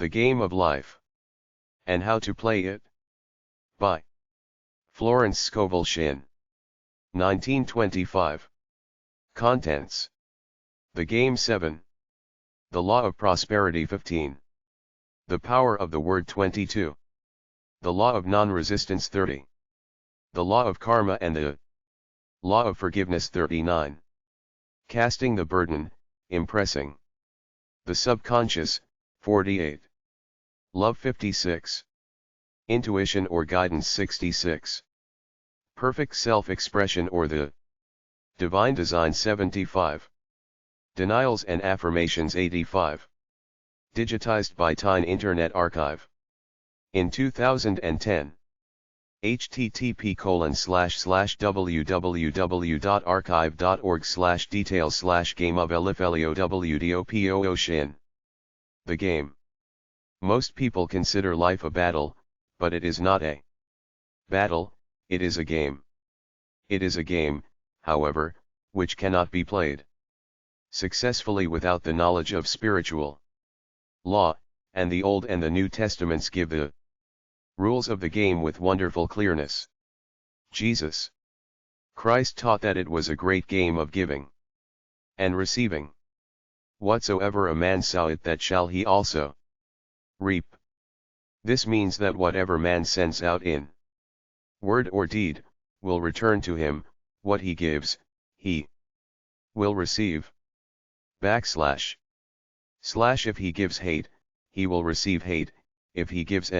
The Game of Life. And How to Play It. By Florence Scovel, 1925. Contents. The Game 7. The Law of Prosperity 15. The Power of the Word 22. The Law of Non-Resistance 30. The Law of Karma and the Law of Forgiveness 39. Casting the Burden, Impressing the Subconscious 48. Love 56. Intuition or Guidance 66. Perfect Self-Expression or the Divine Design 75. Denials and Affirmations 85. Digitized by Tyne Internet Archive. In 2010. http://www.archive.org/details/game-of-elif-leowdopoo. The Game. Most people consider life a battle, but it is not a battle, it is a game. It is a game, however, which cannot be played successfully without the knowledge of spiritual law, and the Old and the New Testaments give the rules of the game with wonderful clearness. Jesus Christ taught that it was a great game of giving and receiving. Whatsoever a man soweth, that shall he also reap. This means that whatever man sends out in word or deed, will return to him. What he gives, he will receive. / if he gives hate, he will receive hate. If he gives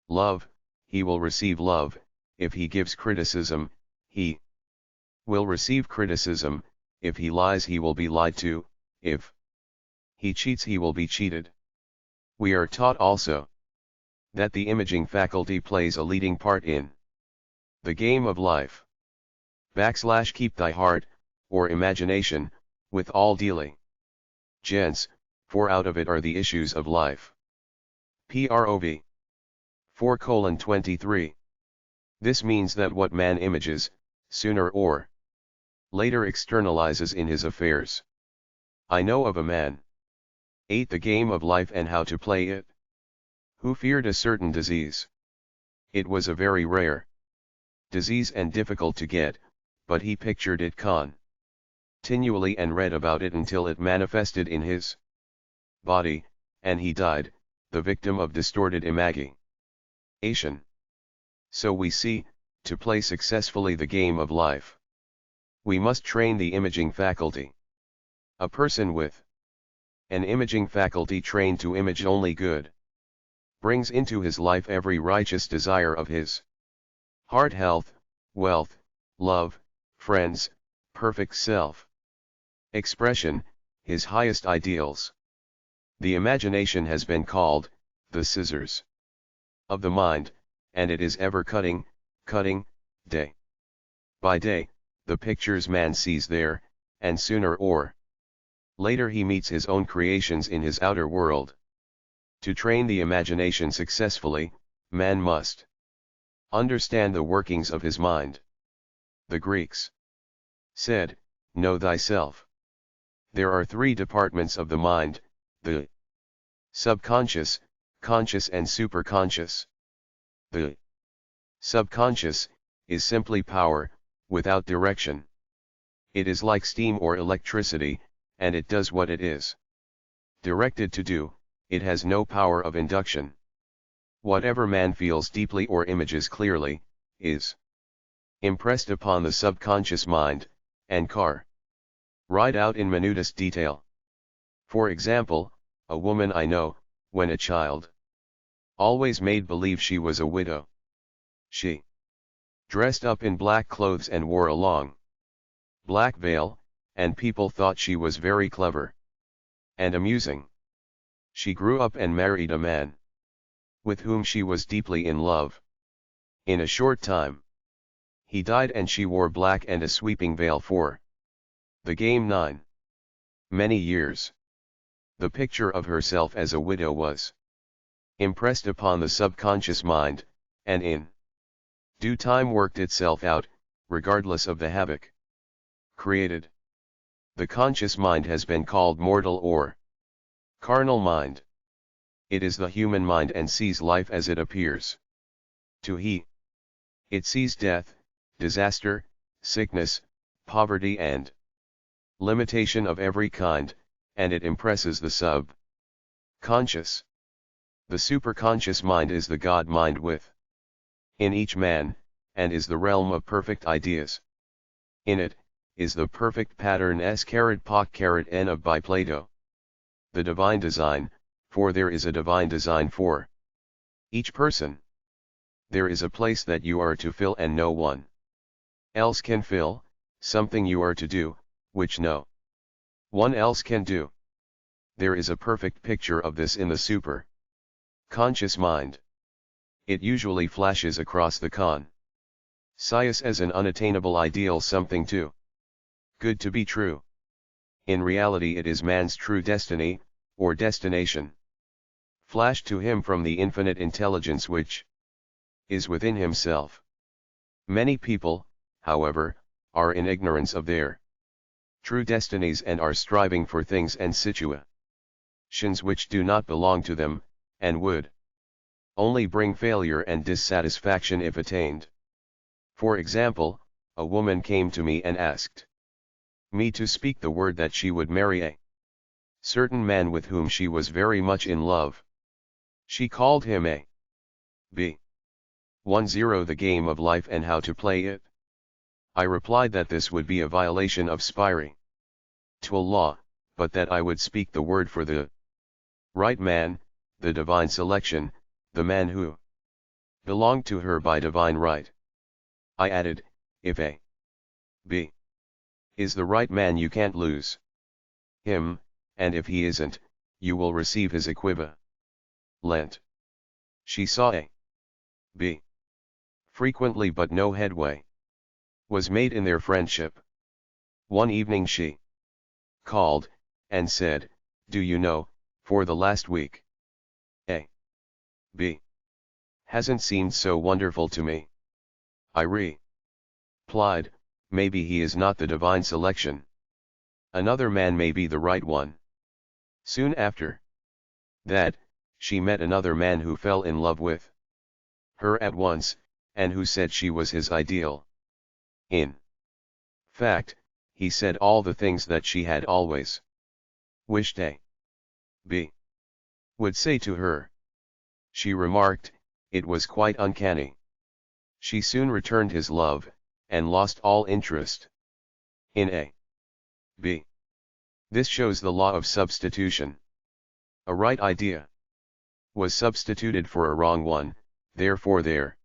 love, he will receive love. If he gives criticism, he will receive criticism. If he lies, he will be lied to. If he cheats, he will be cheated. We are taught also that the imaging faculty plays a leading part in the game of life. / keep thy heart, or imagination, with all diligence, for out of it are the issues of life. Prov. 4:23. This means that what man images, sooner or later externalizes in his affairs. I know of a man. 8. The Game of Life and How to Play It. Who feared a certain disease. It was a very rare disease and difficult to get, but he pictured it continually and read about it until it manifested in his body, and he died, the victim of distorted imagination. So we see, to play successfully the game of life, we must train the imaging faculty. A person with an imaging faculty trained to image only good brings into his life every righteous desire of his heart: health, wealth, love, friends, perfect self-expression, his highest ideals. The imagination has been called the scissors of the mind, and it is ever cutting, day by day, the pictures man sees there, and sooner or later he meets his own creations in his outer world. To train the imagination successfully, man must understand the workings of his mind. The Greeks said, "Know thyself." There are 3 departments of the mind: the subconscious, conscious and superconscious. The subconscious is simply power, without direction. It is like steam or electricity, and it does what it is directed to do. It has no power of induction. Whatever man feels deeply or images clearly, is impressed upon the subconscious mind, and carried out in minutest detail. For example, a woman I know, when a child, always made believe she was a widow. She dressed up in black clothes and wore a long black veil, and people thought she was very clever and amusing. She grew up and married a man with whom she was deeply in love. In a short time, he died and she wore black and a sweeping veil for the game 9. Many years. The picture of herself as a widow was impressed upon the subconscious mind, and in due time worked itself out, regardless of the havoc created. The conscious mind has been called mortal or carnal mind. It is the human mind and sees life as it appears to he. It sees death, disaster, sickness, poverty and limitation of every kind, and it impresses the sub-conscious. The superconscious mind is the God mind in each man, and is the realm of perfect ideas. In it, is the perfect pattern S*P*N of by Plato. The divine design, for there is a divine design for each person. There is a place that you are to fill and no one else can fill, something you are to do, which no one else can do. There is a perfect picture of this in the super-conscious mind. It usually flashes across the conscious as an unattainable ideal, something too good to be true. In reality it is man's true destiny, or destination, flashed to him from the infinite intelligence which is within himself. Many people, however, are in ignorance of their true destinies and are striving for things and situations which do not belong to them, and would only bring failure and dissatisfaction if attained. For example, a woman came to me and asked me to speak the word that she would marry a certain man with whom she was very much in love. She called him a B10, the game of life and how to play it. I replied that this would be a violation of spiritual law, but that I would speak the word for the right man, the divine selection, the man who belonged to her by divine right. I added, if a B is the right man you can't lose him, and if he isn't, you will receive his equivalent. She saw a B frequently but no headway was made in their friendship. One evening she called, and said, "Do you know, for the last week, a B hasn't seemed so wonderful to me." I replied, "Maybe he is not the divine selection. Another man may be the right one." Soon after that, she met another man who fell in love with her at once, and who said she was his ideal. In fact, he said all the things that she had always wished a B would say to her. She remarked, it was quite uncanny. She soon returned his love, and lost all interest in a B. This shows the law of substitution. A right idea was substituted for a wrong one, therefore there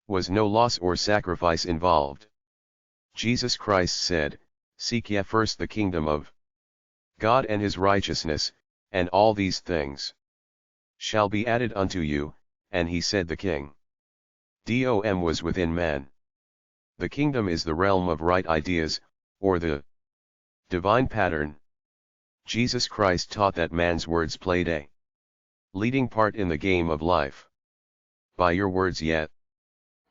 was no loss or sacrifice involved. Jesus Christ said, "Seek ye first the kingdom of God and his righteousness, and all these things shall be added unto you," and he said the kingdom was within man. The kingdom is the realm of right ideas, or the divine pattern. Jesus Christ taught that man's words played a leading part in the game of life. By your words ye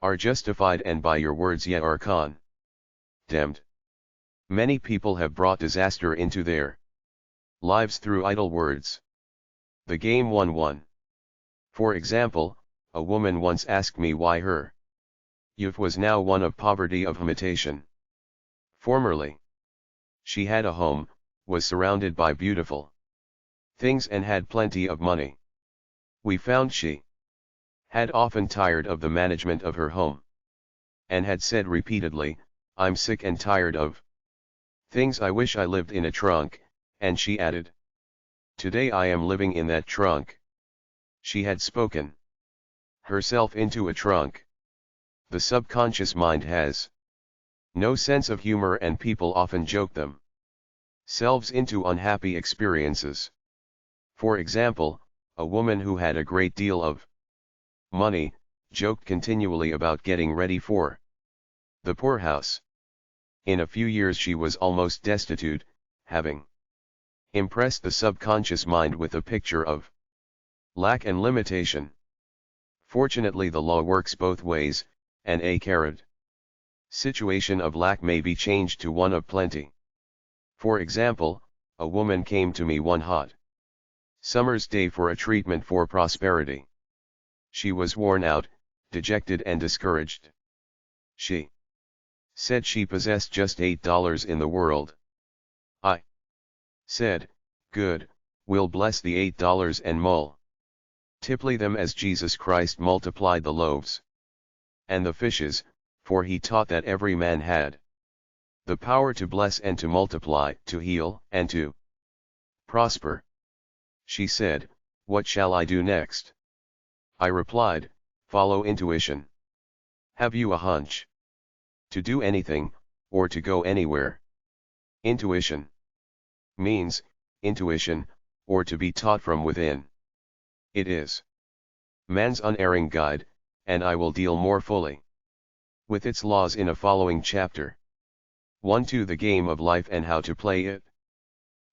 are justified, and by your words ye are condemned. Many people have brought disaster into their lives through idle words. The game 1-1. For example, a woman once asked me why her youth was now one of poverty of imitation. Formerly, she had a home, was surrounded by beautiful things and had plenty of money. We found she had often tired of the management of her home, and had said repeatedly, "I'm sick and tired of things, I wish I lived in a trunk," and she added, "Today I am living in that trunk." She had spoken herself into a trunk. The subconscious mind has no sense of humor, and people often joke themselves into unhappy experiences. For example, a woman who had a great deal of money, joked continually about getting ready for the poorhouse. In a few years she was almost destitute, having impressed the subconscious mind with a picture of lack and limitation. Fortunately, the law works both ways, and a situation of lack may be changed to one of plenty. For example, a woman came to me one hot Summer's day for a treatment for prosperity. She was worn out, dejected and discouraged. She said she possessed just $8 in the world. I said, good, we'll bless the $8 and multiply them as Jesus Christ multiplied the loaves and the fishes, for he taught that every man had the power to bless and to multiply, to heal and to prosper. She said, what shall I do next? I replied, follow intuition. Have you a hunch? To do anything, or to go anywhere? Intuition means, intuition, or to be taught from within. It is man's unerring guide, and I will deal more fully with its laws in a following chapter. 1. The game of life and how to play it.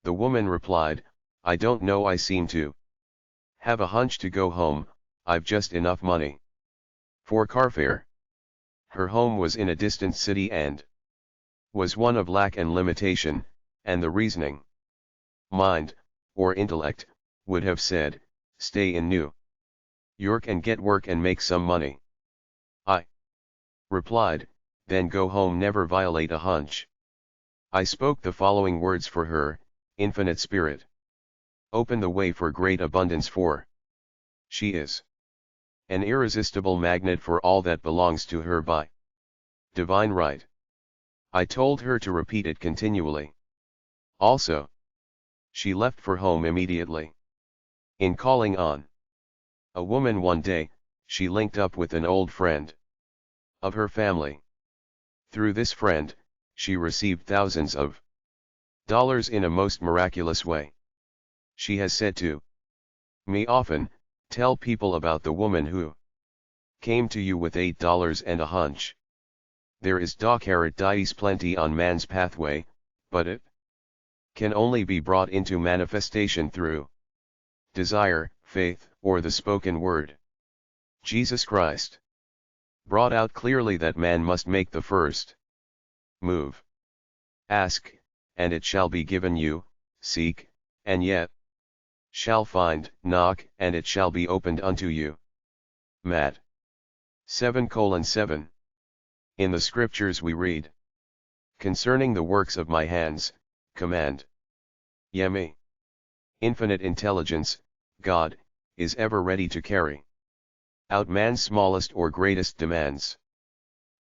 The woman replied, I don't know, I seem to have a hunch to go home, I've just enough money for carfare. Her home was in a distant city and was one of lack and limitation, and the reasoning mind, or intellect, would have said, stay in New York and get work and make some money. I replied, then go home, never violate a hunch. I spoke the following words for her, Infinite Spirit, open the way for great abundance, for she is an irresistible magnet for all that belongs to her by divine right. I told her to repeat it continually. Also, she left for home immediately. In calling on a woman one day, she linked up with an old friend of her family. Through this friend, she received thousands of dollars in a most miraculous way. She has said to me often, tell people about the woman who came to you with $8 and a hunch. There is dies plenty on man's pathway, but it can only be brought into manifestation through desire, faith, or the spoken word. Jesus Christ brought out clearly that man must make the first move. Ask, and it shall be given you, seek, and yet shall find, knock, and it shall be opened unto you. Matt 7:7. In the scriptures we read, concerning the works of my hands, command ye me. Infinite intelligence, God, is ever ready to carry out man's smallest or greatest demands.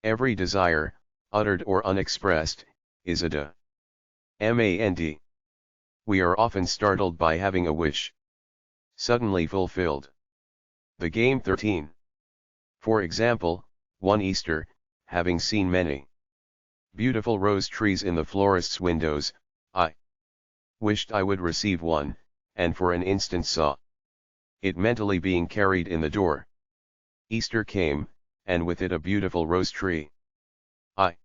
Every desire, uttered or unexpressed, is a demand. We are often startled by having a wish suddenly fulfilled. The game 13. For example, one Easter, having seen many beautiful rose trees in the florist's windows, I wished I would receive one, and for an instant saw it mentally being carried in the door. Easter came, and with it a beautiful rose tree. I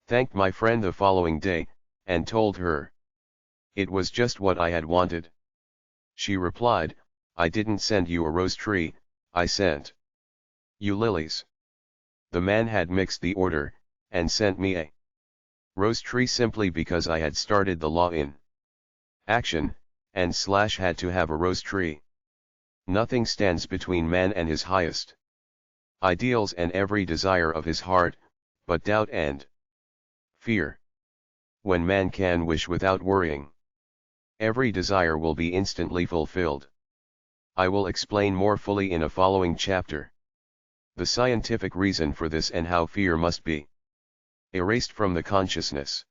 thanked my friend the following day, and told her it was just what I had wanted. She replied, I didn't send you a rose tree, I sent you lilies. The man had mixed the order, and sent me a rose tree simply because I had started the law in action, and had to have a rose tree. Nothing stands between man and his highest ideals and every desire of his heart, but doubt and fear. When man can wish without worrying, every desire will be instantly fulfilled. I will explain more fully in a following chapter the scientific reason for this and how fear must be erased from the consciousness.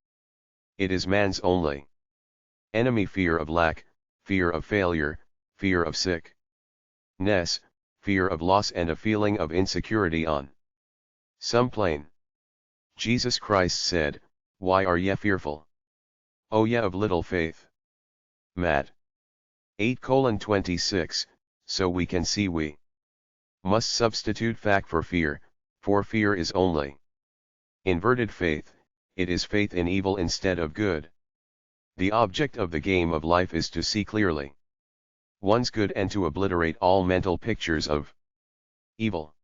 It is man's only enemy: fear of lack, fear of failure, fear of sickness, fear of loss, and a feeling of insecurity on some plane. Jesus Christ said, why are ye fearful, O ye of little faith? Matt 8:26. So we can see we must substitute fact for fear, for fear is only inverted faith, it is faith in evil instead of good. The object of the game of life is to see clearly one's good and to obliterate all mental pictures of evil.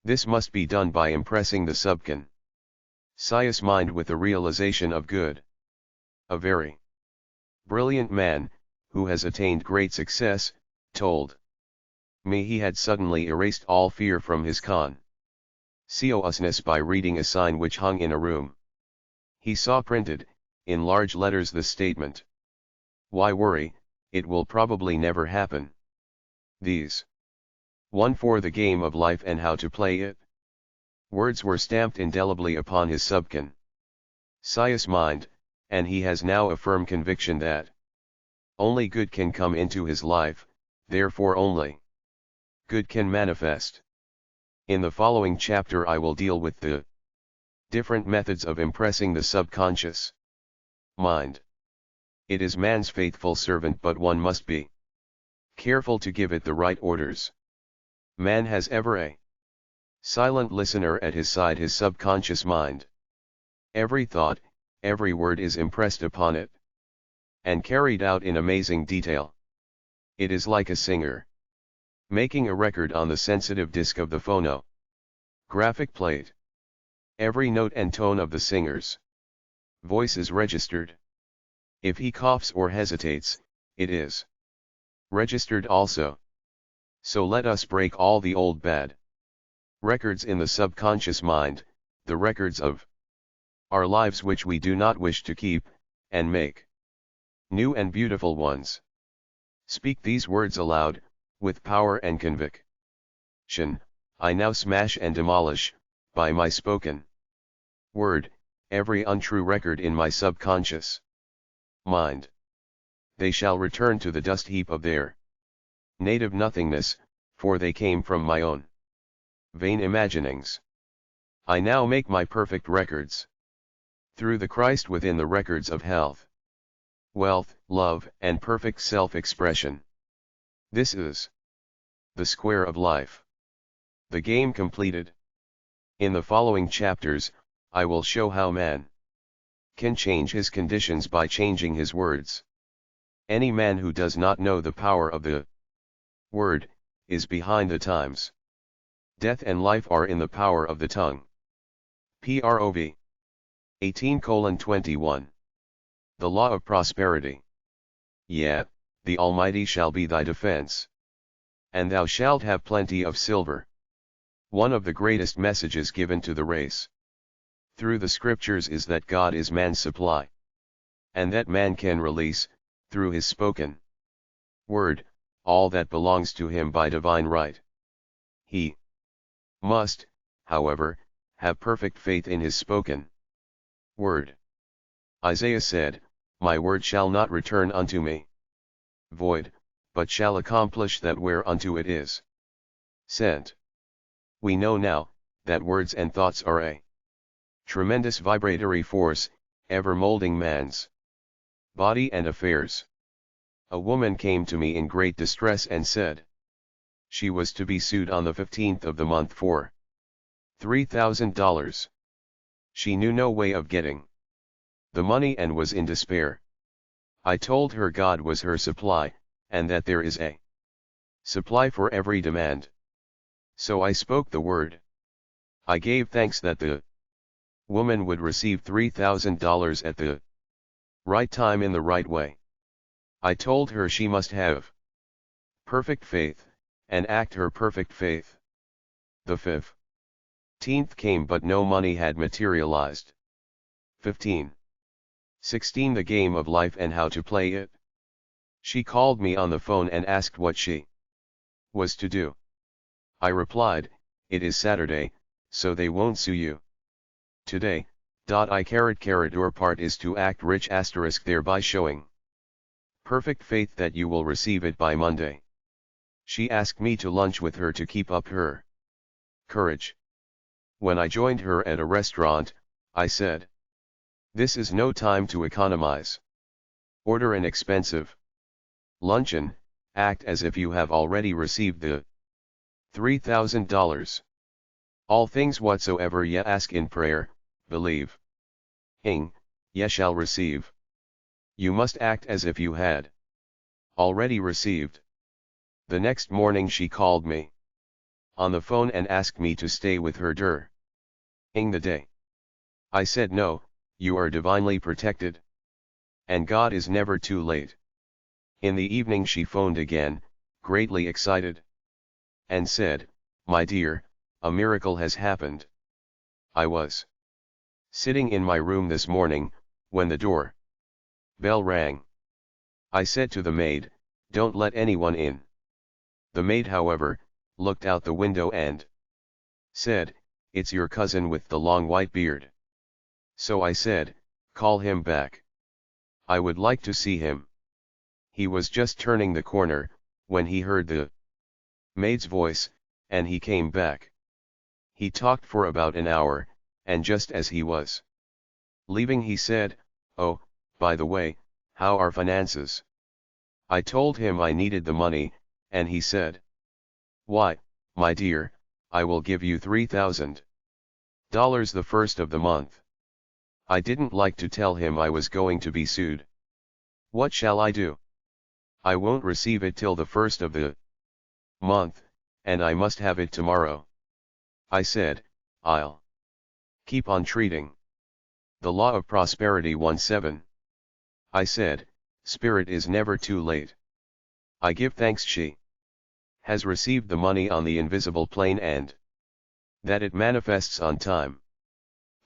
This must be done by impressing the subconscious mind with the realization of good. A very brilliant man, who has attained great success, told me he had suddenly erased all fear from his consciousness by reading a sign which hung in a room. He saw printed, in large letters, the statement, "Why worry, it will probably never happen." These 1 for the game of life and how to play it. Words were stamped indelibly upon his subconscious mind, and he has now a firm conviction that only good can come into his life, therefore only good can manifest. In the following chapter I will deal with the different methods of impressing the subconscious mind. It is man's faithful servant, but one must be careful to give it the right orders. Man has ever a silent listener at his side, his subconscious mind. Every thought, every word is impressed upon it, and carried out in amazing detail. It is like a singer making a record on the sensitive disc of the phonographic plate. Every note and tone of the singer's voice is registered. If he coughs or hesitates, it is registered also. So let us break all the old bad records in the subconscious mind, the records of our lives which we do not wish to keep, and make new and beautiful ones. Speak these words aloud, with power and conviction. I now smash and demolish, by my spoken word, every untrue record in my subconscious mind. They shall return to the dust heap of their native nothingness, for they came from my own vain imaginings. I now make my perfect records through the Christ within, the records of health, wealth, love, and perfect self-expression. This is the square of life, the game completed. In the following chapters, I will show how man can change his conditions by changing his words. Any man who does not know the power of the word is behind the times. Death and life are in the power of the tongue. Prov 18:21. The law of prosperity. Yea, the Almighty shall be thy defense, and thou shalt have plenty of silver. One of the greatest messages given to the race through the scriptures is that God is man's supply, and that man can release, through his spoken word, all that belongs to him by divine right. He must, however, have perfect faith in his spoken word. Isaiah said, "My word shall not return unto me void, but shall accomplish that whereunto it is sent." We know now, that words and thoughts are a tremendous vibratory force, ever molding man's body and affairs. A woman came to me in great distress and said she was to be sued on the 15th of the month for $3,000. She knew no way of getting the money and was in despair. I told her God was her supply, and that there is a supply for every demand. So I spoke the word. I gave thanks that the woman would receive $3,000 at the right time in the right way. I told her she must have perfect faith, and act her perfect faith. The 15th came, but no money had materialized. 15:16 The game of life and how to play it. She called me on the phone and asked what she was to do. I replied, "It is Saturday, so they won't sue you today. Your part is to act rich * thereby showing perfect faith that you will receive it by Monday." She asked me to lunch with her to keep up her courage. When I joined her at a restaurant, I said, "This is no time to economize. Order an expensive luncheon, act as if you have already received the $3,000. All things whatsoever ye ask in prayer, believe ye shall receive." You must act as if you had already received. The next morning she called me on the phone and asked me to stay with her during the day. I said no, you are divinely protected, and God is never too late. In the evening she phoned again, greatly excited, and said, "My dear, a miracle has happened. I was sitting in my room this morning, when the door bell rang. I said to the maid, 'Don't let anyone in.' The maid, however, looked out the window and said, 'It's your cousin with the long white beard.' So I said, 'Call him back. I would like to see him.' He was just turning the corner, when he heard the maid's voice, and he came back. He talked for about an hour, and just as he was leaving he said, 'Oh, by the way, how are finances?' I told him I needed the money, and he said, 'Why, my dear, I will give you $3,000 the first of the month.' I didn't like to tell him I was going to be sued. What shall I do? I won't receive it till the first of the month, and I must have it tomorrow. I said, 'I'll keep on treating.' The Law of Prosperity 1:7. I said, 'Spirit is never too late. I give thanks she has received the money on the invisible plane and that it manifests on time.'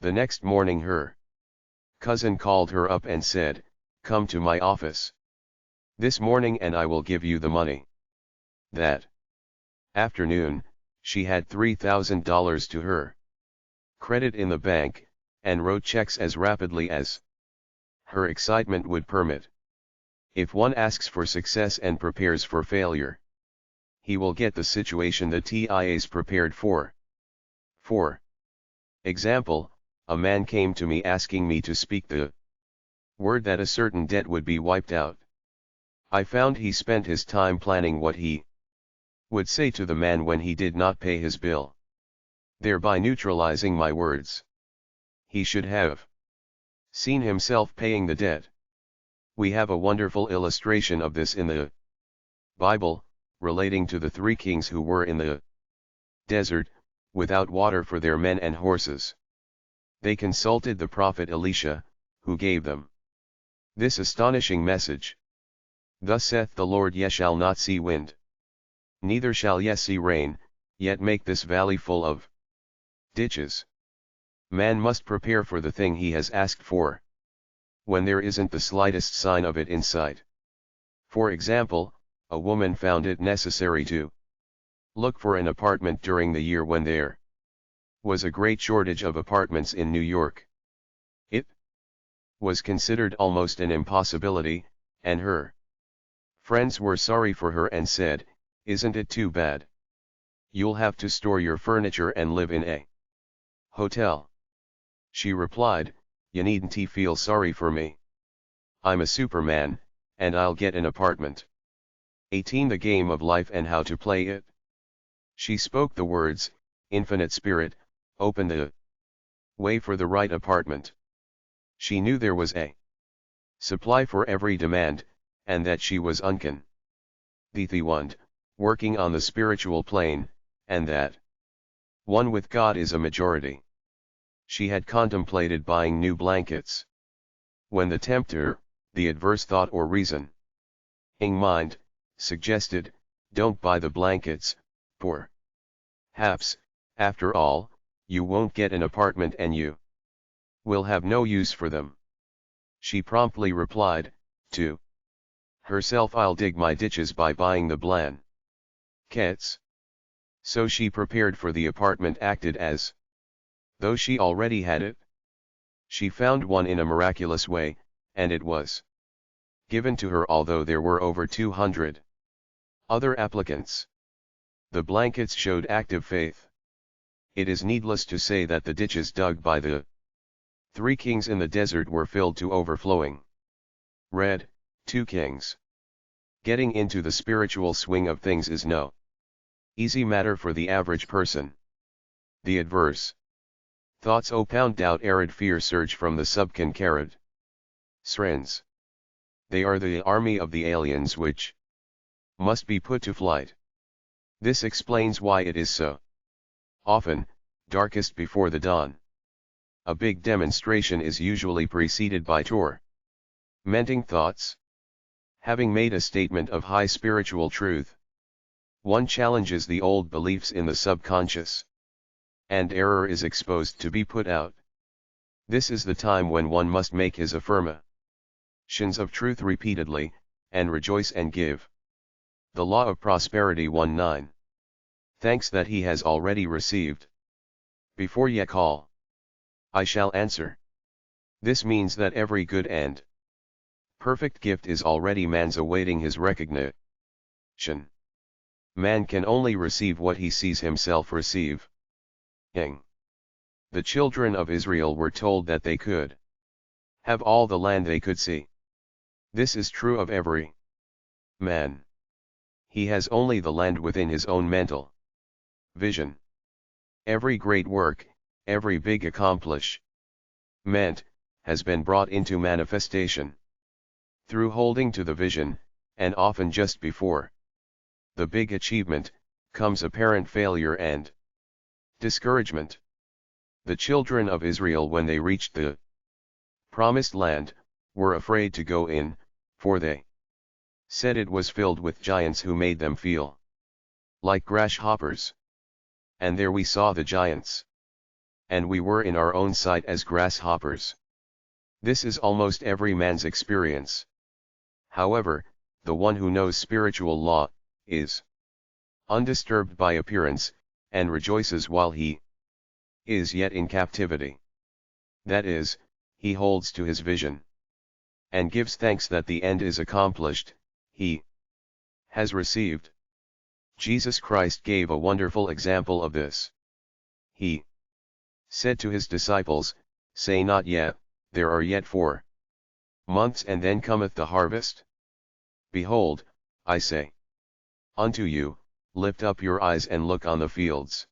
The next morning her cousin called her up and said, 'Come to my office this morning and I will give you the money.' That afternoon, she had $3,000 to her credit in the bank, and wrote checks as rapidly as her excitement would permit. If one asks for success and prepares for failure, he will get the situation the TIAs prepared for. For example, a man came to me asking me to speak the word that a certain debt would be wiped out. I found he spent his time planning what he would say to the man when he did not pay his bill, thereby neutralizing my words. He should have seen himself paying the debt. We have a wonderful illustration of this in the Bible, relating to the three kings who were in the desert, without water for their men and horses. They consulted the prophet Elisha, who gave them this astonishing message. "Thus saith the Lord, ye shall not see wind, neither shall ye see rain, yet make this valley full of ditches." Man must prepare for the thing he has asked for, when there isn't the slightest sign of it in sight. For example, a woman found it necessary to look for an apartment during the year when there was a great shortage of apartments in New York. It was considered almost an impossibility, and her friends were sorry for her and said, "Isn't it too bad? You'll have to store your furniture and live in a hotel." She replied, "You needn't feel sorry for me. I'm a superman, and I'll get an apartment." 18. The game of life and how to play it. She spoke the words, "Infinite Spirit, open the way for the right apartment." She knew there was a supply for every demand, and that she was the one working on the spiritual plane, and that one with God is a majority. She had contemplated buying new blankets, when the tempter, the adverse thought or reasoning mind, suggested, "Don't buy the blankets, perhaps, after all, you won't get an apartment and you will have no use for them." She promptly replied, to herself, "I'll dig my ditches by buying the blankets." So she prepared for the apartment, acted as though she already had it. She found one in a miraculous way, and it was given to her although there were over 200 other applicants. The blankets showed active faith. It is needless to say that the ditches dug by the three kings in the desert were filled to overflowing. Read, 2 Kings. Getting into the spiritual swing of things is no easy matter for the average person. The adverse thoughts opound doubt, arid fear surge from the subconscious srens. They are the army of the aliens which must be put to flight. This explains why it is so often darkest before the dawn. A big demonstration is usually preceded by tormenting thoughts. Having made a statement of high spiritual truth, one challenges the old beliefs in the subconscious, and error is exposed to be put out. This is the time when one must make his affirmations of truth repeatedly, and rejoice and give. The law of prosperity 1:9. Thanks that he has already received. Before ye call, I shall answer. This means that every good and perfect gift is already man's awaiting his recognition. Man can only receive what he sees himself receiving. The children of Israel were told that they could have all the land they could see. This is true of every man. He has only the land within his own mental vision. Every great work, every big accomplishment, has been brought into manifestation through holding to the vision, and often just before the big achievement comes apparent failure and discouragement. The children of Israel, when they reached the promised land, were afraid to go in, for they said it was filled with giants who made them feel like grasshoppers. And there we saw the giants, and we were in our own sight as grasshoppers. This is almost every man's experience. However, the one who knows spiritual law is undisturbed by appearance, and rejoices while he is yet in captivity. That is, he holds to his vision, and gives thanks that the end is accomplished, he has received. Jesus Christ gave a wonderful example of this. He said to his disciples, Say not yet, there are yet 4 months, and then cometh the harvest. Behold, I say unto you, lift up your eyes and look on the fields,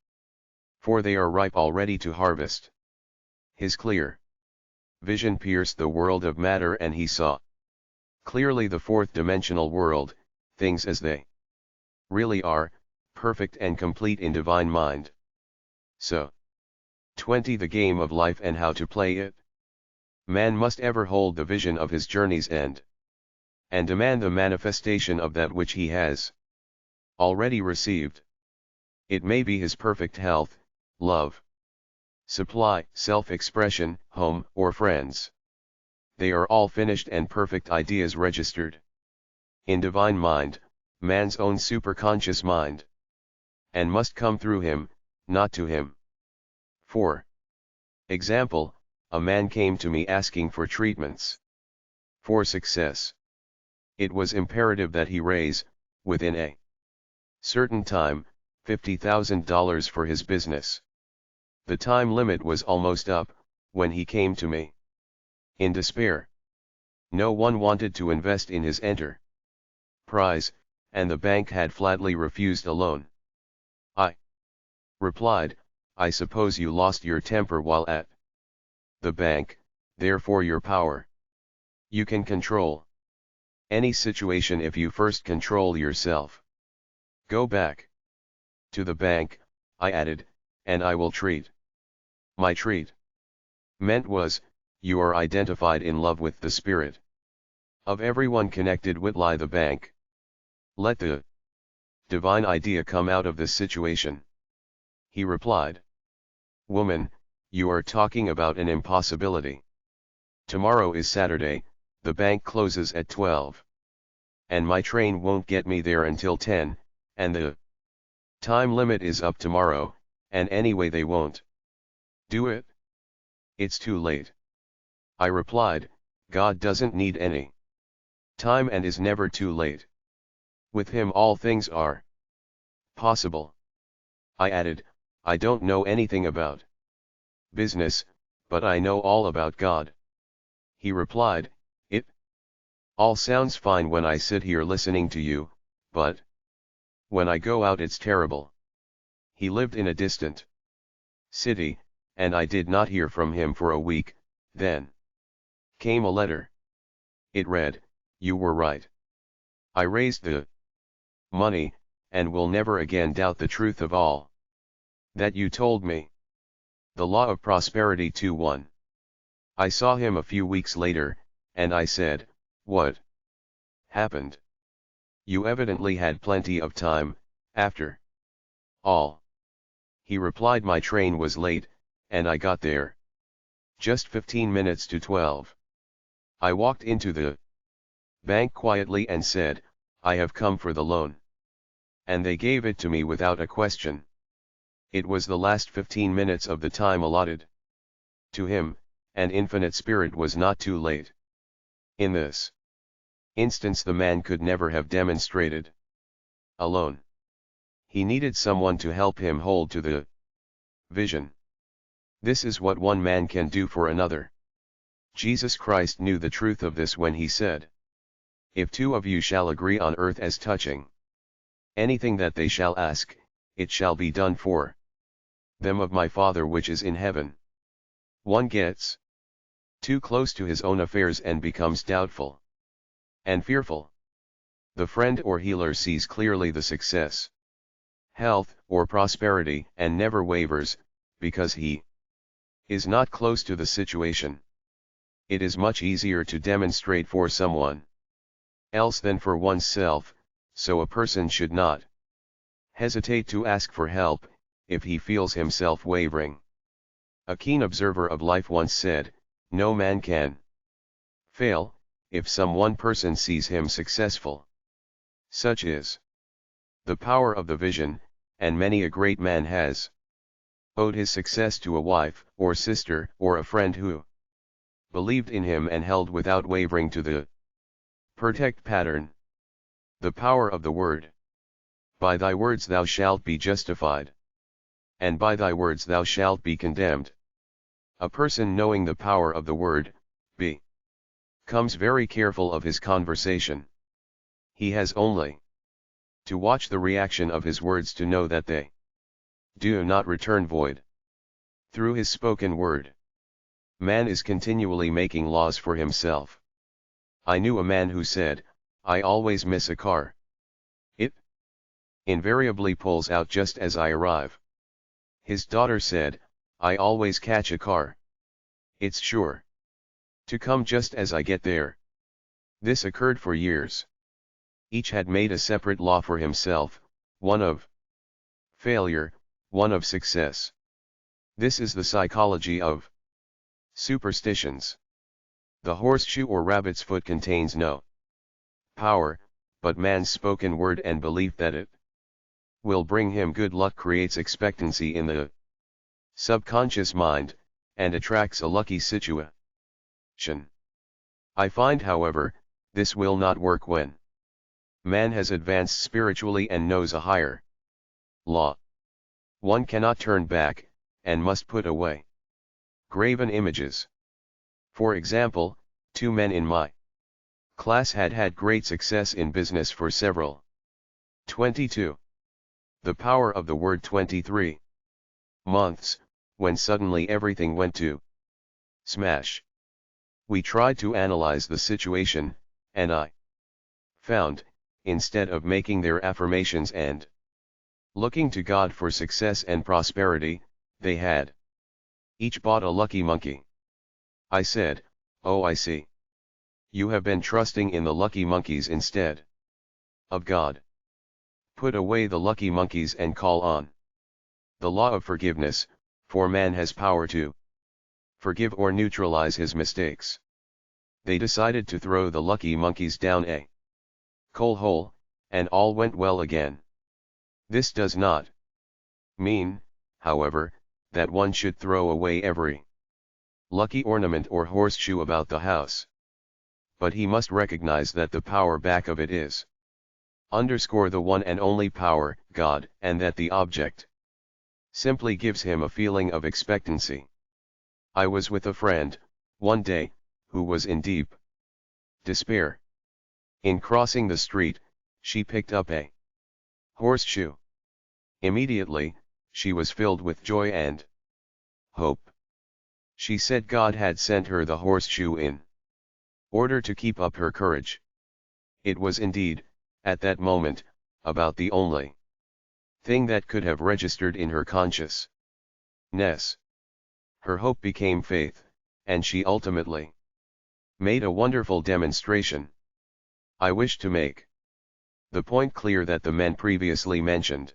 for they are ripe already to harvest. His clear vision pierced the world of matter, and he saw clearly the fourth-dimensional world, things as they really are, perfect and complete in divine mind. So, 20. The game of life and how to play it. Man must ever hold the vision of his journey's end, and demand the manifestation of that which he has already received. It may be his perfect health, love, supply, self-expression, home, or friends. They are all finished and perfect ideas registered in divine mind, man's own superconscious mind, and must come through him, not to him. For example, a man came to me asking for treatments for success. It was imperative that he raise, within a certain time, $50,000 for his business. The time limit was almost up, when he came to me in despair. No one wanted to invest in his enterprise, and the bank had flatly refused a loan. I replied, I suppose you lost your temper while at the bank, therefore your power. You can control any situation if you first control yourself. Go back to the bank, I added, and I will treat. My treatment was, you are identified in love with the spirit of everyone connected with the bank. Let the divine idea come out of this situation. He replied, Woman, you are talking about an impossibility. Tomorrow is Saturday, the bank closes at 12. And my train won't get me there until 10, and the time limit is up tomorrow, and anyway they won't do it. It's too late. I replied, God doesn't need any time and is never too late. With him all things are possible. I added, I don't know anything about business, but I know all about God. He replied, it all sounds fine when I sit here listening to you, but when I go out it's terrible. He lived in a distant city, and I did not hear from him for a week. Then came a letter. It read, You were right. I raised the money, and will never again doubt the truth of all that you told me. The Law of Prosperity 2:1. I saw him a few weeks later, and I said, What happened? You evidently had plenty of time, after all. He replied, my train was late, and I got there just 15 minutes to 12. I walked into the bank quietly and said, I have come for the loan. And they gave it to me without a question. It was the last 15 minutes of the time allotted. To him, an infinite spirit was not too late. In this instance the man could never have demonstrated alone. He needed someone to help him hold to the vision. This is what one man can do for another. Jesus Christ knew the truth of this when he said, if two of you shall agree on earth as touching anything that they shall ask, it shall be done for them of my Father which is in heaven. One gets too close to his own affairs and becomes doubtful and fearful. The friend or healer sees clearly the success, health, or prosperity and never wavers, because he is not close to the situation. It is much easier to demonstrate for someone else than for oneself, so a person should not hesitate to ask for help, if he feels himself wavering. A keen observer of life once said, no man can fail, if some one person sees him successful. Such is the power of the vision, and many a great man has owed his success to a wife, or sister, or a friend who believed in him and held without wavering to the perfect pattern. The power of the word. By thy words thou shalt be justified, and by thy words thou shalt be condemned. A person knowing the power of the word, becomes very careful of his conversation. He has only to watch the reaction of his words to know that they do not return void. Through his spoken word, man is continually making laws for himself. I knew a man who said, I always miss a car. It invariably pulls out just as I arrive. His daughter said, I always catch a car. It's sure to come just as I get there. This occurred for years. Each had made a separate law for himself, one of failure, one of success. This is the psychology of superstitions. The horseshoe or rabbit's foot contains no power, but man's spoken word and belief that it will bring him good luck creates expectancy in the subconscious mind, and attracts a lucky situation. I find, however, this will not work when man has advanced spiritually and knows a higher law. One cannot turn back, and must put away graven images. For example, two men in my class had had great success in business for several 22. The power of the word 23 months, when suddenly everything went to smash. We tried to analyze the situation, and I found, instead of making their affirmations and looking to God for success and prosperity, they had each bought a lucky monkey. I said, oh, I see. You have been trusting in the lucky monkeys instead of God. Put away the lucky monkeys and call on the law of forgiveness, for man has power to forgive or neutralize his mistakes. They decided to throw the lucky monkeys down a coal hole, and all went well again. This does not mean, however, that one should throw away every lucky ornament or horseshoe about the house. But he must recognize that the power back of it is the one and only power, God, and that the object simply gives him a feeling of expectancy. I was with a friend, one day, who was in deep despair. In crossing the street, she picked up a horseshoe. Immediately, she was filled with joy and hope. She said God had sent her the horseshoe in order to keep up her courage. It was indeed, at that moment, about the only thing that could have registered in her consciousness. Her hope became faith, and she ultimately made a wonderful demonstration. I wish to make the point clear that the men previously mentioned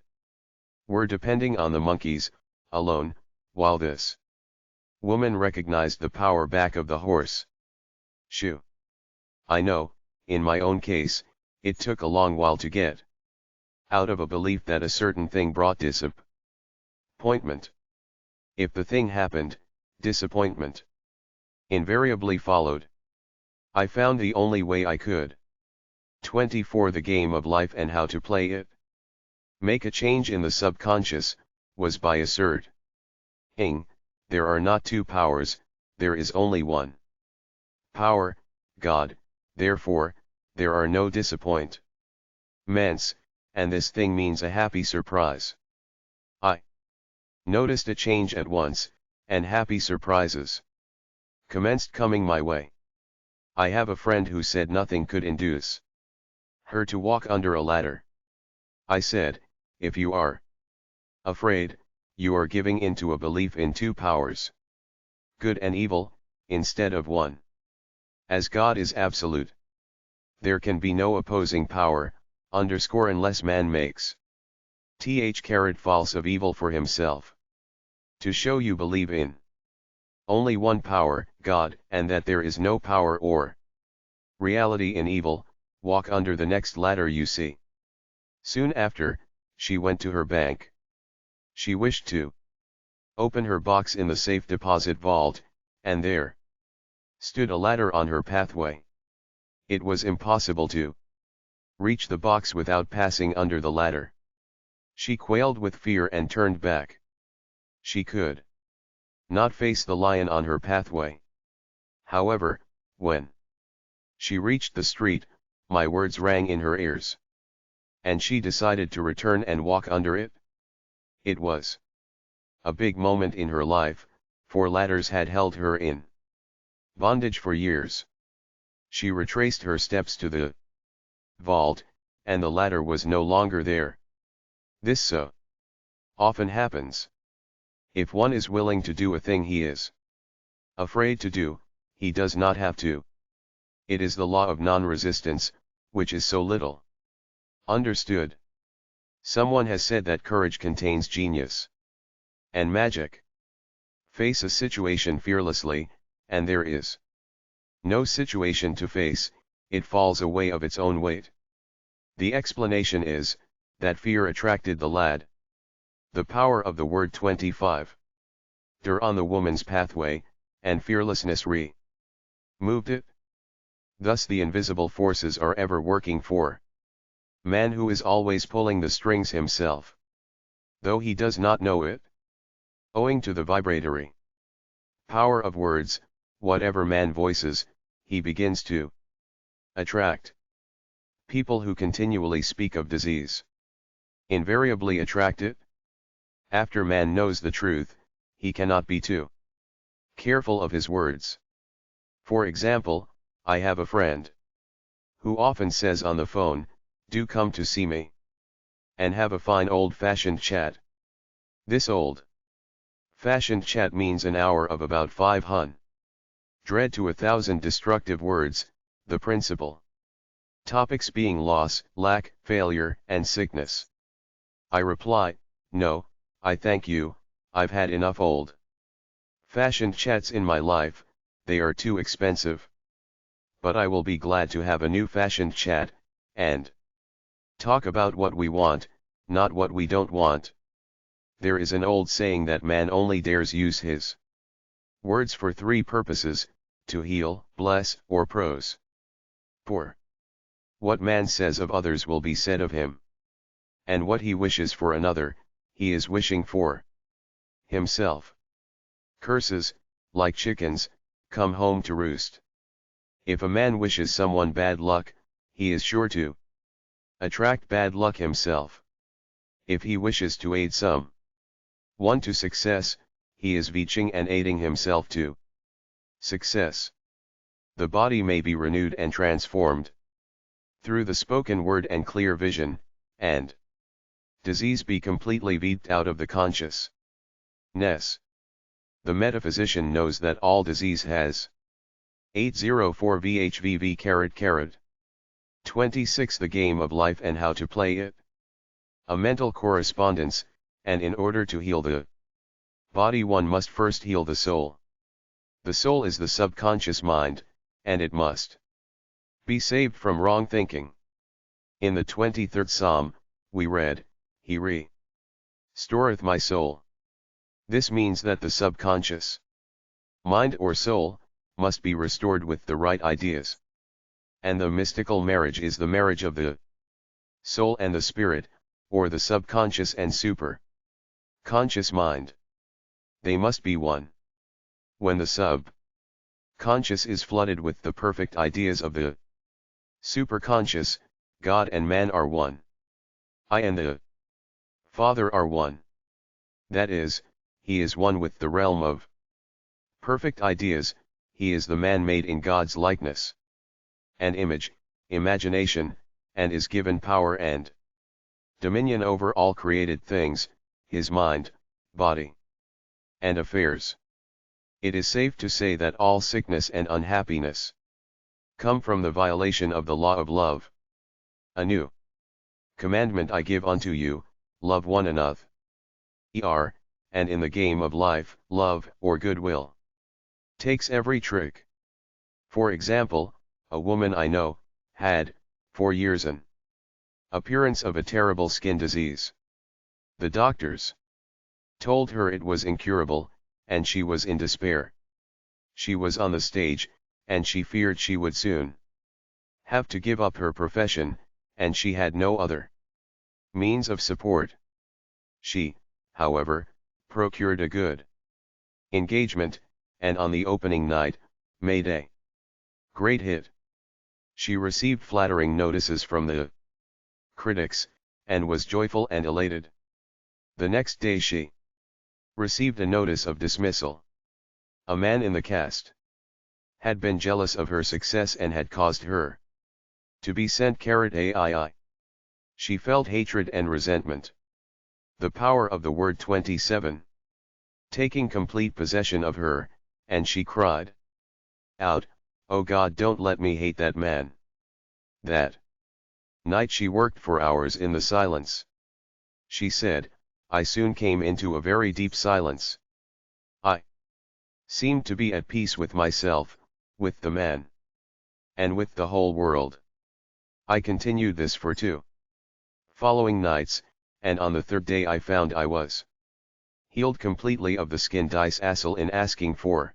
were depending on the monkeys alone, while this woman recognized the power back of the horse. Shoo. I know, in my own case, it took a long while to get out of a belief that a certain thing brought disappointment. If the thing happened, disappointment invariably followed. I found the only way I could 24 the game of life and how to play it, make a change in the subconscious, was by asserting, there are not two powers, there is only one power, God, therefore, there are no disappointments, and this thing means a happy surprise. I noticed a change at once, and happy surprises commenced coming my way. I have a friend who said nothing could induce her to walk under a ladder. I said, if you are afraid, you are giving into a belief in two powers, good and evil, instead of one. As God is absolute, there can be no opposing power, unless man makes false of evil for himself. To show you believe in only one power, God, and that there is no power or reality in evil, walk under the next ladder you see. Soon after, she went to her bank. She wished to open her box in the safe deposit vault, and there stood a ladder on her pathway. It was impossible to reach the box without passing under the ladder. She quailed with fear and turned back. She could not face the lion on her pathway. However, when she reached the street, my words rang in her ears, and she decided to return and walk under it. It was a big moment in her life, for ladders had held her in bondage for years. She retraced her steps to the vault, and the ladder was no longer there. This so often happens. If one is willing to do a thing he is afraid to do, he does not have to. It is the law of non-resistance, which is so little understood. Someone has said that courage contains genius and magic. Face a situation fearlessly, and there is no situation to face, it falls away of its own weight. The explanation is, that fear attracted the lad. The power of the word 25 on the woman's pathway, and fearlessness removed it. Thus the invisible forces are ever working for man, who is always pulling the strings himself, though he does not know it. Owing to the vibratory power of words, whatever man voices, he begins to attract. People who continually speak of disease invariably attract it. After man knows the truth, he cannot be too careful of his words. For example, I have a friend who often says on the phone, "Do come to see me and have a fine old-fashioned chat." This old-fashioned chat means an hour of about 500 to 1,000 destructive words, the principal topics being loss, lack, failure, and sickness. I reply, "No, I thank you, I've had enough old-fashioned chats in my life, they are too expensive. But I will be glad to have a new-fashioned chat, and talk about what we want, not what we don't want." There is an old saying that man only dares use his words for three purposes: to heal, bless, or prosper. What man says of others will be said of him. And what he wishes for another, he is wishing for himself. Curses, like chickens, come home to roost. If a man wishes someone bad luck, he is sure to attract bad luck himself. If he wishes to aid someone to success, he is reaching and aiding himself to success. The body may be renewed and transformed through the spoken word and clear vision, and disease be completely beat out of the consciousness. The metaphysician knows that all disease has 804 VHVV 26. The game of life and how to play it. A mental correspondence, and in order to heal the body one must first heal the soul. The soul is the subconscious mind, and it must be saved from wrong thinking. In the 23rd Psalm, we read, He restoreth my soul. This means that the subconscious mind or soul must be restored with the right ideas. And the mystical marriage is the marriage of the soul and the spirit, or the subconscious and super-conscious mind. They must be one. When the sub-conscious is flooded with the perfect ideas of the superconscious, God and man are one. I and the Father are one. That is, he is one with the realm of perfect ideas, he is the man made in God's likeness and image, imagination, and is given power and dominion over all created things, his mind, body, and affairs. It is safe to say that all sickness and unhappiness come from the violation of the law of love. A new commandment I give unto you, love one another. And in the game of life, love, or goodwill, takes every trick. For example, a woman I know, had, for years an appearance of a terrible skin disease. The doctors told her it was incurable, and she was in despair. She was on the stage, and she feared she would soon have to give up her profession, and she had no other means of support. She, however, procured a good engagement, and on the opening night, made a great hit. She received flattering notices from the critics, and was joyful and elated. The next day she received a notice of dismissal. A man in the cast had been jealous of her success and had caused her to be sent *aii. She felt hatred and resentment. The power of the word 27 taking complete possession of her, and she cried out, "Oh God, don't let me hate that man." That night she worked for hours in the silence. She said, I soon came into a very deep silence. I seemed to be at peace with myself, with the man, and with the whole world. I continued this for 2 following nights, and on the 3rd day I found I was healed completely of the skin disease. In asking for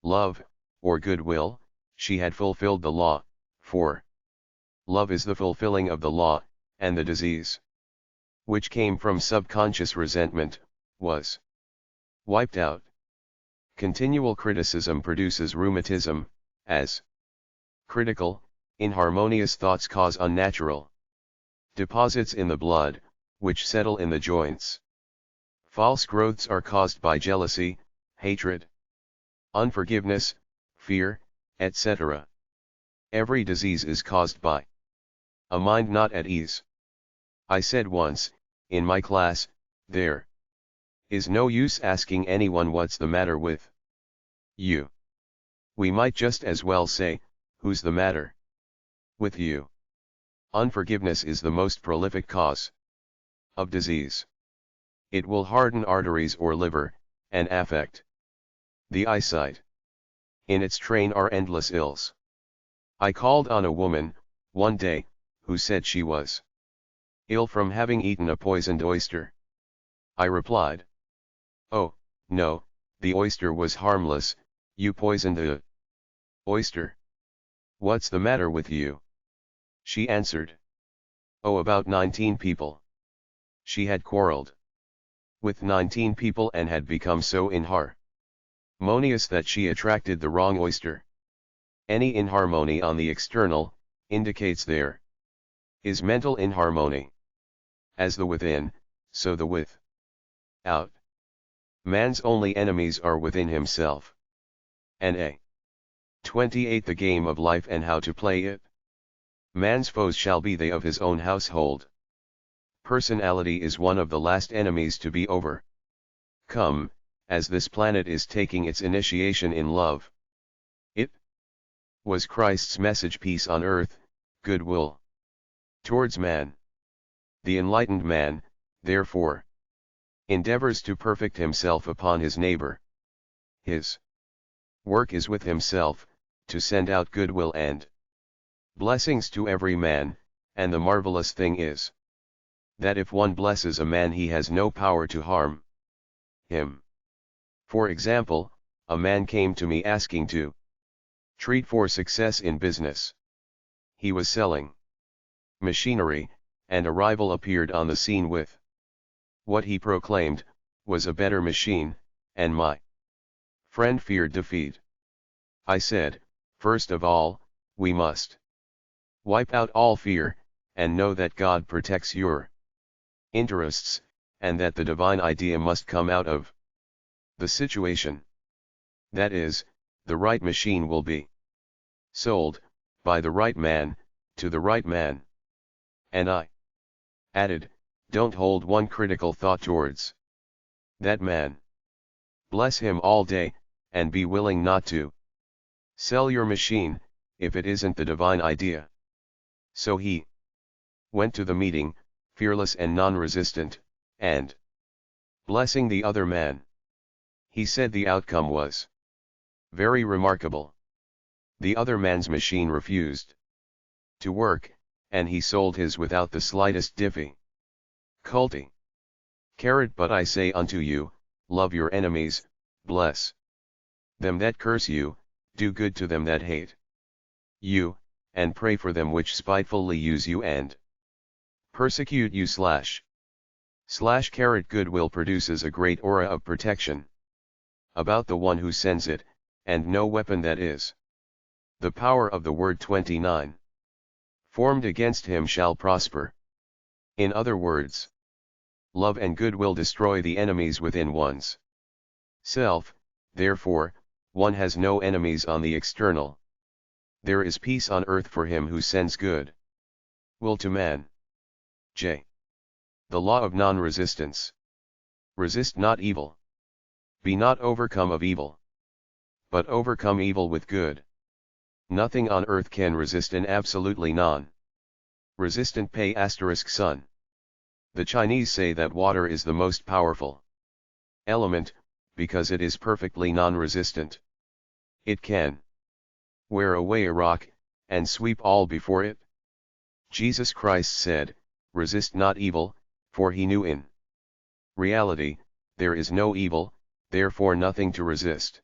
love, or goodwill, she had fulfilled the law, for love is the fulfilling of the law, and the disease, which came from subconscious resentment, was wiped out. Continual criticism produces rheumatism, as critical, inharmonious thoughts cause unnatural deposits in the blood, which settle in the joints. False growths are caused by jealousy, hatred, unforgiveness, fear, etc. Every disease is caused by a mind not at ease. I said once, in my class, there is no use asking anyone what's the matter with you. We might just as well say, who's the matter with you? Unforgiveness is the most prolific cause of disease. It will harden arteries or liver, and affect the eyesight. In its train are endless ills. I called on a woman, one day, who said she was ill from having eaten a poisoned oyster. I replied, "Oh, no, the oyster was harmless, you poisoned the oyster. What's the matter with you?" She answered, "Oh, about 19 people." She had quarreled with 19 people and had become so inharmonious that she attracted the wrong oyster. Any inharmony on the external indicates there is mental inharmony. As the within, so the without. Man's only enemies are within himself. N.A. 28. The game of life and how to play it. Man's foes shall be they of his own household. Personality is one of the last enemies to be overcome, as this planet is taking its initiation in love. It was Christ's message, peace on earth, goodwill towards man. The enlightened man, therefore, endeavors to perfect himself upon his neighbor. His work is with himself, to send out goodwill and blessings to every man, and the marvelous thing is, that if one blesses a man he has no power to harm him. For example, a man came to me asking to treat for success in business. He was selling machinery, and a rival appeared on the scene with what he proclaimed was a better machine, and my friend feared defeat. I said, first of all, we must wipe out all fear, and know that God protects your interests, and that the divine idea must come out of the situation. That is, the right machine will be sold, by the right man, to the right man. And I added, don't hold one critical thought towards that man. Bless him all day, and be willing not to sell your machine, if it isn't the divine idea. So he went to the meeting, fearless and non-resistant, and blessing the other man. He said the outcome was very remarkable. The other man's machine refused to work, and he sold his without the slightest difficulty. But I say unto you, love your enemies, bless them that curse you, do good to them that hate you, and pray for them which spitefully use you and persecute you. Goodwill produces a great aura of protection about the one who sends it, and no weapon that is the power of the word 29 formed against him shall prosper. In other words, love and goodwill destroy the enemies within one's self, therefore, one has no enemies on the external. There is peace on earth for him who sends good will to man. J. The law of non-resistance. Resist not evil. Be not overcome of evil, but overcome evil with good. Nothing on earth can resist an absolutely non-resistant sun. The Chinese say that water is the most powerful element, because it is perfectly non-resistant. It can wear away a rock, and sweep all before it. Jesus Christ said, resist not evil, for he knew in reality, there is no evil, therefore nothing to resist.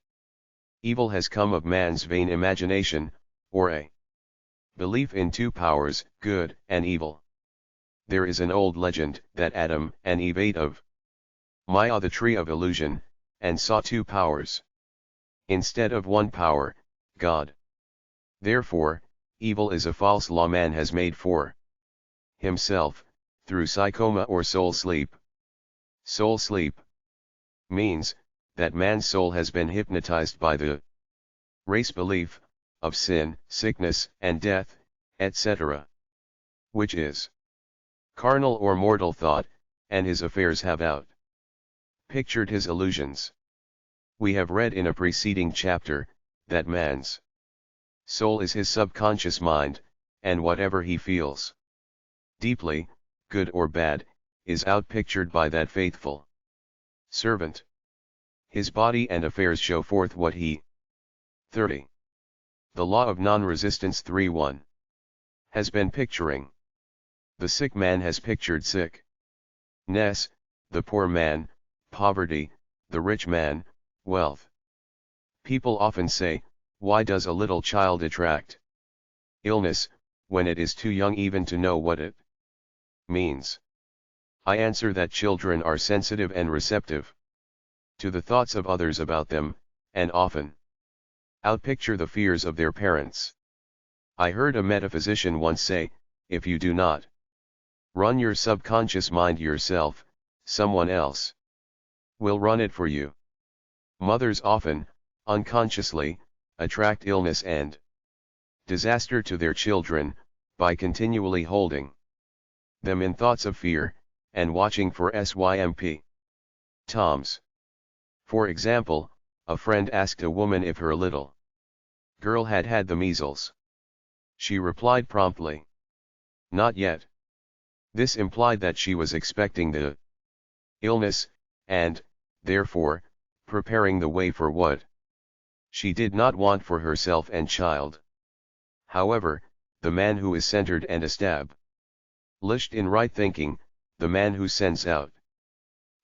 Evil has come of man's vain imagination, or a belief in two powers, good and evil. There is an old legend that Adam and Eve ate of Maya, the tree of illusion, and saw two powers instead of one power, God. Therefore, evil is a false law man has made for himself, through psychoma or soul sleep. Soul sleep means that man's soul has been hypnotized by the race belief of sin, sickness, and death, etc., which is carnal or mortal thought, and his affairs have out pictured his illusions. We have read in a preceding chapter that man's soul is his subconscious mind, and whatever he feels deeply, good or bad, is outpictured by that faithful servant. His body and affairs show forth what he 30. The law of non-resistance 3:1 has been picturing. The sick man has pictured sickness, the poor man, poverty, the rich man, wealth. People often say, why does a little child attract illness, when it is too young even to know what it means? I answer that children are sensitive and receptive to the thoughts of others about them, and often outpicture the fears of their parents. I heard a metaphysician once say, if you do not run your subconscious mind yourself, someone else will run it for you. Mothers often, unconsciously, attract illness and disaster to their children, by continually holding them in thoughts of fear, and watching for SYMP toms. For example, a friend asked a woman if her little girl had had the measles. She replied promptly, Not yet. This implied that she was expecting the illness, and, therefore, preparing the way for what she did not want for herself and child. However, the man who is centered and established in right thinking, the man who sends out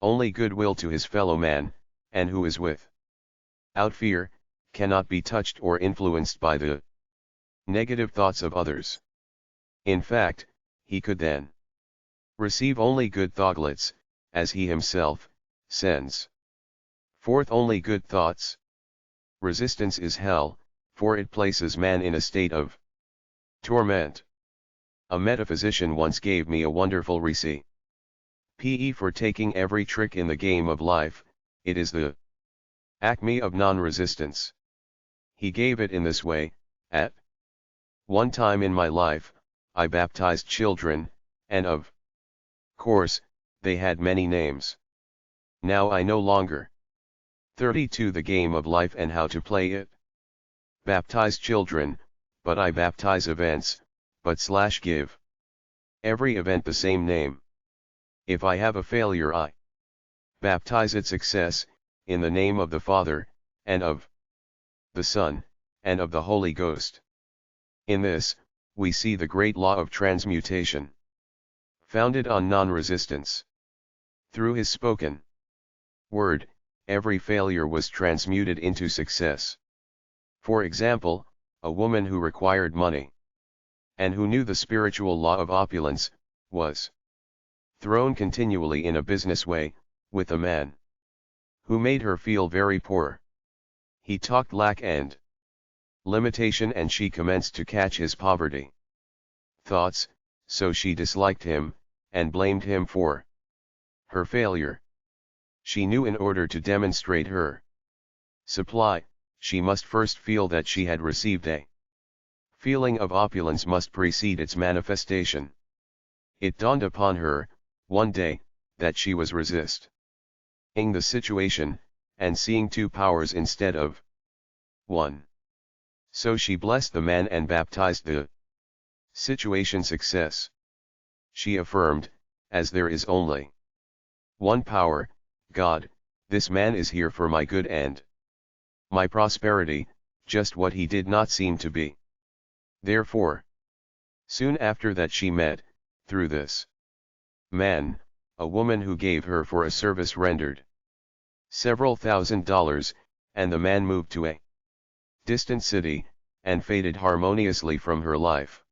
only goodwill to his fellow man, and who is without fear, cannot be touched or influenced by the negative thoughts of others. In fact, he could then receive only good thoughtlets, as he himself sends forth only good thoughts. Resistance is hell, for it places man in a state of torment. A metaphysician once gave me a wonderful recipe for taking every trick in the game of life. It is the acme of non-resistance. He gave it in this way: at one time in my life, I baptized children, and of course, they had many names. Now I no longer 32 the game of life and how to play it. Baptize children, but I baptize events, give every event the same name. If I have a failure, I baptize it success, in the name of the Father, and of the Son, and of the Holy Ghost. In this, we see the great law of transmutation, founded on non-resistance. Through his spoken word, every failure was transmuted into success. For example, a woman who required money, and who knew the spiritual law of opulence, was thrown continually in a business way, with a man who made her feel very poor. He talked lack and limitation, and she commenced to catch his poverty thoughts, so she disliked him, and blamed him for her failure. She knew in order to demonstrate her supply, she must first feel that she had received a feeling of opulence must precede its manifestation. It dawned upon her, one day, that she was resisting the situation, and seeing two powers instead of one. So she blessed the man and baptized the situation success. She affirmed, as there is only one power, God, this man is here for my good and my prosperity, just what he did not seem to be. Therefore, soon after that she met, through this man, a woman who gave her for a service rendered several $1,000s, and the man moved to a distant city, and faded harmoniously from her life.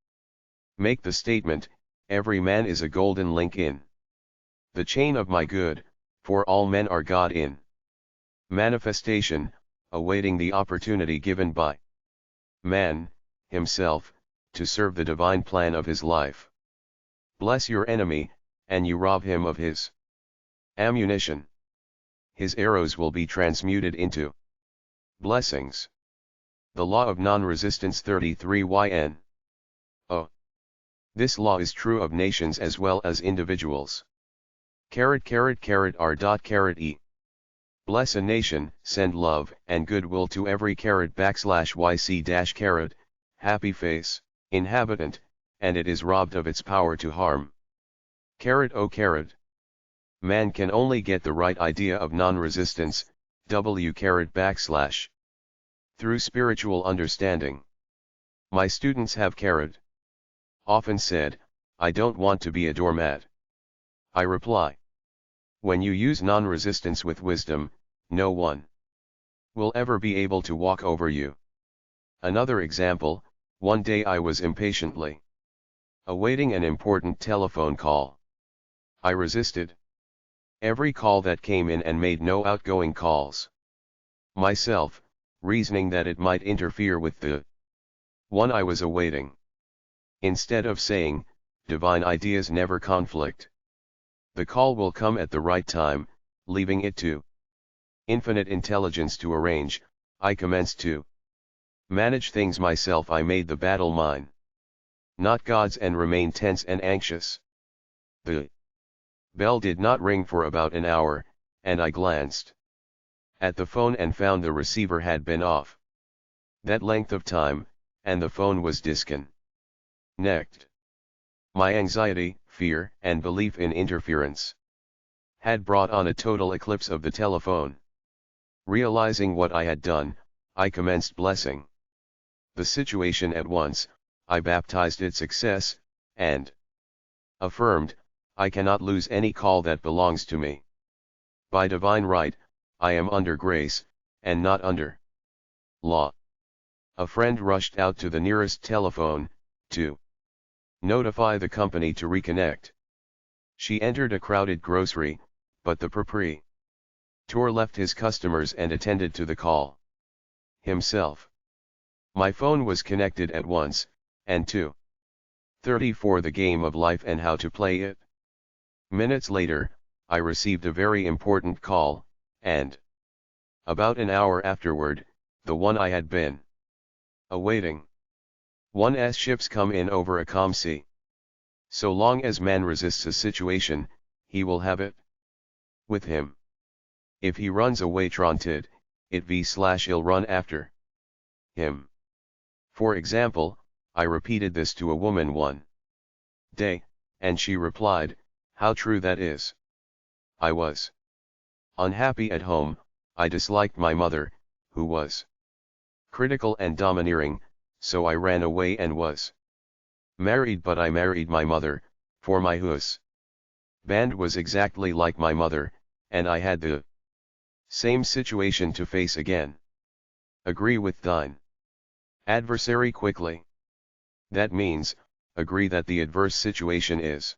Make the statement, every man is a golden link in the chain of my good, for all men are God in manifestation, awaiting the opportunity given by man, himself, to serve the divine plan of his life. Bless your enemy, and you rob him of his ammunition. His arrows will be transmuted into blessings. The law of non-resistance 33 YN. Oh. This law is true of nations as well as individuals. R.E. Bless a nation, send love and goodwill to every /YC happy face, inhabitant, and it is robbed of its power to harm. Man can only get the right idea of non-resistance, through spiritual understanding. My students have often said, I don't want to be a doormat. I reply, when you use non-resistance with wisdom, no one will ever be able to walk over you. Another example, one day I was impatiently awaiting an important telephone call. I resisted every call that came in and made no outgoing calls. Myself, reasoning that it might interfere with the one I was awaiting. Instead of saying, divine ideas never conflict. The call will come at the right time, leaving it to infinite intelligence to arrange, I commenced to manage things myself. I made the battle mine, not God's, and remained tense and anxious. The bell did not ring for about an hour, and I glanced at the phone and found the receiver had been off that length of time, and the phone was disconnected. My anxiety, fear, and belief in interference had brought on a total eclipse of the telephone. Realizing what I had done, I commenced blessing the situation at once. I baptized its success, and affirmed, I cannot lose any call that belongs to me. By divine right, I am under grace, and not under law. A friend rushed out to the nearest telephone, to notify the company to reconnect. She entered a crowded grocery, but the proprietor left his customers and attended to the call himself. My phone was connected at once, and 2:30 for the game of life and how to play it. Minutes later, I received a very important call, and about an hour afterward, the one I had been awaiting. 1's ships come in over a calm sea. So long as man resists a situation, he will have it with him. If he runs away taunted, it/he'll run after him. For example, I repeated this to a woman one day, and she replied, how true that is. I was unhappy at home. I disliked my mother, who was critical and domineering, so I ran away and was married, but I married my mother, for my husband was exactly like my mother, and I had the same situation to face again. Agree with thine adversary quickly. That means, agree that the adverse situation is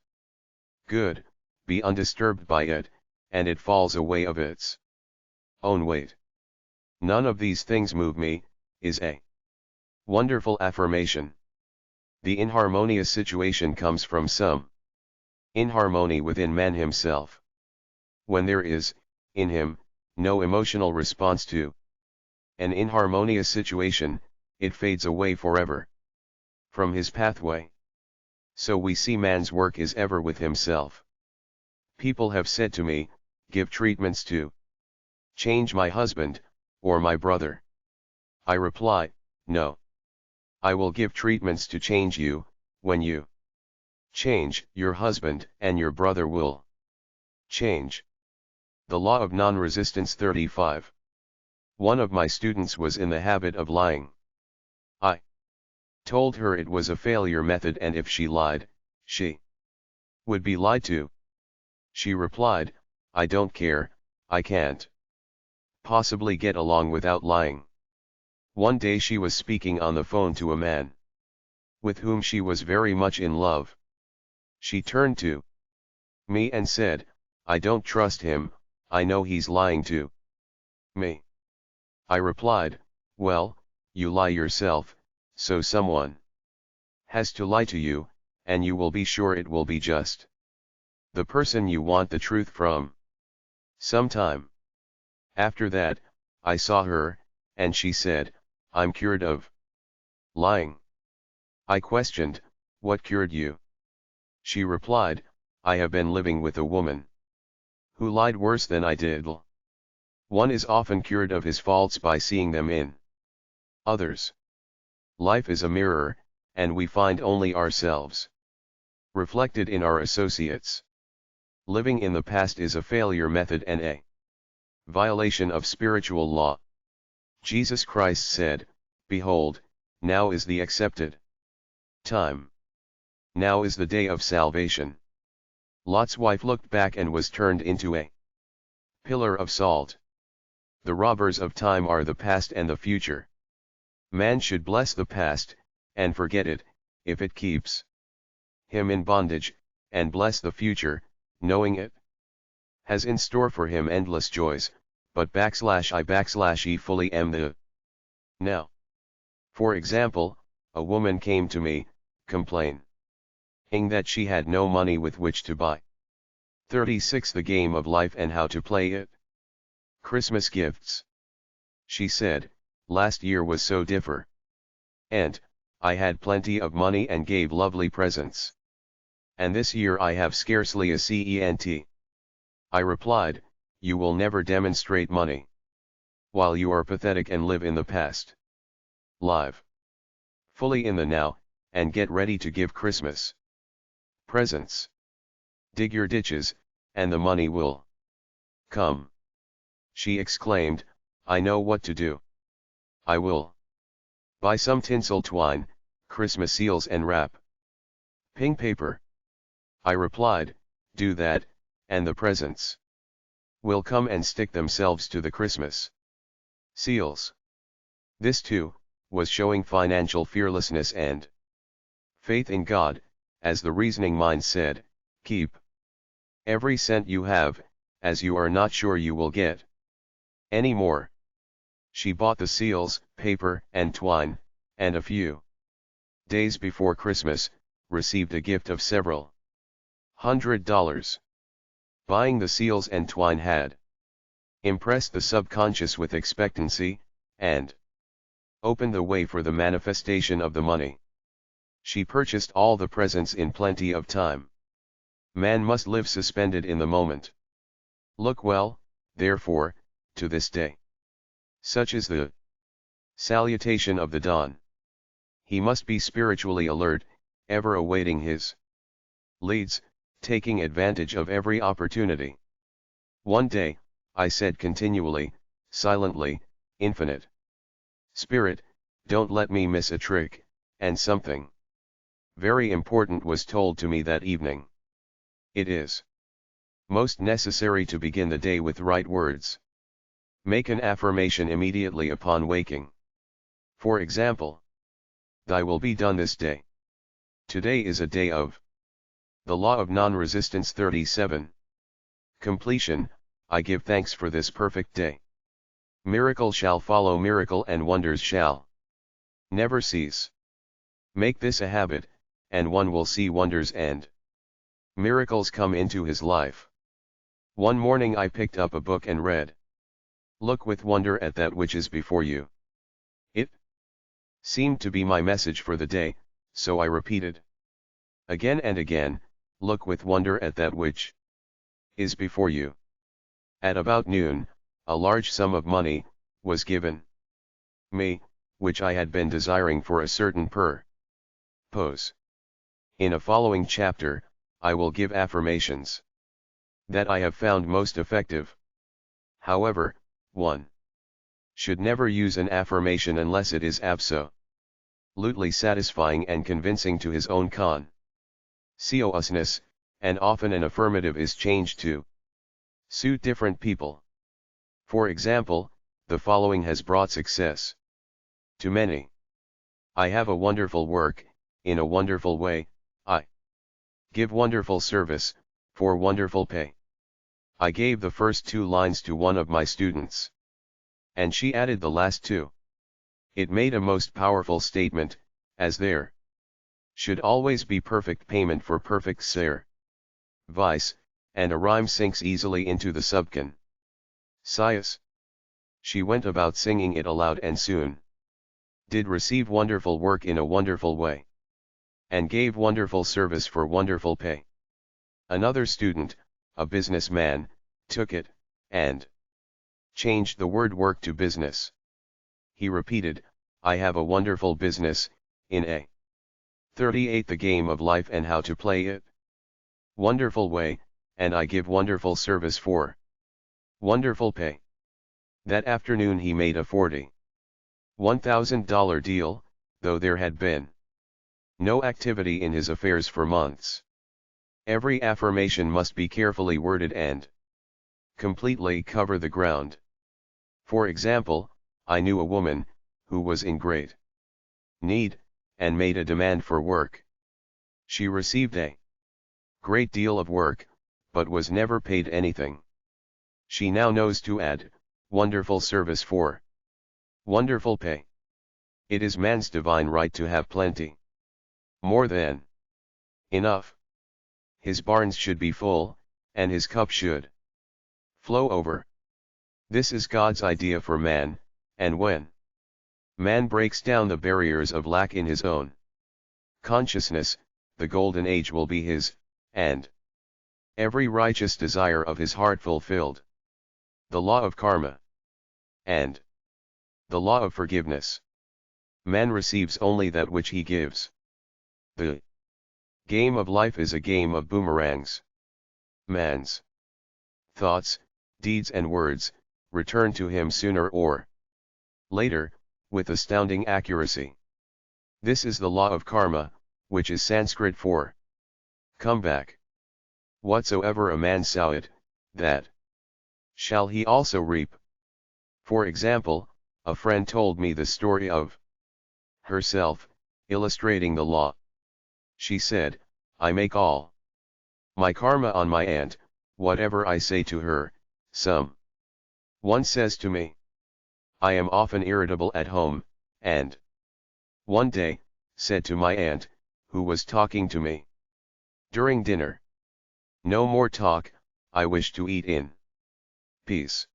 good, be undisturbed by it, and it falls away of its own weight. None of these things move me, is a wonderful affirmation. The inharmonious situation comes from some inharmony within man himself. When there is, in him, no emotional response to an inharmonious situation, it fades away forever from his pathway. So we see man's work is ever with himself. People have said to me, give treatments to change my husband, or my brother. I reply, no. I will give treatments to change you. When you change, your husband and your brother will change. The Law of Non-Resistance 35. One of my students was in the habit of lying. I told her it was a failure method, and if she lied, she would be lied to. She replied, I don't care, I can't possibly get along without lying. One day she was speaking on the phone to a man with whom she was very much in love. She turned to me and said, I don't trust him, I know he's lying to me. I replied, well, you lie yourself, so someone has to lie to you, and you will be sure it will be just the person you want the truth from. Sometime after that, I saw her, and she said, I'm cured of lying. I questioned, what cured you? She replied, I have been living with a woman who lied worse than I did. One is often cured of his faults by seeing them in others. Life is a mirror, and we find only ourselves reflected in our associates. Living in the past is a failure method and a violation of spiritual law. Jesus Christ said, behold, now is the accepted time. Now is the day of salvation. Lot's wife looked back and was turned into a pillar of salt. The robbers of time are the past and the future. Man should bless the past, and forget it, if it keeps him in bondage, and bless the future, knowing it has in store for him endless joys, but /I/E fully am the now. For example, a woman came to me, complaining that she had no money with which to buy 36 the game of life and how to play it. Christmas gifts. She said, last year was so different. And I had plenty of money and gave lovely presents. And this year I have scarcely a cent. I replied, you will never demonstrate money while you are pathetic and live in the past. Live fully in the now, and get ready to give Christmas. Presents. Dig your ditches, and the money will come. She exclaimed, I know what to do. I will buy some tinsel twine, Christmas seals and wrap pink paper. I replied, do that, and the presents will come and stick themselves to the Christmas seals. This too, was showing financial fearlessness and faith in God, as the reasoning mind said, keep every cent you have, as you are not sure you will get any more. She bought the seals, paper, and twine, and a few days before Christmas, received a gift of several $100. Buying the seals and twine had impressed the subconscious with expectancy, and opened the way for the manifestation of the money. She purchased all the presents in plenty of time. Man must live suspended in the moment. Look well, therefore, to this day. Such is the salutation of the dawn. He must be spiritually alert, ever awaiting his leads, taking advantage of every opportunity. One day, I said continually, silently, Infinite Spirit, don't let me miss a trick, and something very important was told to me that evening. It is most necessary to begin the day with right words. Make an affirmation immediately upon waking. For example, Thy will be done this day. Today is a day of the law of non-resistance 37. Completion, I give thanks for this perfect day. Miracle shall follow miracle and wonders shall never cease. Make this a habit, and one will see wonders and miracles come into his life. One morning I picked up a book and read. Look with wonder at that which is before you. It seemed to be my message for the day, so I repeated again and again, look with wonder at that which is before you. At about noon, a large sum of money was given me, which I had been desiring for a certain purpose. In a following chapter, I will give affirmations that I have found most effective. However, one should never use an affirmation unless it is absolutely satisfying and convincing to his own consciousness, and often an affirmative is changed to suit different people. For example, the following has brought success to many. I have a wonderful work, in a wonderful way, I give wonderful service, for wonderful pay. I gave the first two lines to one of my students, and she added the last two. It made a most powerful statement, as there should always be perfect payment for perfect service, and a rhyme sinks easily into the subconscious. She went about singing it aloud and soon did receive wonderful work in a wonderful way, and gave wonderful service for wonderful pay. Another student, a businessman, took it, and changed the word work to business. He repeated, I have a wonderful business, in a 38 the game of life and how to play it wonderful way, and I give wonderful service for wonderful pay. That afternoon he made a $41,000 deal, though there had been no activity in his affairs for months. Every affirmation must be carefully worded and completely cover the ground. For example, I knew a woman, who was in great need, and made a demand for work. She received a great deal of work, but was never paid anything. She now knows to add, wonderful service for wonderful pay. It is man's divine right to have plenty. More than enough. His barns should be full, and his cup should flow over. This is God's idea for man, and when man breaks down the barriers of lack in his own consciousness, the golden age will be his, and every righteous desire of his heart fulfilled. The law of karma and the law of forgiveness. Man receives only that which he gives. The Game of life is a game of boomerangs. Man's thoughts, deeds and words, return to him sooner or later, with astounding accuracy. This is the law of karma, which is Sanskrit for comeback. Whatsoever a man soweth, that shall he also reap. For example, a friend told me the story of herself, illustrating the law. She said, I make all my karma on my aunt, whatever I say to her. One says to me, I am often irritable at home, and one day, said to my aunt, who was talking to me during dinner, no more talk, I wish to eat in peace.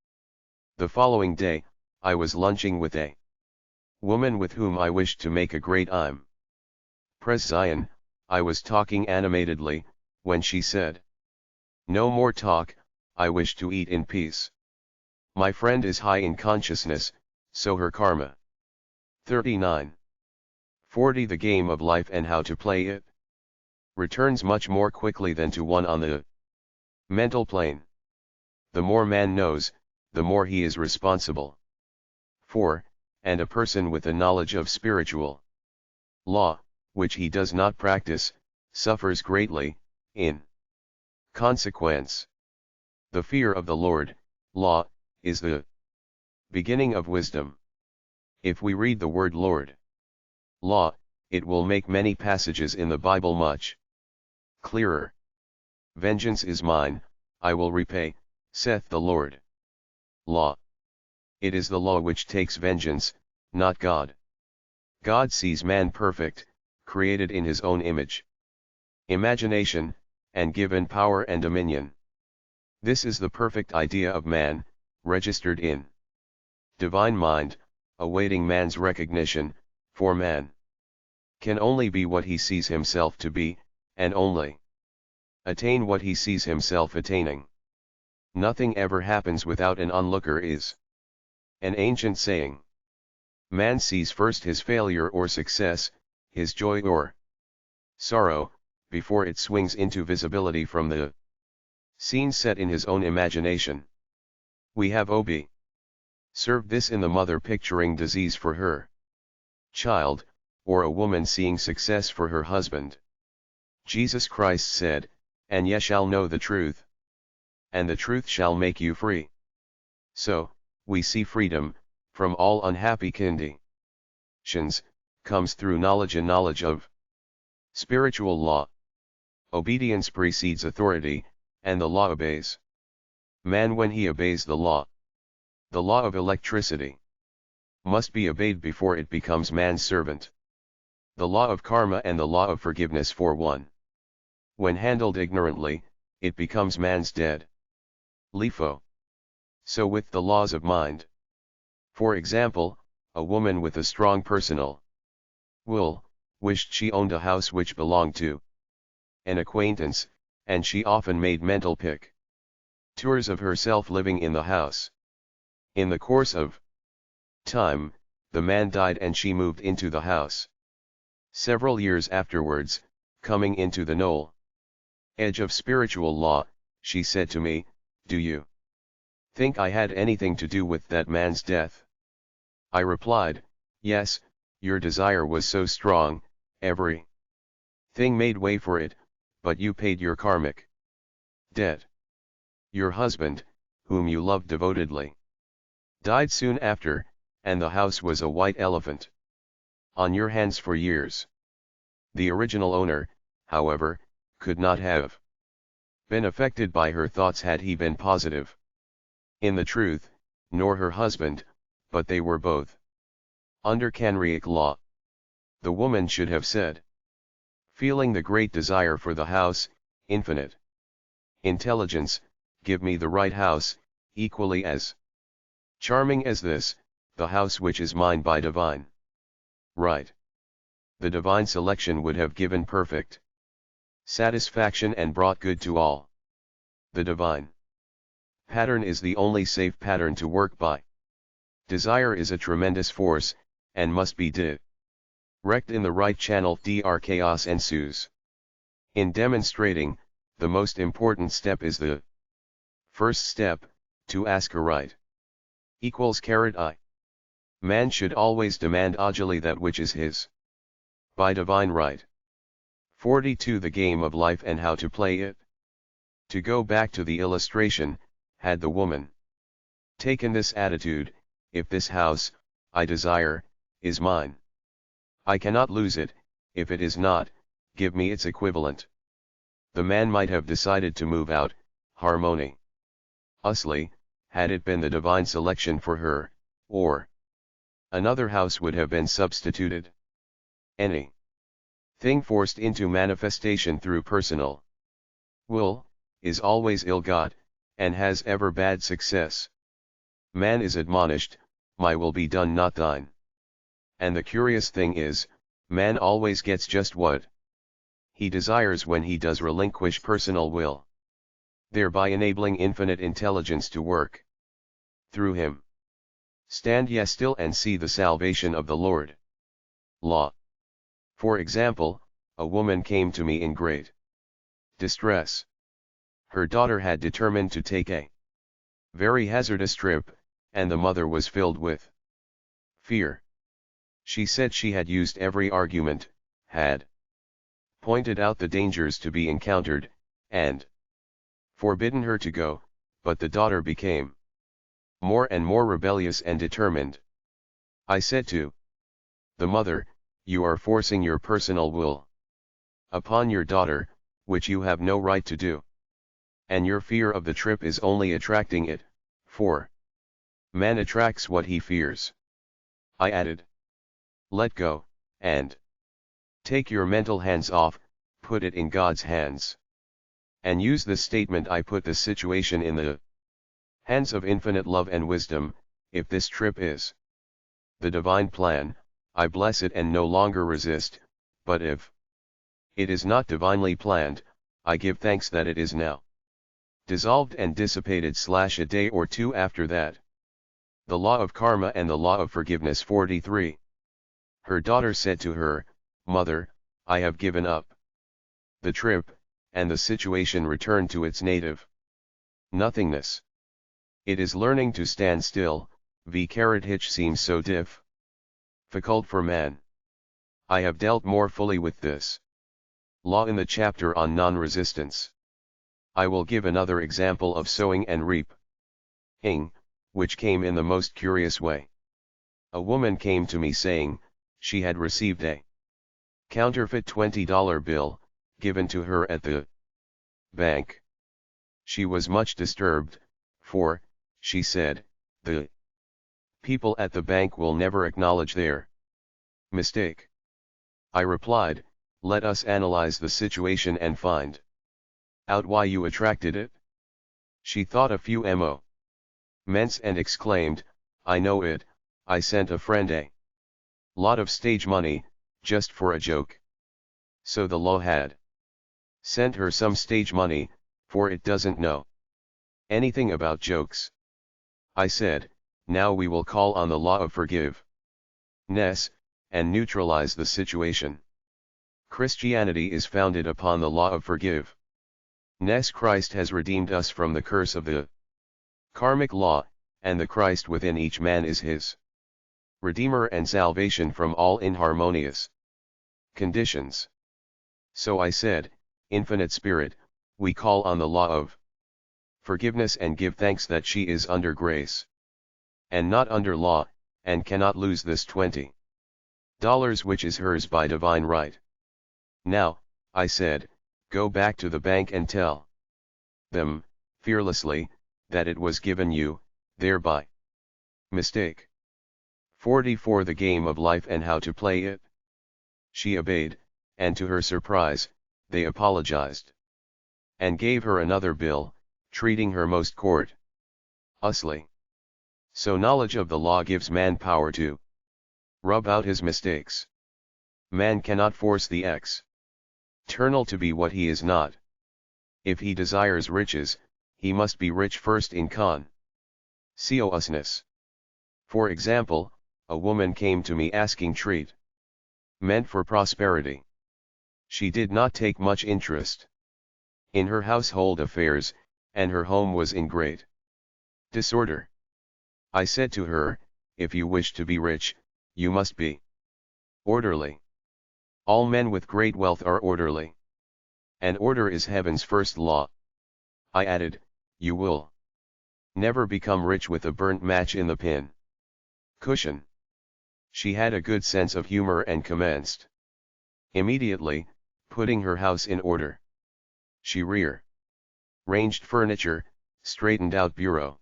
The following day, I was lunching with a woman with whom I wished to make a great impression. I was talking animatedly, when she said, no more talk, I wish to eat in peace. My friend is high in consciousness, so her karma. 39. 40. The game of life and how to play it returns much more quickly than to one on the mental plane. The more man knows, the more he is responsible for, and a person with a knowledge of spiritual law, which he does not practice, suffers greatly, in consequence. The fear of the Lord, law, is the beginning of wisdom. If we read the word Lord, law, it will make many passages in the Bible much clearer. Vengeance is mine, I will repay, saith the Lord. Law. It is the law which takes vengeance, not God. God sees man perfect, created in his own image, imagination, and given power and dominion. This is the perfect idea of man, registered in divine mind, awaiting man's recognition, for man can only be what he sees himself to be, and only attain what he sees himself attaining. Nothing ever happens without an onlooker is an ancient saying. Man sees first his failure or success, his joy or sorrow, before it swings into visibility from the scene set in his own imagination. We have observed this in the mother picturing disease for her child, or a woman seeing success for her husband. Jesus Christ said, and ye shall know the truth, and the truth shall make you free. So, we see freedom, from all unhappy conditions, comes through knowledge and knowledge of spiritual law. Obedience precedes authority, and the law obeys man when he obeys the law. The law of electricity must be obeyed before it becomes man's servant. The law of karma and the law of forgiveness for one. When handled ignorantly, it becomes man's dead LIFO. So with the laws of mind. For example, a woman with a strong personal will, wished she owned a house which belonged to an acquaintance, and she often made mental tours of herself living in the house. In the course of time, the man died and she moved into the house. Several years afterwards, coming into the knoll edge of spiritual law, she said to me, do you think I had anything to do with that man's death? I replied, yes, your desire was so strong, every thing made way for it, but you paid your karmic debt. Your husband, whom you loved devotedly, died soon after, and the house was a white elephant on your hands for years. The original owner, however, could not have been affected by her thoughts had he been positive in the truth, nor her husband, but they were both under Kanriak law. The woman should have said, feeling the great desire for the house, infinite intelligence, give me the right house, equally as charming as this, the house which is mine by divine right. The divine selection would have given perfect satisfaction and brought good to all. The divine pattern is the only safe pattern to work by. Desire is a tremendous force, and must be directed in the right channel. Chaos ensues. In demonstrating, the most important step is the first step, to ask aright. Equals I. Man should always demand agili that which is his by divine right. 42 The game of life and how to play it. To go back to the illustration, had the woman taken this attitude, if this house, I desire, is mine, I cannot lose it, if it is not, give me its equivalent. The man might have decided to move out, harmony. Usly, had it been the divine selection for her, or another house would have been substituted. Any thing forced into manifestation through personal will, is always ill-got, and has ever bad success. Man is admonished, my will be done not thine. And the curious thing is, man always gets just what he desires when he does relinquish personal will, thereby enabling infinite intelligence to work through him. Stand ye still and see the salvation of the Lord. Law. For example, a woman came to me in great distress. Her daughter had determined to take a very hazardous trip, and the mother was filled with fear. She said she had used every argument, had pointed out the dangers to be encountered, and forbidden her to go, but the daughter became more and more rebellious and determined. I said to the mother, you are forcing your personal will upon your daughter, which you have no right to do. And your fear of the trip is only attracting it, for man attracts what he fears. I added, let go, and take your mental hands off, put it in God's hands. And use this statement, I put the situation in the hands of infinite love and wisdom. If this trip is the divine plan, I bless it and no longer resist, but if it is not divinely planned, I give thanks that it is now dissolved and dissipated / a day or two after that. The law of karma and the law of forgiveness. 43. Her daughter said to her, Mother, I have given up the trip, and the situation returned to its native nothingness. It is learning to stand still, which seems so difficult for man. I have dealt more fully with this law in the chapter on non-resistance. I will give another example of sowing and reaping, which came in the most curious way. A woman came to me saying, she had received a counterfeit $20 bill, given to her at the bank. She was much disturbed, for, she said, the people at the bank will never acknowledge their mistake. I replied, let us analyze the situation and find out why you attracted it. She thought a few moments and exclaimed, I know it, I sent a friend a lot of stage money, just for a joke. So the law had sent her some stage money, for it doesn't know anything about jokes. I said, now we will call on the law of forgiveness, and neutralize the situation. Christianity is founded upon the law of forgiveness. Christ has redeemed us from the curse of the karmic law, and the Christ within each man is his Redeemer and salvation from all inharmonious conditions. So I said, Infinite Spirit, we call on the law of forgiveness and give thanks that she is under grace, and not under law, and cannot lose this $20 which is hers by divine right. Now, I said, go back to the bank and tell them, fearlessly, that it was given you, thereby mistake. 44 The game of life and how to play it. She obeyed, and to her surprise, they apologized and gave her another bill, treating her most courteously. So knowledge of the law gives man power to rub out his mistakes. Man cannot force the external to be what he is not. If he desires riches, he must be rich first in consciousness. For example, a woman came to me asking treatment for prosperity. She did not take much interest in her household affairs, and her home was in great disorder. I said to her, if you wish to be rich, you must be orderly. All men with great wealth are orderly. And order is heaven's first law. I added, you will never become rich with a burnt match in the pin cushion. She had a good sense of humor and commenced immediately putting her house in order. She ranged furniture, straightened out bureau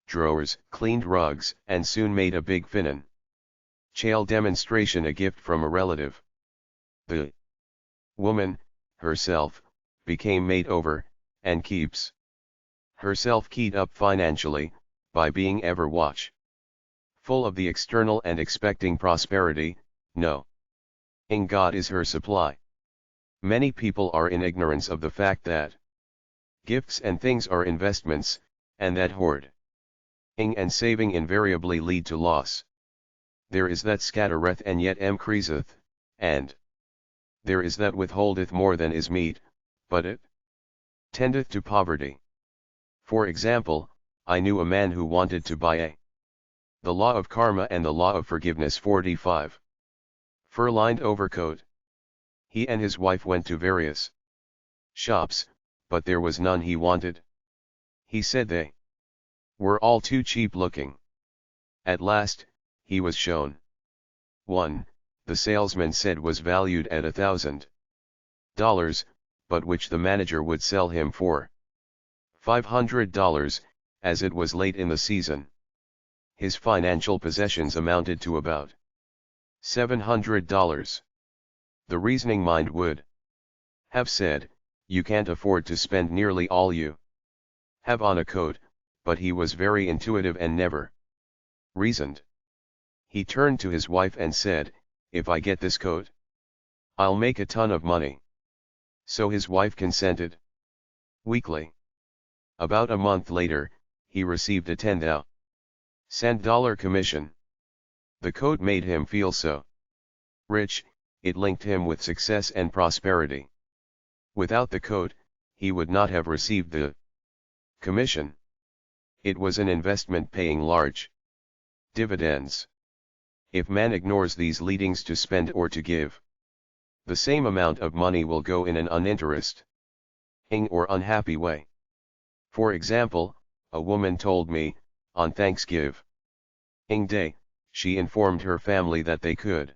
drawers, cleaned rugs, and soon made a big financial demonstration, a gift from a relative. The woman, herself, became made over, and keeps herself keyed up financially, by being ever watchful of the external and expecting prosperity, knowing God is her supply. Many people are in ignorance of the fact that gifts and things are investments, and that hoarding and saving invariably lead to loss. There is that scattereth and yet increaseth, and there is that withholdeth more than is meet, but it tendeth to poverty. For example, I knew a man who wanted to buy The Law of Karma and the Law of Forgiveness 45 fur-lined overcoat. He and his wife went to various shops, but there was none he wanted. He said they were all too cheap looking. At last, he was shown one, the salesman said was valued at $1,000, but which the manager would sell him for $500, as it was late in the season. His financial possessions amounted to about $700. The reasoning mind would have said, you can't afford to spend nearly all you have on a coat, but he was very intuitive and never reasoned. He turned to his wife and said, if I get this coat, I'll make a ton of money. So his wife consented. Weekly. About a month later, he received a $10,000 commission. The coat made him feel so rich, it linked him with success and prosperity. Without the coat, he would not have received the commission. It was an investment paying large dividends. If man ignores these leadings to spend or to give, the same amount of money will go in an uninteresting or unhappy way. For example, a woman told me, on Thanksgiving Day, she informed her family that they could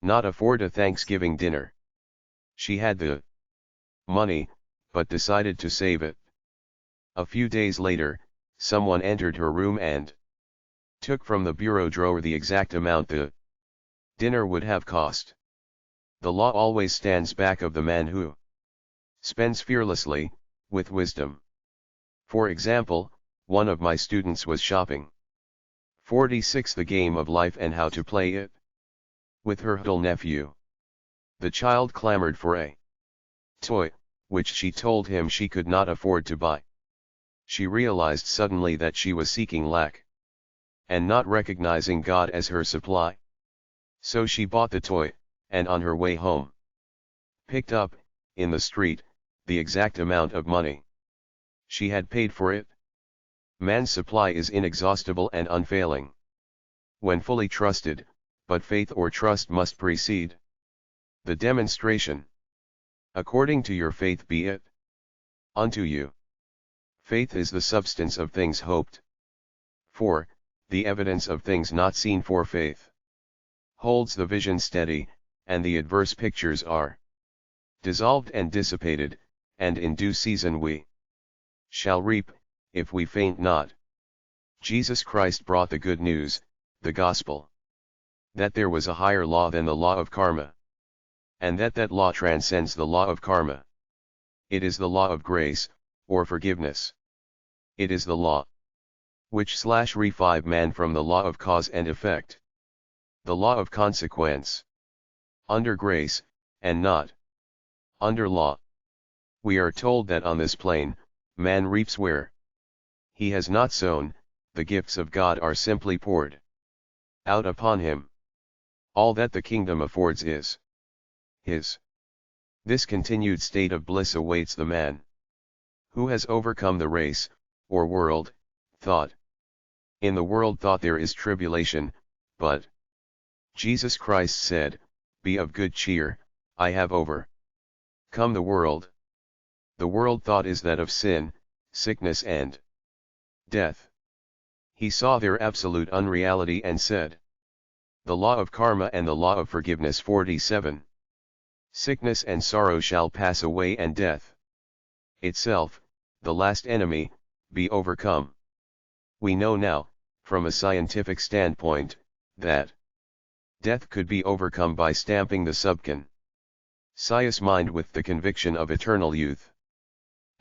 not afford a Thanksgiving dinner. She had the money, but decided to save it. A few days later, someone entered her room and took from the bureau drawer the exact amount the dinner would have cost. The law always stands back of the man who spends fearlessly, with wisdom. For example, one of my students was shopping 46 the game of life and how to play it with her little nephew. The child clamored for a toy, which she told him she could not afford to buy. She realized suddenly that she was seeking lack and not recognizing God as her supply. So she bought the toy, and on her way home, picked up, in the street, the exact amount of money she had paid for it. Man's supply is inexhaustible and unfailing when fully trusted, but faith or trust must precede the demonstration. According to your faith be it unto you. Faith is the substance of things hoped for, the evidence of things not seen, for faith holds the vision steady, and the adverse pictures are dissolved and dissipated, and in due season we shall reap, if we faint not. Jesus Christ brought the good news, the gospel, that there was a higher law than the law of karma, and that law transcends the law of karma. It is the law of grace, or forgiveness. It is the law which /revive man from the law of cause and effect, the law of consequence, under grace, and not under law. We are told that on this plane, man reaps where he has not sown. The gifts of God are simply poured out upon him. All that the kingdom affords is his. This continued state of bliss awaits the man who has overcome the race, or world, thought. In the world thought there is tribulation, but Jesus Christ said, "Be of good cheer, I have overcome the world." The world thought is that of sin, sickness and death. He saw their absolute unreality and said, "The law of karma and the law of forgiveness 47. Sickness and sorrow shall pass away and death itself, the last enemy, be overcome." We know now, from a scientific standpoint, that death could be overcome by stamping the subconscious mind with the conviction of eternal youth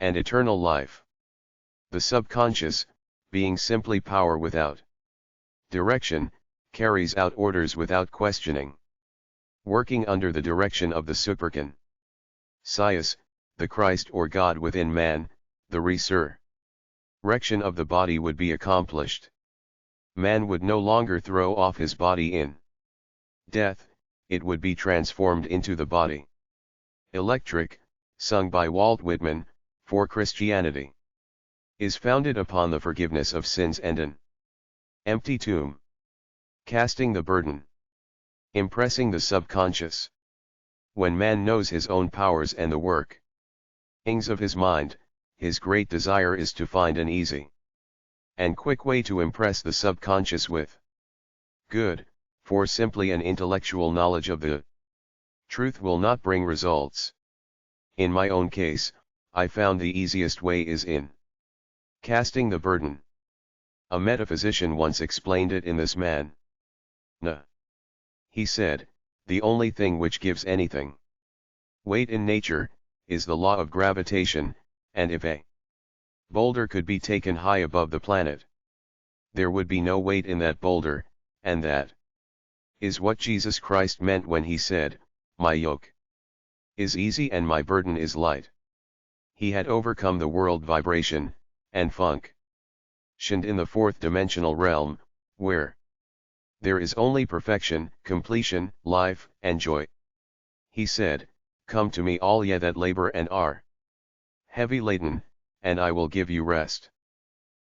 and eternal life. The subconscious, being simply power without direction, carries out orders without questioning. Working under the direction of the superconscious, the Christ or God within man, the resurrection of the body would be accomplished. Man would no longer throw off his body in death, it would be transformed into the body. Electric, sung by Walt Whitman, for Christianity is founded upon the forgiveness of sins and an empty tomb. Casting the burden. Impressing the subconscious. When man knows his own powers and the workings of his mind, his great desire is to find an easy and quick way to impress the subconscious with good, for simply an intellectual knowledge of the truth will not bring results. In my own case, I found the easiest way is in casting the burden. A metaphysician once explained it in this manner. He said, "The only thing which gives anything weight in nature, is the law of gravitation, and if a boulder could be taken high above the planet, there would be no weight in that boulder, and that is what Jesus Christ meant when he said, 'My yoke is easy and my burden is light.'" He had overcome the world vibration, and functioned in the fourth dimensional realm, where there is only perfection, completion, life, and joy. He said, "Come to me all ye that labor and are heavy laden, and I will give you rest.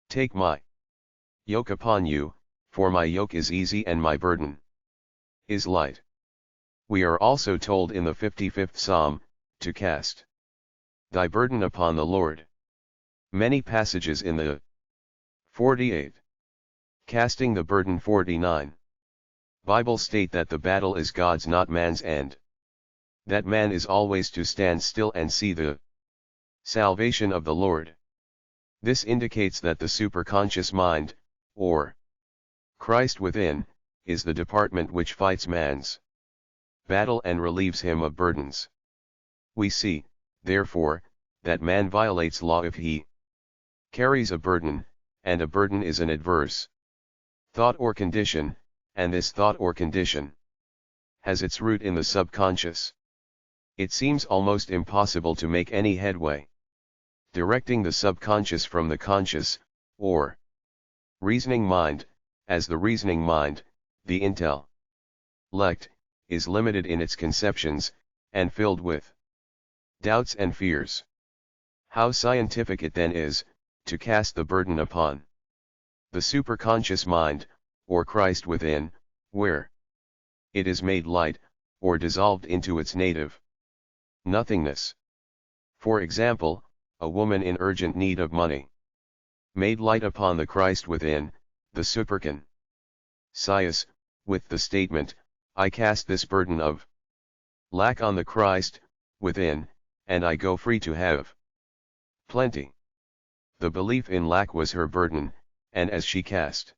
Take my yoke upon you, for my yoke is easy and my burden is light." We are also told in the 55th Psalm, to cast thy burden upon the Lord. Many passages in the 48. Casting the burden 49. Bible state that the battle is God's not man's, and that man is always to stand still and see the salvation of the Lord. This indicates that the superconscious mind, or Christ within, is the department which fights man's battle and relieves him of burdens. We see, therefore, that man violates law if he carries a burden, and a burden is an adverse thought or condition, and this thought or condition has its root in the subconscious. It seems almost impossible to make any headway directing the subconscious from the conscious, or reasoning mind, as the reasoning mind, the intellect, is limited in its conceptions, and filled with doubts and fears. How scientific it then is, to cast the burden upon the superconscious mind, or Christ within, where it is made light, or dissolved into its native nothingness. For example, a woman in urgent need of money, made light upon the Christ within, the superconscious, with the statement, "I cast this burden of lack on the Christ within, and I go free to have plenty." The belief in lack was her burden, and as she cast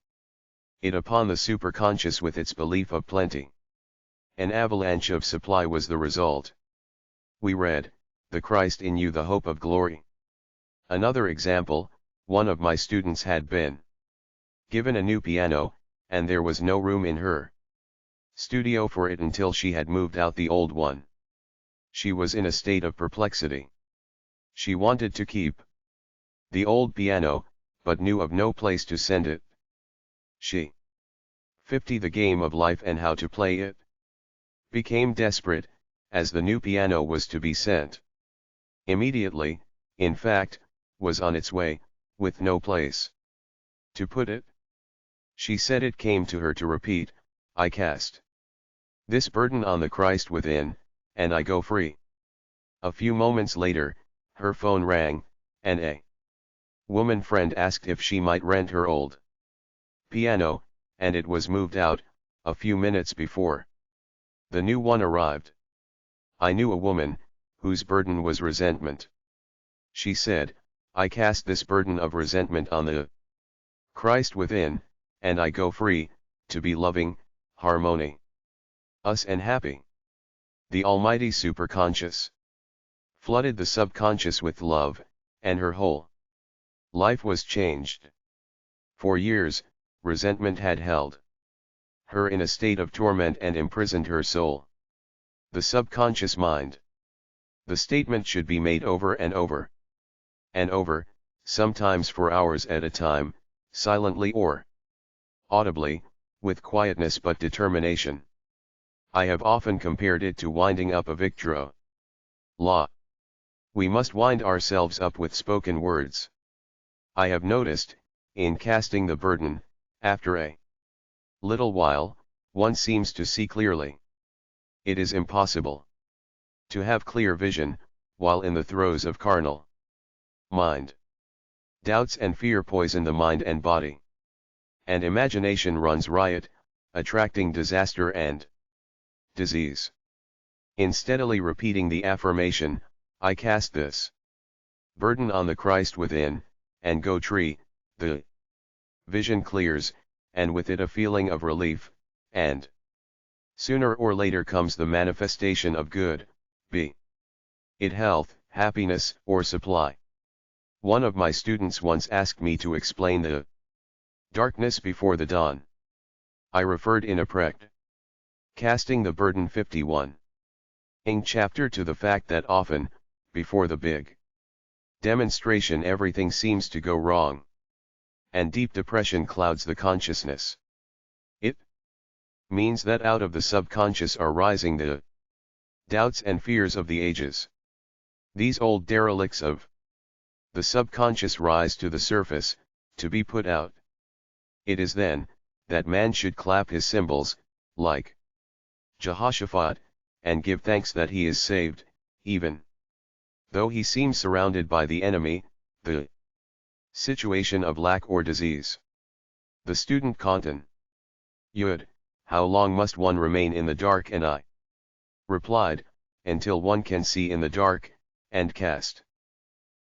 it upon the superconscious with its belief of plenty, an avalanche of supply was the result. We read, "The Christ in you, the hope of glory." Another example, one of my students had been given a new piano, and there was no room in her studio for it until she had moved out the old one. She was in a state of perplexity. She wanted to keep the old piano, but knew of no place to send it. She 50 the game of life and how to play it became desperate, as the new piano was to be sent. Immediately, in fact, was on its way, with no place to put it. She said it came to her to repeat, I cast this burden on the Christ within, and I go free. A few moments later, her phone rang, and a woman friend asked if she might rent her old piano, and it was moved out, a few minutes before the new one arrived. I knew a woman, whose burden was resentment. She said, I cast this burden of resentment on the Christ within, and I go free, to be loving, harmony, us and happy. The almighty superconscious flooded the subconscious with love, and her whole life was changed. For years, resentment had held her in a state of torment and imprisoned her soul. The subconscious mind. The statement should be made over and over and over, sometimes for hours at a time, silently or audibly, with quietness but determination. I have often compared it to winding up a victro law. We must wind ourselves up with spoken words. I have noticed, in casting the burden, after a little while, one seems to see clearly. It is impossible to have clear vision, while in the throes of carnal mind. Doubts and fear poison the mind and body. And imagination runs riot, attracting disaster and disease. In steadily repeating the affirmation, I cast this burden on the Christ within, and go free, the vision clears, and with it a feeling of relief, and sooner or later comes the manifestation of good, be it health, happiness, or supply. One of my students once asked me to explain the darkness before the dawn. I referred in a prect casting the burden 51 ing chapter to the fact that often, before the big demonstration, everything seems to go wrong, and deep depression clouds the consciousness. It means that out of the subconscious are rising the doubts and fears of the ages. These old derelicts of the subconscious rise to the surface, to be put out. It is then, that man should clap his cymbals, like Jehoshaphat, and give thanks that he is saved, even though he seems surrounded by the enemy, the situation of lack or disease. The student continued, how long must one remain in the dark? And I replied, until one can see in the dark, and cast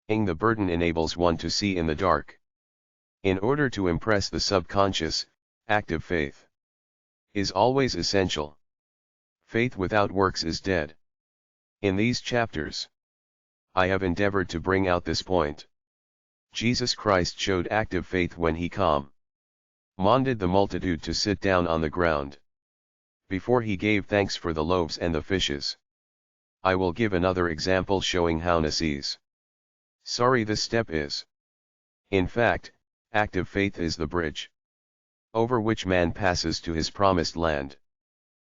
the burden enables one to see in the dark. In order to impress the subconscious, active faith is always essential. Faith without works is dead. In these chapters, I have endeavored to bring out this point. Jesus Christ showed active faith when he commanded the multitude to sit down on the ground, before he gave thanks for the loaves and the fishes. I will give another example showing how necessary this step is. In fact, active faith is the bridge over which man passes to his promised land.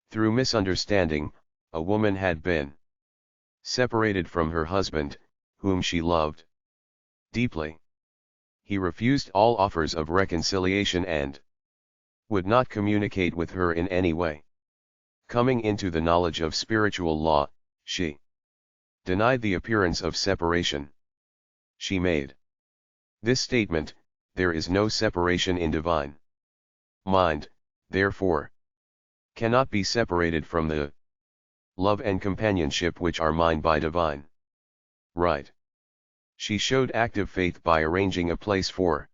Through misunderstanding, a woman had been separated from her husband, whom she loved deeply. He refused all offers of reconciliation and would not communicate with her in any way. Coming into the knowledge of spiritual law, she denied the appearance of separation. She made this statement, there is no separation in divine mind, therefore cannot be separated from the love and companionship which are mine by divine right. She showed active faith by arranging a place for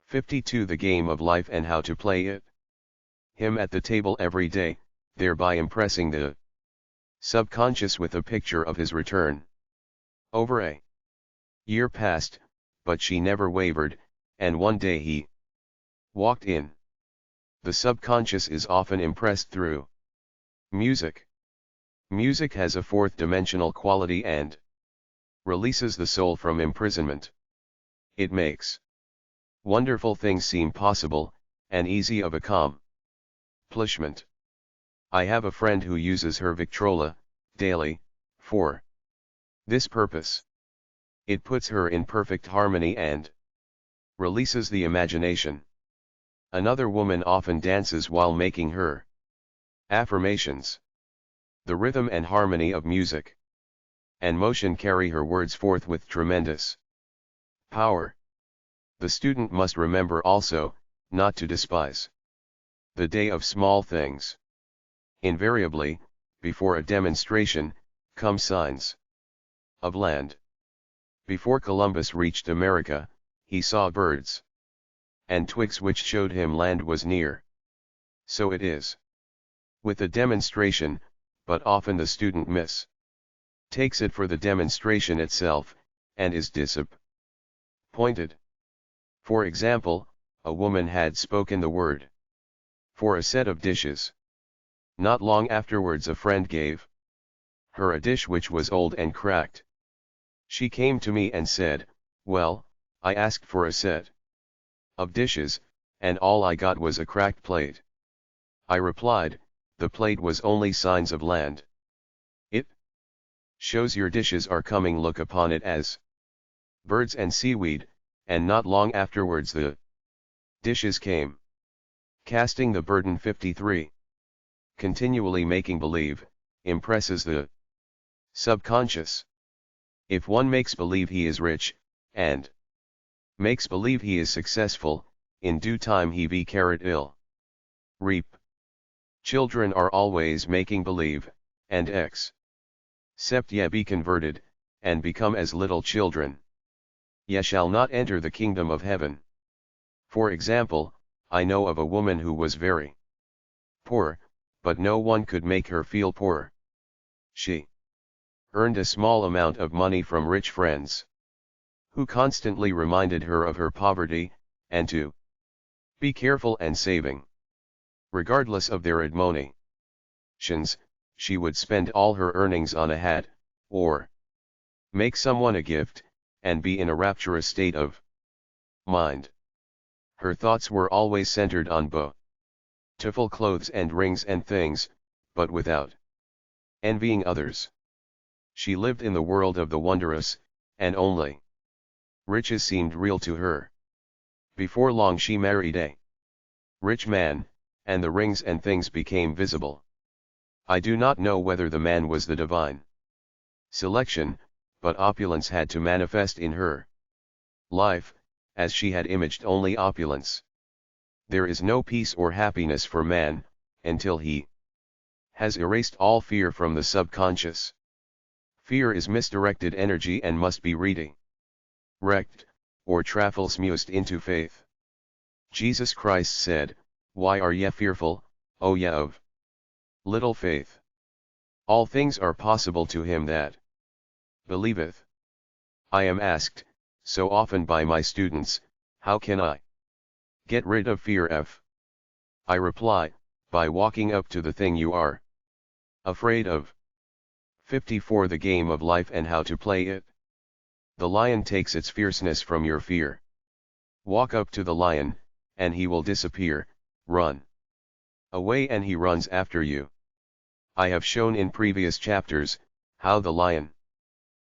52 the game of life and how to play it. Him at the table every day, thereby impressing the subconscious with a picture of his return. Over a year passed, but she never wavered, and one day he walked in. The subconscious is often impressed through music. Music has a fourth-dimensional quality and releases the soul from imprisonment. It makes wonderful things seem possible, and easy of accomplishment. I have a friend who uses her Victrola daily, for this purpose. It puts her in perfect harmony and releases the imagination. Another woman often dances while making her affirmations. The rhythm and harmony of music and motion carry her words forth with tremendous power. The student must remember also, not to despise the day of small things. Invariably, before a demonstration, come signs of land. Before Columbus reached America, he saw birds and twigs which showed him land was near. So it is with a demonstration, but often the student takes it for the demonstration itself, and is disappointed. For example, a woman had spoken the word for a set of dishes. Not long afterwards a friend gave her a dish which was old and cracked. She came to me and said, "Well, I asked for a set of dishes, and all I got was a cracked plate." I replied, "The plate was only signs of land. It shows your dishes are coming. Look upon it as birds and seaweed," and not long afterwards the dishes came. Casting the burden. 53. Continually making believe impresses the subconscious. If one makes believe he is rich, and makes believe he is successful, in due time he will reap. Children are always making believe, and except ye be converted, and become as little children, ye shall not enter the kingdom of heaven. For example, I know of a woman who was very poor, but no one could make her feel poor. She earned a small amount of money from rich friends, who constantly reminded her of her poverty, and to be careful and saving. Regardless of their admonitions, she would spend all her earnings on a hat, or make someone a gift, and be in a rapturous state of mind. Her thoughts were always centered on beautiful clothes and rings and things, but without envying others. She lived in the world of the wondrous, and only riches seemed real to her. Before long she married a rich man, and the rings and things became visible. I do not know whether the man was the divine selection, but opulence had to manifest in her life, as she had imaged only opulence. There is no peace or happiness for man, until he has erased all fear from the subconscious. Fear is misdirected energy and must be redirected, or transmused into faith. Jesus Christ said, "Why are ye fearful, O ye of little faith? All things are possible to him that believeth." I am asked, so often by my students, how can I get rid of fear? I reply, by walking up to the thing you are afraid of. 54. The game of life and how to play it. The lion takes its fierceness from your fear. Walk up to the lion, and he will disappear. Run away and he runs after you. I have shown in previous chapters, how the lion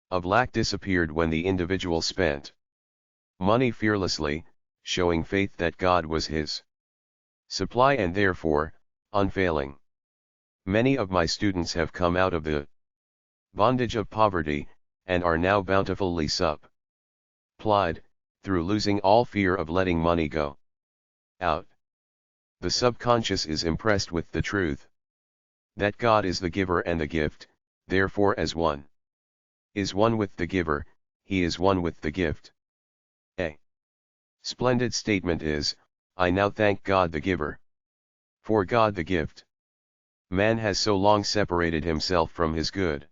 of lack disappeared when the individual spent money fearlessly, showing faith that God was his supply and therefore, unfailing. Many of my students have come out of the bondage of poverty, and are now bountifully supplied, through losing all fear of letting money go out. The subconscious is impressed with the truth that God is the giver and the gift, therefore as one is one with the giver, he is one with the gift. A splendid statement is, I now thank God the giver for God the gift. Man has so long separated himself from his good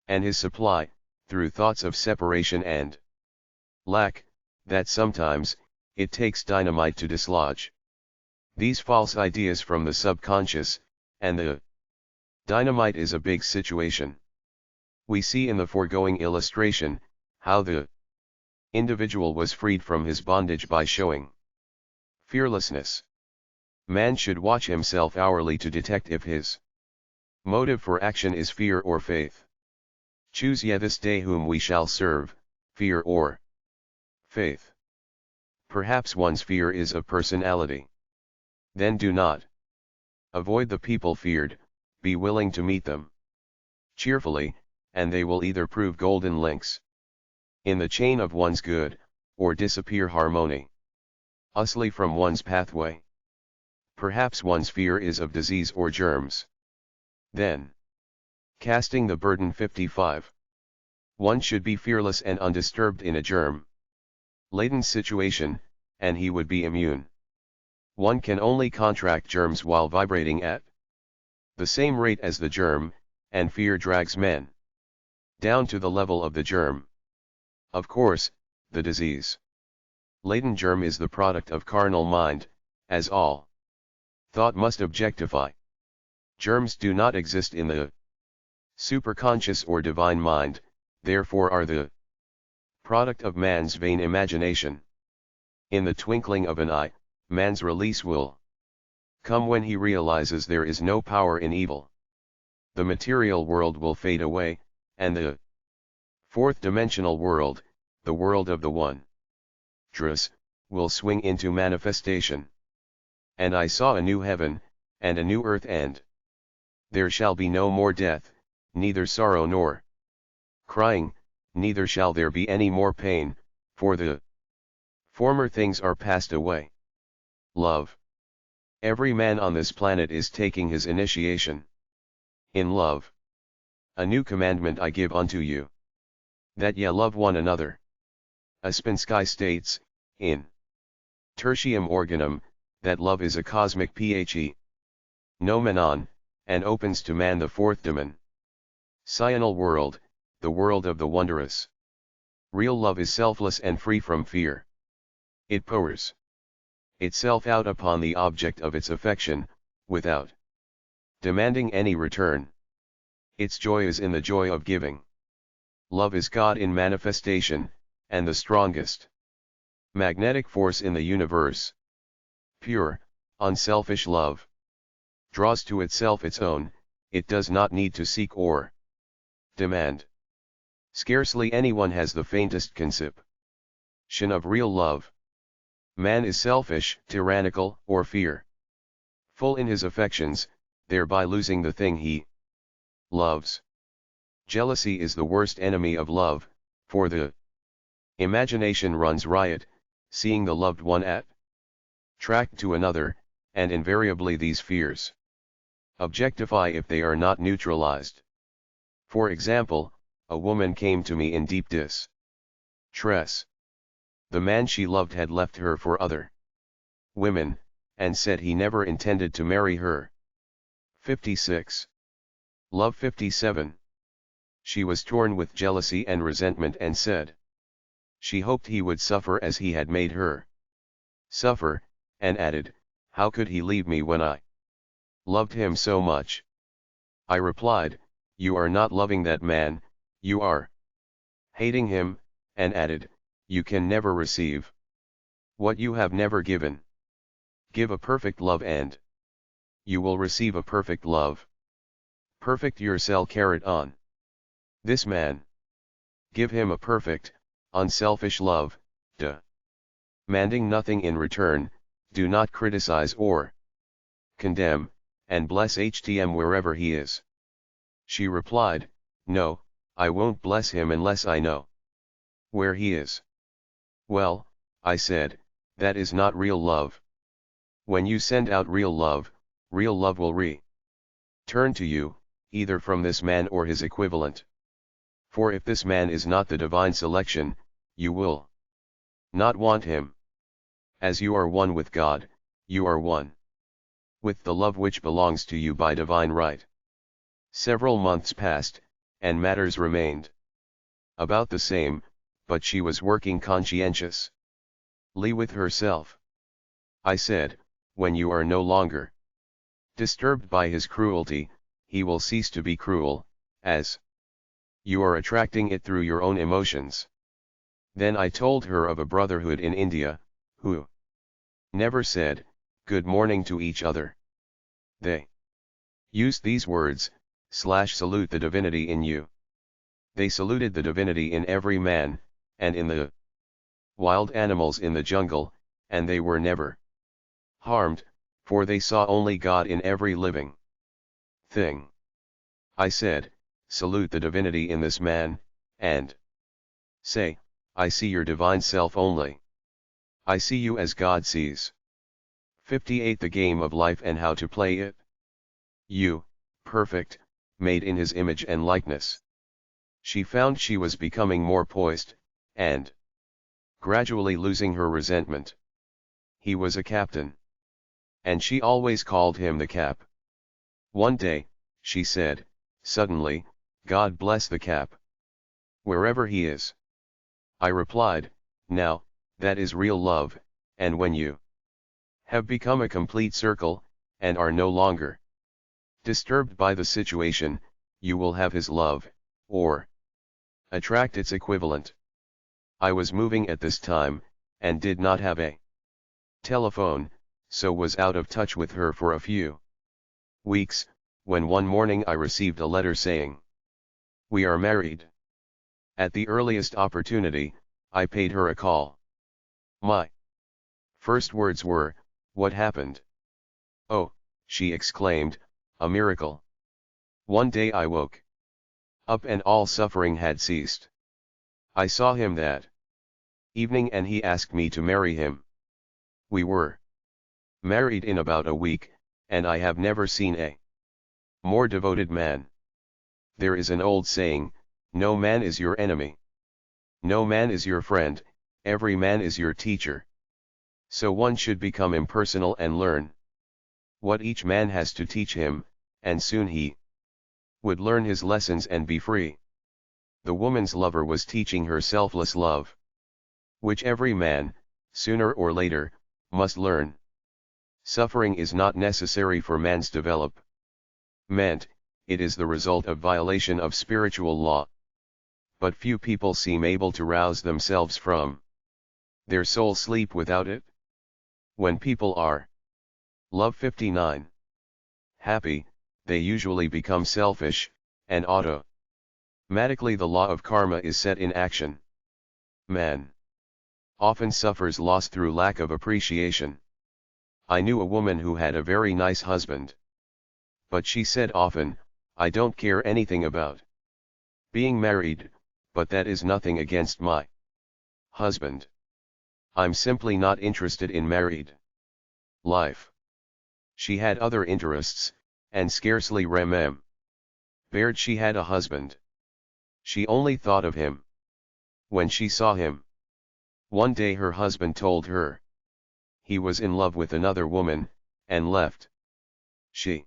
and his supply, through thoughts of separation and lack, that sometimes, it takes dynamite to dislodge these false ideas from the subconscious, and the dynamite is a big situation. We see in the foregoing illustration, how the individual was freed from his bondage by showing fearlessness. Man should watch himself hourly to detect if his Motive for action is fear or faith. Choose ye this day whom we shall serve, fear or faith. Perhaps one's fear is of personality. Then do not avoid the people feared, be willing to meet them cheerfully, and they will either prove golden links in the chain of one's good, or disappear harmoniously from one's pathway. Perhaps one's fear is of disease or germs. Then, casting the burden 55. One should be fearless and undisturbed in a germ-laden situation, and he would be immune. One can only contract germs while vibrating at the same rate as the germ, and fear drags men down to the level of the germ. Of course, the disease-laden germ is the product of carnal mind, as all thought must objectify. Germs do not exist in the superconscious or divine mind, therefore are the product of man's vain imagination. In the twinkling of an eye, man's release will come when he realizes there is no power in evil. The material world will fade away, and the fourth dimensional world, the world of the wondrous, will swing into manifestation. And I saw a new heaven, and a new earth, and there shall be no more death, neither sorrow nor crying, neither shall there be any more pain, for the former things are passed away. Love. Every man on this planet is taking his initiation in love. A new commandment I give unto you, that ye love one another. Ouspensky states, in Tertium Organum, that love is a cosmic nomenon, and opens to man the fourth dimensional world, the world of the wondrous. Real love is selfless and free from fear. It pours itself out upon the object of its affection, without demanding any return. Its joy is in the joy of giving. Love is God in manifestation, and the strongest magnetic force in the universe. Pure, unselfish love draws to itself its own, it does not need to seek or demand. Scarcely anyone has the faintest conception of real love. Man is selfish, tyrannical, or fearful in his affections, thereby losing the thing he loves. Jealousy is the worst enemy of love, for the imagination runs riot, seeing the loved one attract to another, and invariably these fears objectify if they are not neutralized. For example, a woman came to me in deep distress. The man she loved had left her for other women, and said he never intended to marry her. 56. Love 57. She was torn with jealousy and resentment and said she hoped he would suffer as he had made her suffer, and added, how could he leave me when I loved him so much? I replied, you are not loving that man, you are hating him, and added, you can never receive what you have never given. Give a perfect love and you will receive a perfect love. Perfect yourself on this man. Give him a perfect, unselfish love, demanding nothing in return. Do not criticize or condemn, and bless HTM wherever he is. She replied, no, I won't bless him unless I know where he is. Well, I said, that is not real love. When you send out real love will return to you, either from this man or his equivalent. For if this man is not the divine selection, you will not want him. As you are one with God, you are one with the love which belongs to you by divine right. Several months passed, and matters remained about the same, but she was working conscientiously with herself. I said, when you are no longer disturbed by his cruelty, he will cease to be cruel, as you are attracting it through your own emotions. Then I told her of a brotherhood in India, who never said good morning to each other. They used these words, Salute the divinity in you. They saluted the divinity in every man, and in the wild animals in the jungle, and they were never harmed, for they saw only God in every living thing. I said, salute the divinity in this man, and say, I see your divine self only. I see you as God sees. 58 The game of life and how to play it. You, perfect, made in his image and likeness. She found she was becoming more poised, and gradually losing her resentment. He was a captain, and she always called him the Cap. One day, she said, suddenly, God bless the Cap, wherever he is. I replied, now, that is real love, and when you have become a complete circle, and are no longer disturbed by the situation, you will have his love, or attract its equivalent. I was moving at this time, and did not have a telephone, so was out of touch with her for a few weeks, when one morning I received a letter saying, we are married. At the earliest opportunity, I paid her a call. My first words were, what happened? Oh, she exclaimed, a miracle. One day I woke up and all suffering had ceased. I saw him that evening and he asked me to marry him. We were married in about a week, and I have never seen a more devoted man. There is an old saying, no man is your enemy. No man is your friend, every man is your teacher. So one should become impersonal and learn what each man has to teach him, and soon he would learn his lessons and be free. The woman's lover was teaching her selfless love, which every man, sooner or later, must learn. Suffering is not necessary for man's development, it is the result of violation of spiritual law. But few people seem able to rouse themselves from their soul sleep without it. When people are love 59 happy, they usually become selfish, and automatically the law of karma is set in action. Man often suffers loss through lack of appreciation. I knew a woman who had a very nice husband. But she said often, I don't care anything about being married, but that is nothing against my husband. I'm simply not interested in married life. She had other interests, and scarcely remembered she had a husband. She only thought of him when she saw him. One day her husband told her he was in love with another woman, and left. She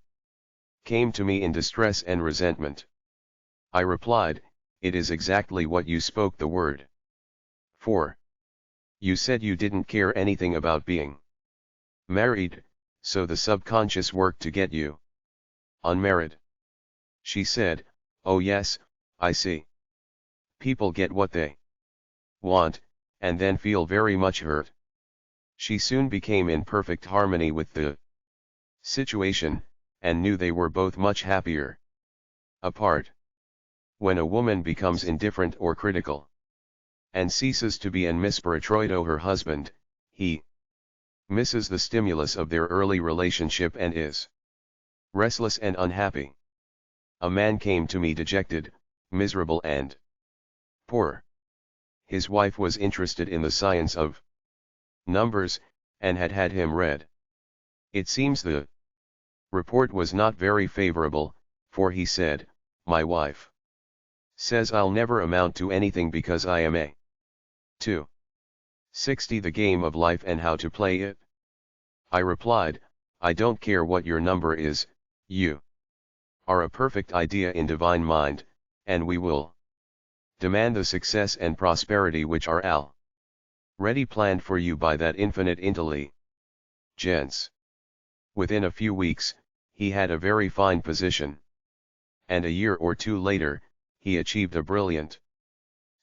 came to me in distress and resentment. I replied, it is exactly what you spoke the word for. You said you didn't care anything about being married, so the subconscious worked to get you unmarried. She said, oh yes, I see. People get what they want, and then feel very much hurt. She soon became in perfect harmony with the situation, and knew they were both much happier apart. When a woman becomes indifferent or critical, and ceases to be an misperitroido her husband, he misses the stimulus of their early relationship and is restless and unhappy. A man came to me dejected, miserable and poor. His wife was interested in the science of numbers, and had had him read. It seems the report was not very favorable, for he said, my wife says I'll never amount to anything because I am a 260 The game of life and how to play it. I replied, I don't care what your number is, you are a perfect idea in divine mind, and we will demand the success and prosperity which are already planned for you by that infinite intelligence. Within a few weeks, he had a very fine position. And a year or two later, he achieved a brilliant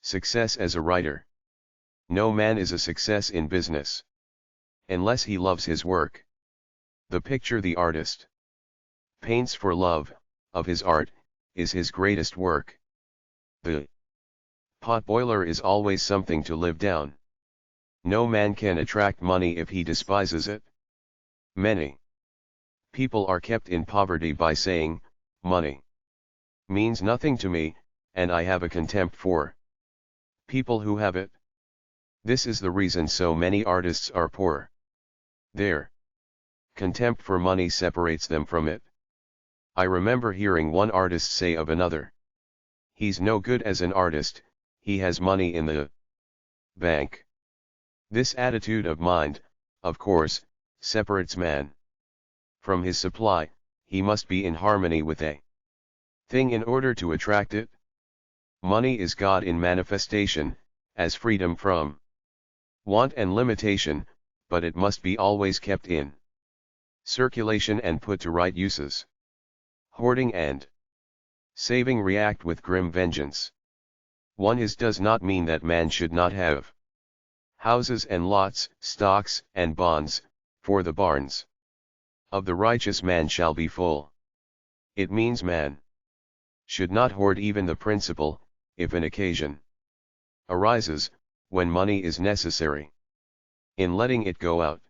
success as a writer. No man is a success in business unless he loves his work. The picture the artist paints for love of his art is his greatest work. The potboiler is always something to live down. No man can attract money if he despises it. Many people are kept in poverty by saying, money means nothing to me, and I have a contempt for people who have it. This is the reason so many artists are poor. Their contempt for money separates them from it. I remember hearing one artist say of another, "He's no good as an artist, he has money in the bank." This attitude of mind, of course, separates man from his supply. He must be in harmony with a thing in order to attract it. Money is God in manifestation, as freedom from want and limitation, but it must be always kept in circulation and put to right uses. Hoarding and saving react with grim vengeance. One is does not mean that man should not have houses and lots, stocks and bonds, for the barns of the righteous man shall be full. It means man should not hoard even the principal, if an occasion arises, when money is necessary. In letting it go out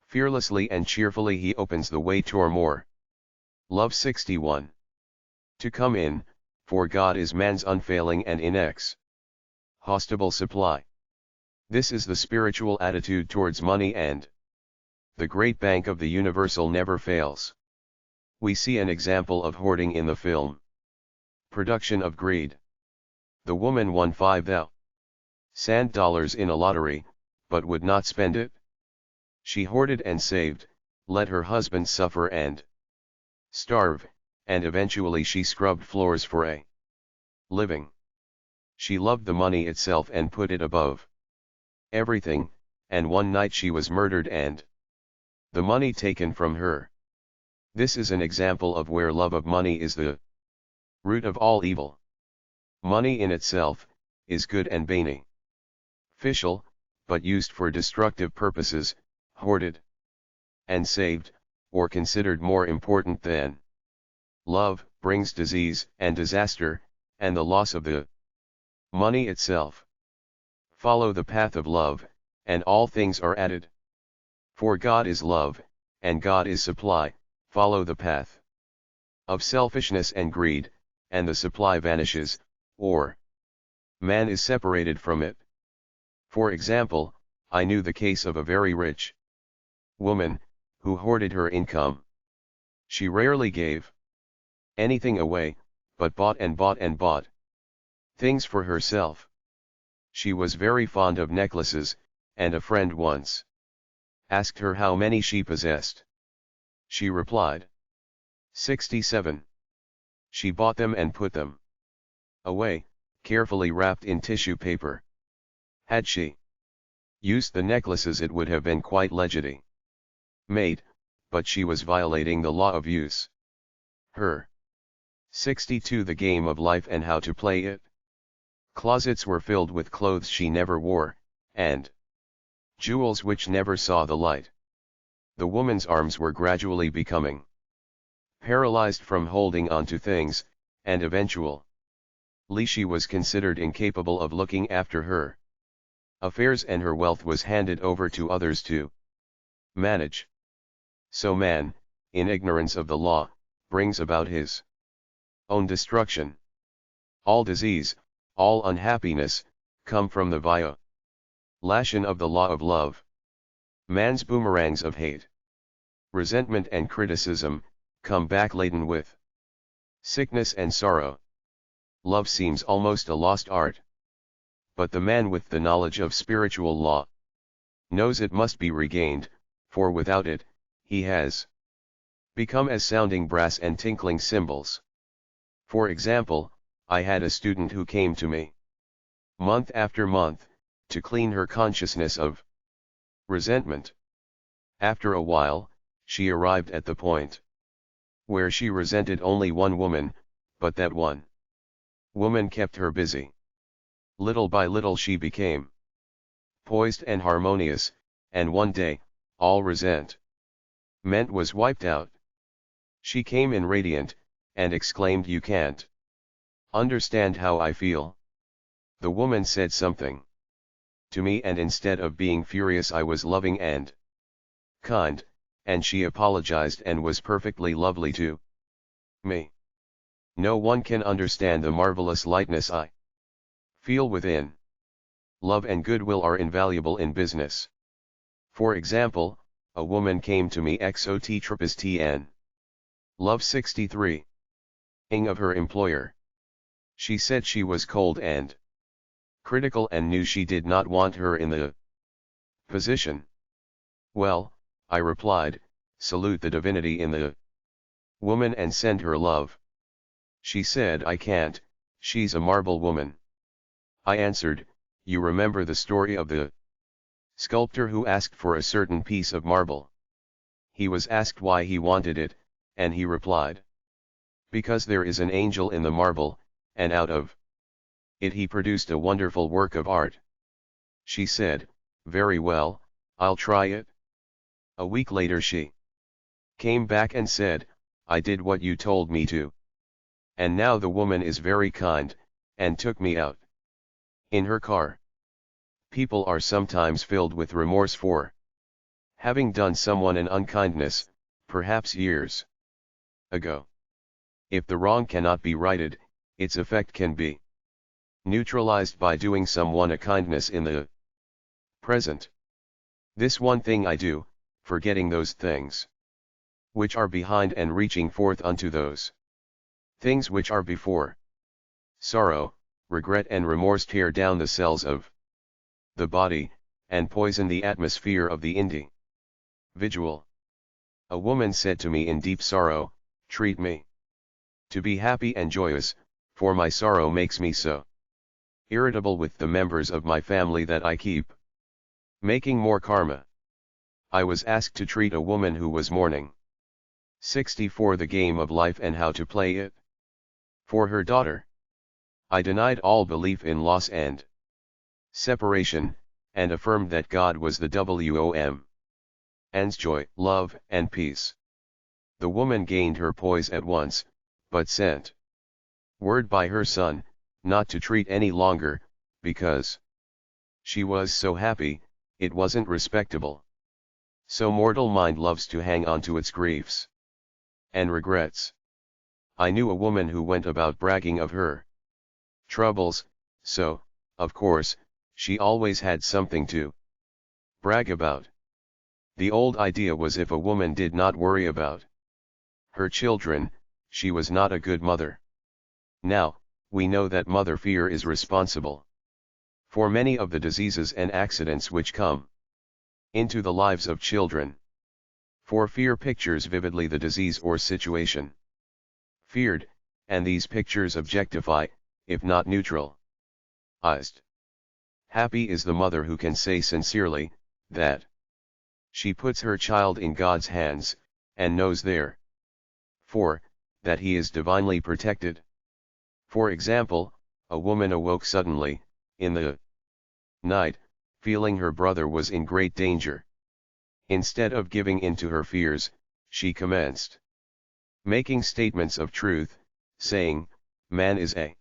fearlessly and cheerfully, he opens the way to more. Love 61. To come in, for God is man's unfailing and inexhaustible supply. This is the spiritual attitude towards money, and the great bank of the universal never fails. We see an example of hoarding in the film Production of Greed. The woman won $5,000 in a lottery, but would not spend it. She hoarded and saved, let her husband suffer and starve, and eventually she scrubbed floors for a living. She loved the money itself and put it above everything, and one night she was murdered and the money taken from her. This is an example of where love of money is the root of all evil. Money in itself is good and beneficial, but used for destructive purposes, hoarded and saved, or considered more important than love, brings disease and disaster, and the loss of the money itself. Follow the path of love, and all things are added. For God is love, and God is supply. Follow the path of selfishness and greed, and the supply vanishes, or man is separated from it. For example, I knew the case of a very rich woman, who hoarded her income. She rarely gave anything away, but bought and bought and bought things for herself. She was very fond of necklaces, and a friend once asked her how many she possessed. She replied, 67. She bought them and put them away, carefully wrapped in tissue paper. Had she used the necklaces, it would have been quite legitimate, but she was violating the law of use. Her 62. The game of life and how to play it. Closets were filled with clothes she never wore, and jewels which never saw the light. The woman's arms were gradually becoming paralyzed from holding on to things, and eventually she was considered incapable of looking after her affairs, and her wealth was handed over to others to manage. So man, in ignorance of the law, brings about his own destruction. All disease, all unhappiness, come from the violation of the law of love. Man's boomerangs of hate, resentment and criticism, come back laden with sickness and sorrow. Love seems almost a lost art. But the man with the knowledge of spiritual law knows it must be regained, for without it, he has become as sounding brass and tinkling cymbals. For example, I had a student who came to me month after month, to clean her consciousness of resentment. After a while, she arrived at the point where she resented only one woman, but that one woman kept her busy. Little by little she became poised and harmonious, and one day, all resentment was wiped out. She came in radiant, and exclaimed, "You can't understand how I feel." The woman said something to me, and instead of being furious I was loving and kind, and she apologized and was perfectly lovely to me. No one can understand the marvelous lightness I feel within. Love and goodwill are invaluable in business. For example, a woman came to me XOT Love 63 ing of her employer. She said she was cold and critical and knew she did not want her in the position. Well, I replied, salute the divinity in the woman and send her love. She said, I can't, she's a marble woman. I answered, you remember the story of the sculptor who asked for a certain piece of marble. He was asked why he wanted it, and he replied, because there is an angel in the marble, and out of it he produced a wonderful work of art. She said, very well, I'll try it. A week later she came back and said, I did what you told me to. And now the woman is very kind, and took me out in her car. People are sometimes filled with remorse for having done someone an unkindness, perhaps years ago. If the wrong cannot be righted, its effect can be neutralized by doing someone a kindness in the present. This one thing I do, forgetting those things which are behind and reaching forth unto those things which are before. Sorrow, regret and remorse tear down the cells of the body, and poison the atmosphere of the individual. A woman said to me in deep sorrow, treat me to be happy and joyous, for my sorrow makes me so irritable with the members of my family that I keep making more karma. I was asked to treat a woman who was mourning 64 the game of life and how to play it for her daughter. I denied all belief in loss and separation, and affirmed that God was the WOM and's joy, love, and peace. The woman gained her poise at once, but sent word by her son, not to treat any longer, because she was so happy, it wasn't respectable. So mortal mind loves to hang on to its griefs and regrets. I knew a woman who went about bragging of her troubles, so, of course, she always had something to brag about. The old idea was if a woman did not worry about her children, she was not a good mother. Now, we know that mother fear is responsible for many of the diseases and accidents which come into the lives of children. For fear pictures vividly the disease or situation feared, and these pictures objectify, if not neutralized. Happy is the mother who can say sincerely, that she puts her child in God's hands, and knows therefore, that he is divinely protected. For example, a woman awoke suddenly, in the night, feeling her brother was in great danger. Instead of giving in to her fears, she commenced making statements of truth, saying, man is a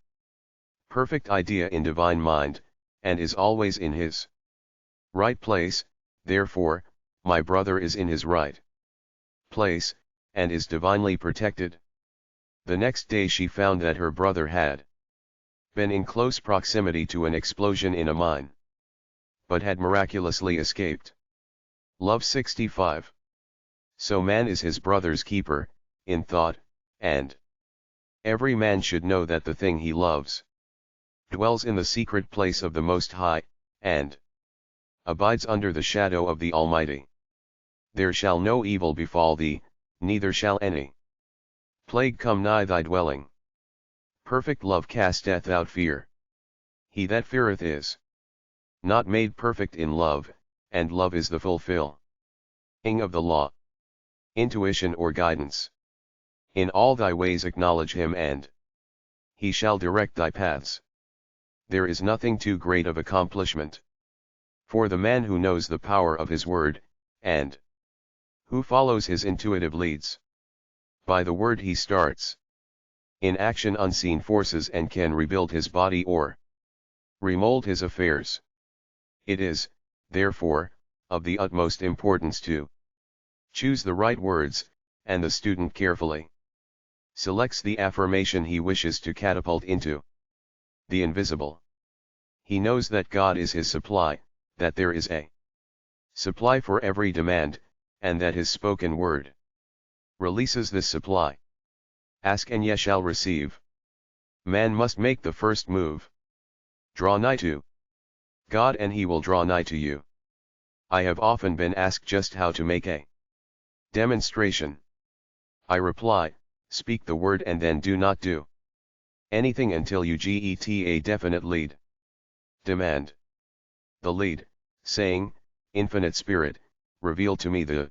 perfect idea in divine mind, and is always in his right place, therefore, my brother is in his right place, and is divinely protected. The next day she found that her brother had been in close proximity to an explosion in a mine, but had miraculously escaped. Love 65. So man is his brother's keeper, in thought, and every man should know that the thing he loves dwells in the secret place of the Most High, and abides under the shadow of the Almighty. There shall no evil befall thee, neither shall any plague come nigh thy dwelling. Perfect love casteth out fear. He that feareth is not made perfect in love, and love is the fulfilling of the law. Intuition or guidance. In all thy ways acknowledge him, and he shall direct thy paths. There is nothing too great of accomplishment for the man who knows the power of his word, and who follows his intuitive leads. By the word he starts. in action unseen forces and can rebuild his body or remold his affairs. It is, therefore, of the utmost importance to choose the right words, and the student carefully selects the affirmation he wishes to catapult into the invisible. He knows that God is his supply, that there is a supply for every demand, and that his spoken word releases this supply. Ask and ye shall receive. Man must make the first move. Draw nigh to God and he will draw nigh to you. I have often been asked just how to make a demonstration. I reply, speak the word and then do not do anything until you get a definite lead. Demand the lead, saying, Infinite Spirit, reveal to me the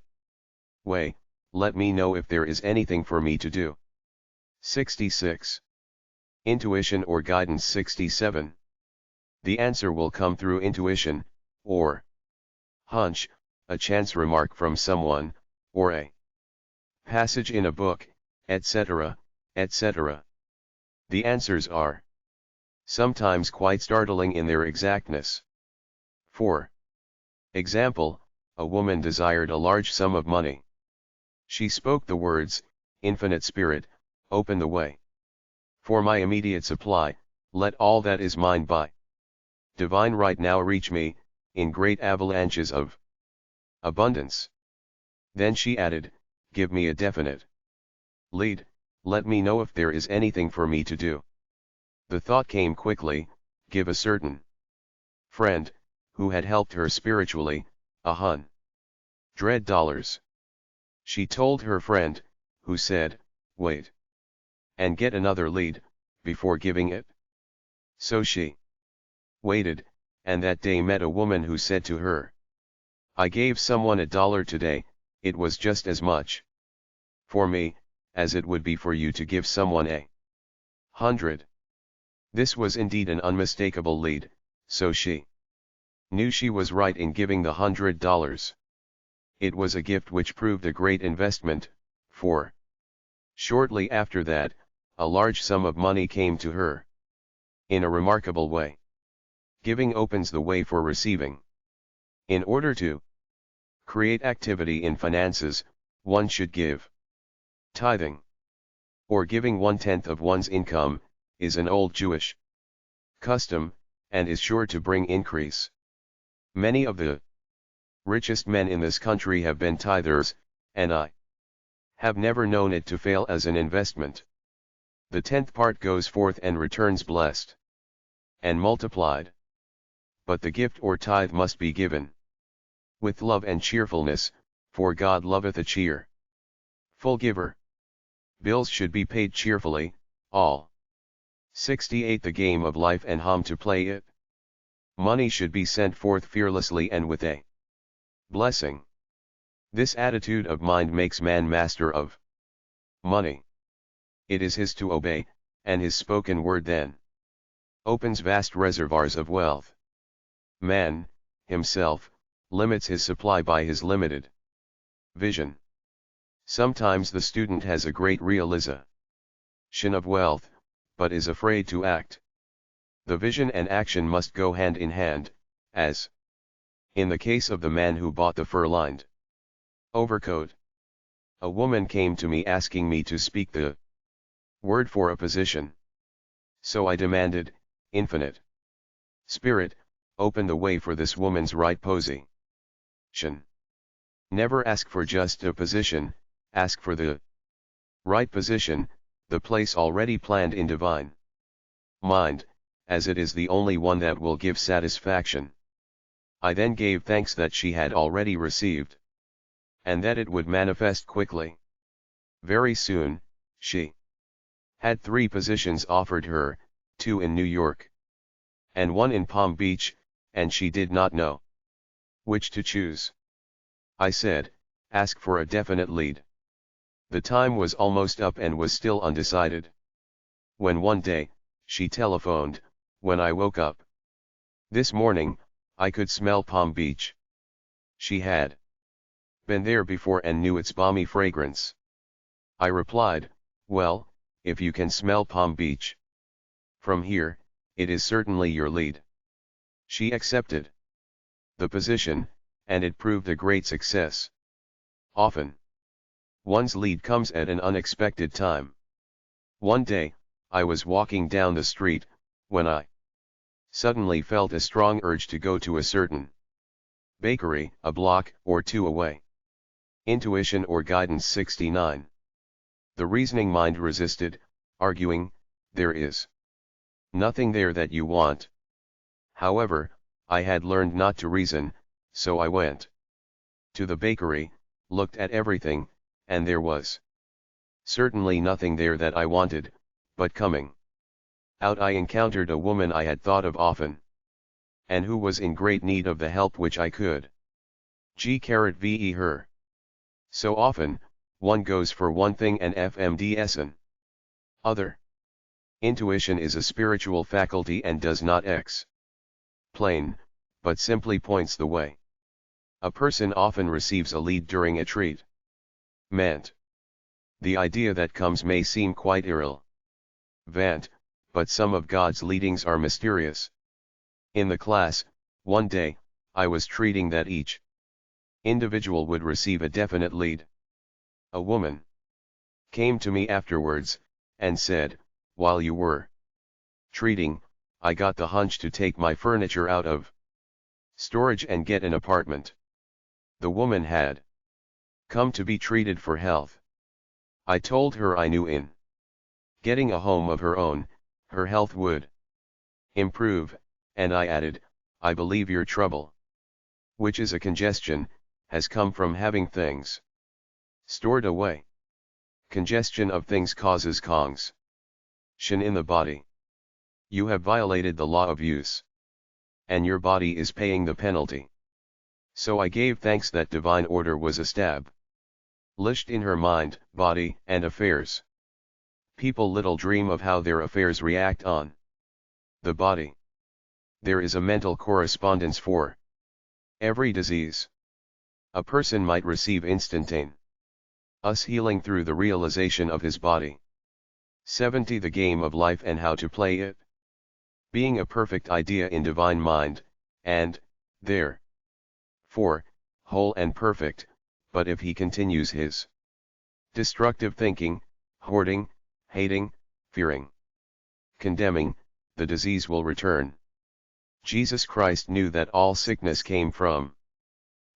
way, let me know if there is anything for me to do. 66. Intuition or guidance. 67. The answer will come through intuition, or hunch, a chance remark from someone, or a passage in a book, etc., etc. The answers are sometimes quite startling in their exactness. For example, a woman desired a large sum of money. She spoke the words, Infinite Spirit, open the way for my immediate supply, let all that is mine by divine right now reach me, in great avalanches of abundance. Then she added, give me a definite lead, let me know if there is anything for me to do. The thought came quickly, give a certain friend, who had helped her spiritually, $100. She told her friend, who said, wait and get another lead, before giving it. So she waited, and that day met a woman who said to her, I gave someone $1 today, it was just as much for me, as it would be for you to give someone $100. This was indeed an unmistakable lead, so she knew she was right in giving the $100. It was a gift which proved a great investment, for shortly after that, a large sum of money came to her. In a remarkable way. Giving opens the way for receiving. In order to create activity in finances, one should give. Tithing, or giving 1/10 of one's income, is an old Jewish custom, and is sure to bring increase. Many of the richest men in this country have been tithers, and I have never known it to fail as an investment. The 10th part goes forth and returns blessed and multiplied. But the gift or tithe must be given with love and cheerfulness, for God loveth a cheerful giver. Bills should be paid cheerfully, all. 68. The game of life and how to play it. Money should be sent forth fearlessly and with a blessing. This attitude of mind makes man master of money. It is his to obey, and his spoken word then opens vast reservoirs of wealth. Man, himself, limits his supply by his limited vision. Sometimes the student has a great realization of wealth, but is afraid to act. The vision and action must go hand in hand, as in the case of the man who bought the fur-lined overcoat. A woman came to me asking me to speak the word for a position. So I demanded, Infinite Spirit, open the way for this woman's right position. Never ask for just a position, ask for the right position, the place already planned in divine mind, as it is the only one that will give satisfaction. I then gave thanks that she had already received, and that it would manifest quickly. Very soon, she had 3 positions offered her, 2 in New York, and 1 in Palm Beach, and she did not know which to choose. I said, ask for a definite lead. The time was almost up and was still undecided. When one day, she telephoned, when I woke up this morning, I could smell Palm Beach. She had been there before and knew its balmy fragrance. I replied, well, if you can smell Palm Beach. From here, it is certainly your lead. She accepted the position, and it proved a great success. Often, one's lead comes at an unexpected time. One day, I was walking down the street, when I suddenly felt a strong urge to go to a certain bakery, a block or two away. Intuition or guidance 69. The reasoning mind resisted, arguing, there is nothing there that you want. However, I had learned not to reason, so I went to the bakery, looked at everything, and there was certainly nothing there that I wanted, but coming out I encountered a woman I had thought of often, and who was in great need of the help which I could give her. So often, one goes for one thing and FMDs an other. Intuition is a spiritual faculty and does not explain, but simply points the way. A person often receives a lead during a treatment. The idea that comes may seem quite irrelevant, but some of God's leadings are mysterious. In the class, one day, I was treating that each individual would receive a definite lead. A woman came to me afterwards, and said, while you were treating, I got the hunch to take my furniture out of storage and get an apartment. The woman had come to be treated for health. I told her I knew in getting a home of her own, her health would improve, and I added, I believe your trouble, which is a congestion, has come from having things stored away. Congestion of things causes congestion in the body. You have violated the law of use, and your body is paying the penalty. So I gave thanks that divine order was established in her mind, body, and affairs. People little dream of how their affairs react on the body. There is a mental correspondence for every disease. A person might receive instantaneous healing through the realization of his body. 70. The game of life and how to play it. Being a perfect idea in divine mind, and, therefore, whole and perfect, but if he continues his destructive thinking, hoarding, hating, fearing, condemning, the disease will return. Jesus Christ knew that all sickness came from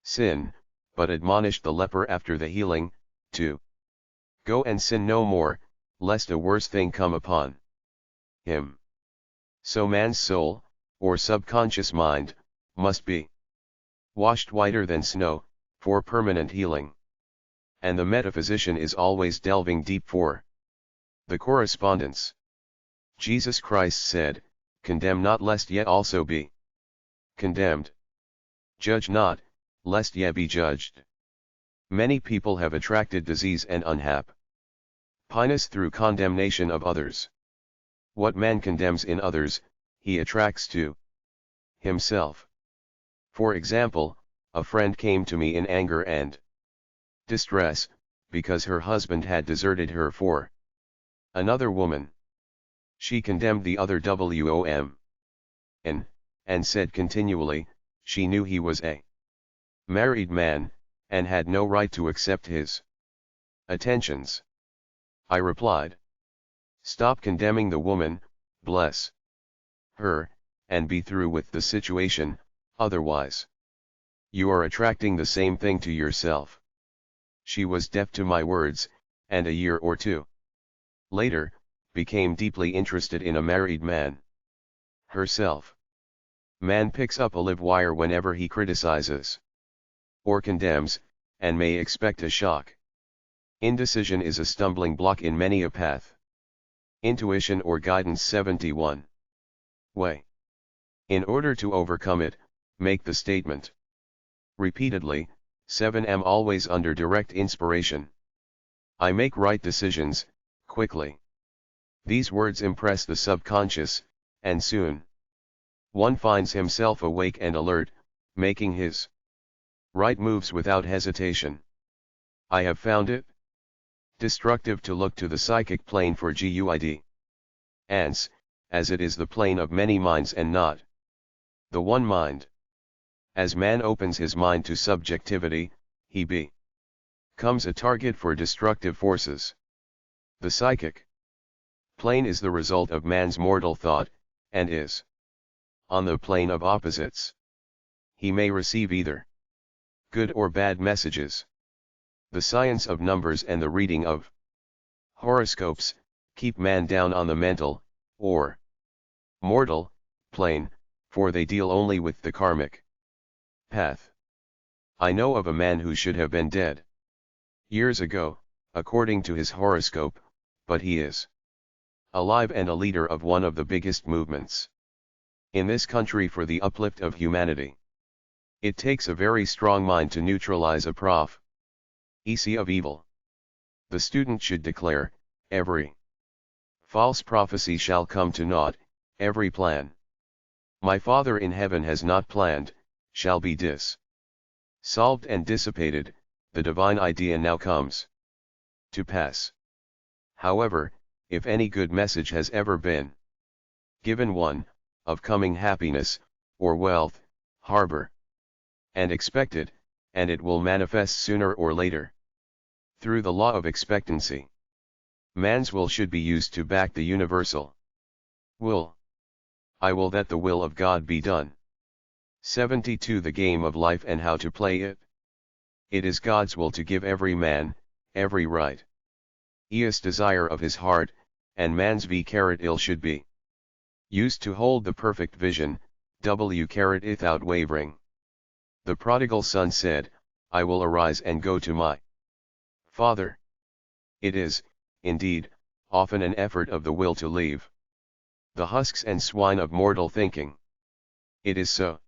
sin, but admonished the leper after the healing, to go and sin no more, lest a worse thing come upon him. So man's soul, or subconscious mind, must be washed whiter than snow, for permanent healing. And the metaphysician is always delving deep for the correspondence. Jesus Christ said, condemn not lest ye also be condemned. Judge not, lest ye be judged. Many people have attracted disease and unhappiness through condemnation of others. What man condemns in others, he attracts to himself. For example, a friend came to me in anger and distress, because her husband had deserted her for another woman. She condemned the other woman, and said continually, she knew he was a married man, and had no right to accept his attentions. I replied, stop condemning the woman, bless her, and be through with the situation, otherwise you are attracting the same thing to yourself. She was deaf to my words, and a year or two later, became deeply interested in a married man herself. Man picks up a live wire whenever he criticizes or condemns, and may expect a shock. Indecision is a stumbling block in many a path. Intuition or guidance 71. Way. In order to overcome it, make the statement repeatedly, 7am always under direct inspiration. I make right decisions, quickly. These words impress the subconscious, and soon one finds himself awake and alert, making his right moves without hesitation. I have found it Destructive to look to the psychic plane for GUID. Ants, as it is the plane of many minds and not the one mind. As man opens his mind to subjectivity, he becomes a target for destructive forces. The psychic plane is the result of man's mortal thought, and is on the plane of opposites. He may receive either good or bad messages. The science of numbers and the reading of horoscopes keep man down on the mental, or mortal, plane, for they deal only with the karmic path. I know of a man who should have been dead years ago, according to his horoscope, but he is alive and a leader of one of the biggest movements in this country for the uplift of humanity. It takes a very strong mind to neutralize a prophecy of evil. The student should declare, every false prophecy shall come to naught, every plan my Father in heaven has not planned, shall be dissolved and dissipated, the divine idea now comes to pass. However, if any good message has ever been given, one, of coming happiness, or wealth, harbor and expected, and it will manifest sooner or later. Through the law of expectancy, man's will should be used to back the universal will. I will that the will of God be done. 72. The game of life and how to play it. It is God's will to give every man, every right desire of his heart, and man's ill should be used to hold the perfect vision, without wavering. The prodigal son said, I will arise and go to my father. It is, indeed, often an effort of the will to leave the husks and swine of mortal thinking. It is so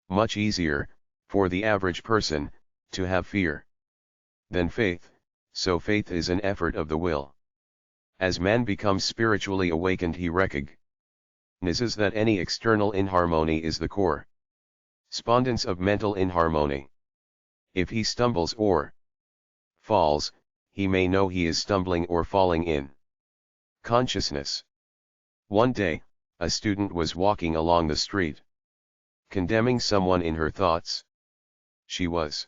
much easier, for the average person, to have fear than faith, so faith is an effort of the will. As man becomes spiritually awakened, he recognizes that any external inharmony is the correspondence of mental inharmony. If he stumbles or falls, he may know he is stumbling or falling in consciousness. One day, a student was walking along the street, condemning someone in her thoughts. She was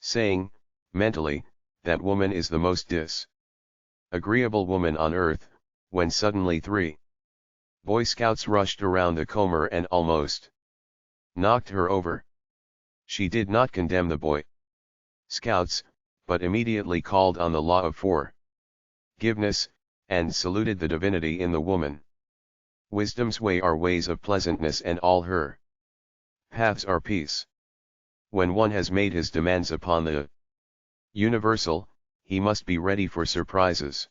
saying, mentally, that woman is the most disagreeable woman on earth, when suddenly 3 Boy Scouts rushed around the Comer and almost knocked her over. She did not condemn the Boy Scouts, but immediately called on the law of forgiveness, and saluted the divinity in the woman. Wisdom's way are ways of pleasantness, and all her paths are peace. When one has made his demands upon the universal, he must be ready for surprises.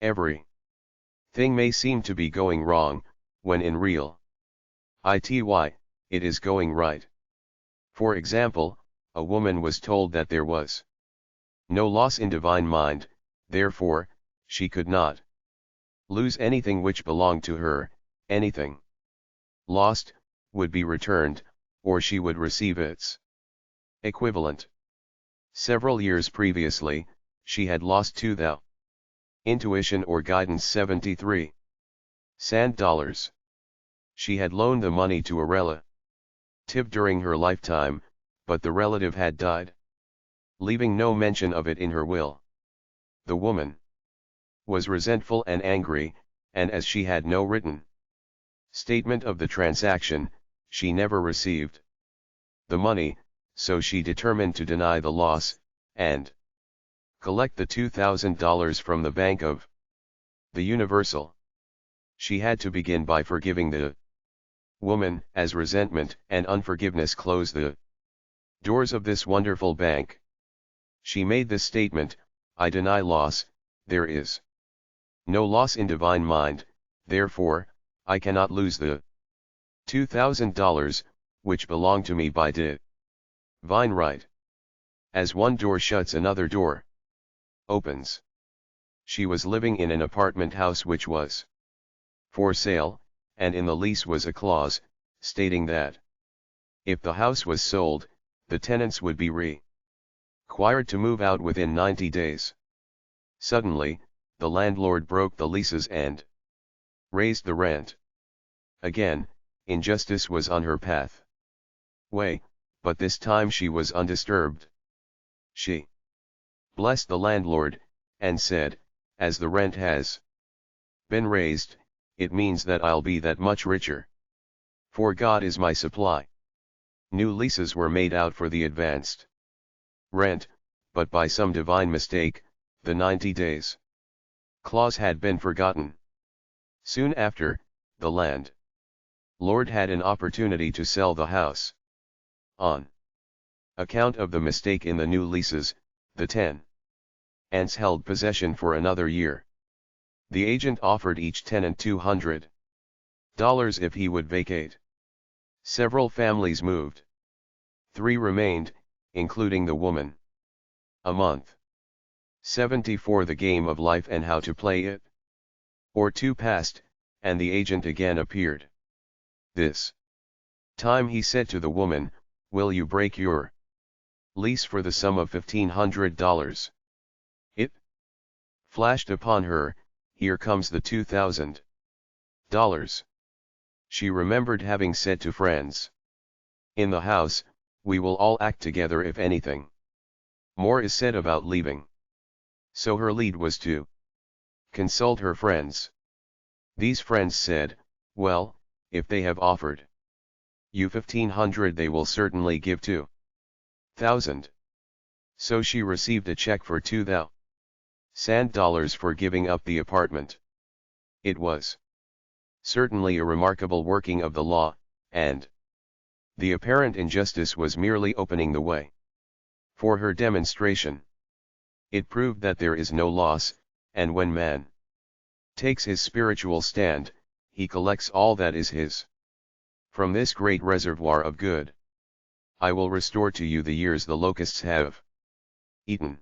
Every thing may seem to be going wrong, when in reality, it is going right. For example, a woman was told that there was no loss in divine mind, therefore, she could not lose anything which belonged to her. Anything lost would be returned, or she would receive its equivalent. Several years previously, she had lost to the intuition or guidance 73 sand dollars. She had loaned the money to a relative during her lifetime, but the relative had died, leaving no mention of it in her will. The woman was resentful and angry, and as she had no written statement of the transaction, she never received the money, so she determined to deny the loss, and collect the $2,000 from the Bank of the Universal. She had to begin by forgiving the woman, as resentment and unforgiveness closed the doors of this wonderful bank. She made this statement, I deny loss, there is no loss in divine mind, therefore, I cannot lose the $2,000, which belong to me by divine right. As one door shuts, another door opens. She was living in an apartment house which was for sale, and in the lease was a clause, stating that if the house was sold, the tenants would be required to move out within 90 days. Suddenly, the landlord broke the leases and raised the rent. Again, injustice was on her path. Way, but this time she was undisturbed. She blessed the landlord, and said, as the rent has been raised, it means that I'll be that much richer. For God is my supply. New leases were made out for the advanced rent, but by some divine mistake, the 90 days clause had been forgotten. Soon after, the landlord had an opportunity to sell the house. On account of the mistake in the new leases, the tenants held possession for another year. The agent offered each tenant $200 if he would vacate. Several families moved. 3 remained, including the woman. A month. 74 The game of life and how to play it. Or 2 passed, and the agent again appeared. This time he said to the woman, "Will you break your lease for the sum of $1,500? It flashed upon her, here comes the $2,000. She remembered having said to friends in the house, "We will all act together if anything more is said about leaving." So her lead was to consult her friends. These friends said, "Well, if they have offered you 1,500 they will certainly give 2,000. So she received a check for $2,000 for giving up the apartment. It was certainly a remarkable working of the law, and the apparent injustice was merely opening the way for her demonstration. It proved that there is no loss, and when man takes his spiritual stand, he collects all that is his. From this great reservoir of good, I will restore to you the years the locusts have eaten.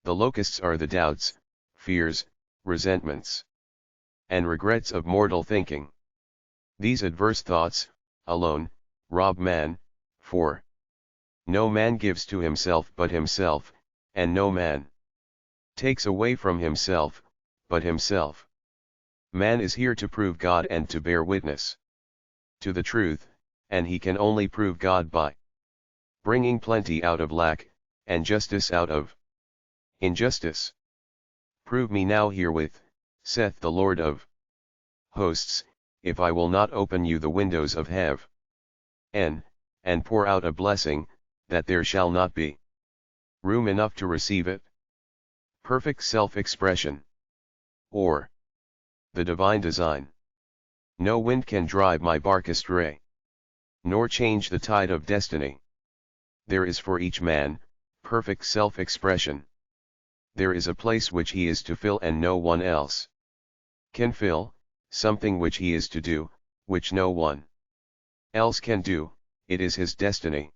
The locusts are the doubts, fears, resentments, and regrets of mortal thinking. These adverse thoughts, alone, rob man, for no man gives to himself but himself, and no man takes away from himself, but himself. Man is here to prove God and to bear witness to the truth, and he can only prove God by bringing plenty out of lack, and justice out of injustice. Prove me now herewith, saith the Lord of hosts, if I will not open you the windows of heaven, and pour out a blessing, that there shall not be room enough to receive it. Perfect self-expression, or the divine design. No wind can drive my bark astray, nor change the tide of destiny. There is for each man perfect self-expression. There is a place which he is to fill and no one else can fill, something which he is to do, which no one else can do, it is his destiny.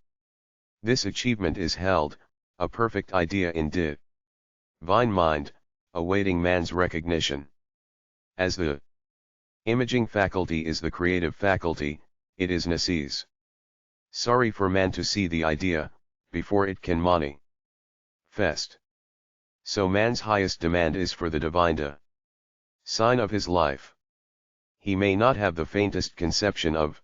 This achievement is held, a perfect idea in divine mind, awaiting man's recognition. As the imaging faculty is the creative faculty, it is necessary for man to see the idea, before it can manifest. So man's highest demand is for the divine sign of his life. He may not have the faintest conception of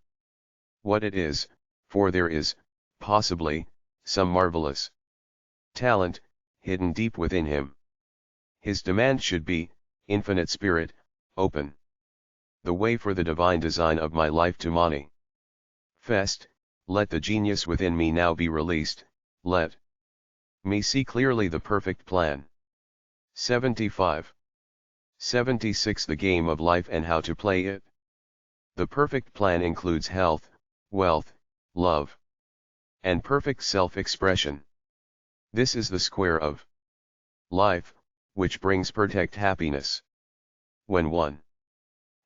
what it is, for there is, possibly, some marvelous talent hidden deep within him. His demand should be, Infinite Spirit, open the way for the divine design of my life to manifest. Let the genius within me now be released, let me see clearly the perfect plan. 75. 76 The game of life and how to play it. The perfect plan includes health, wealth, love, and perfect self-expression. This is the square of life, which brings perfect happiness. When one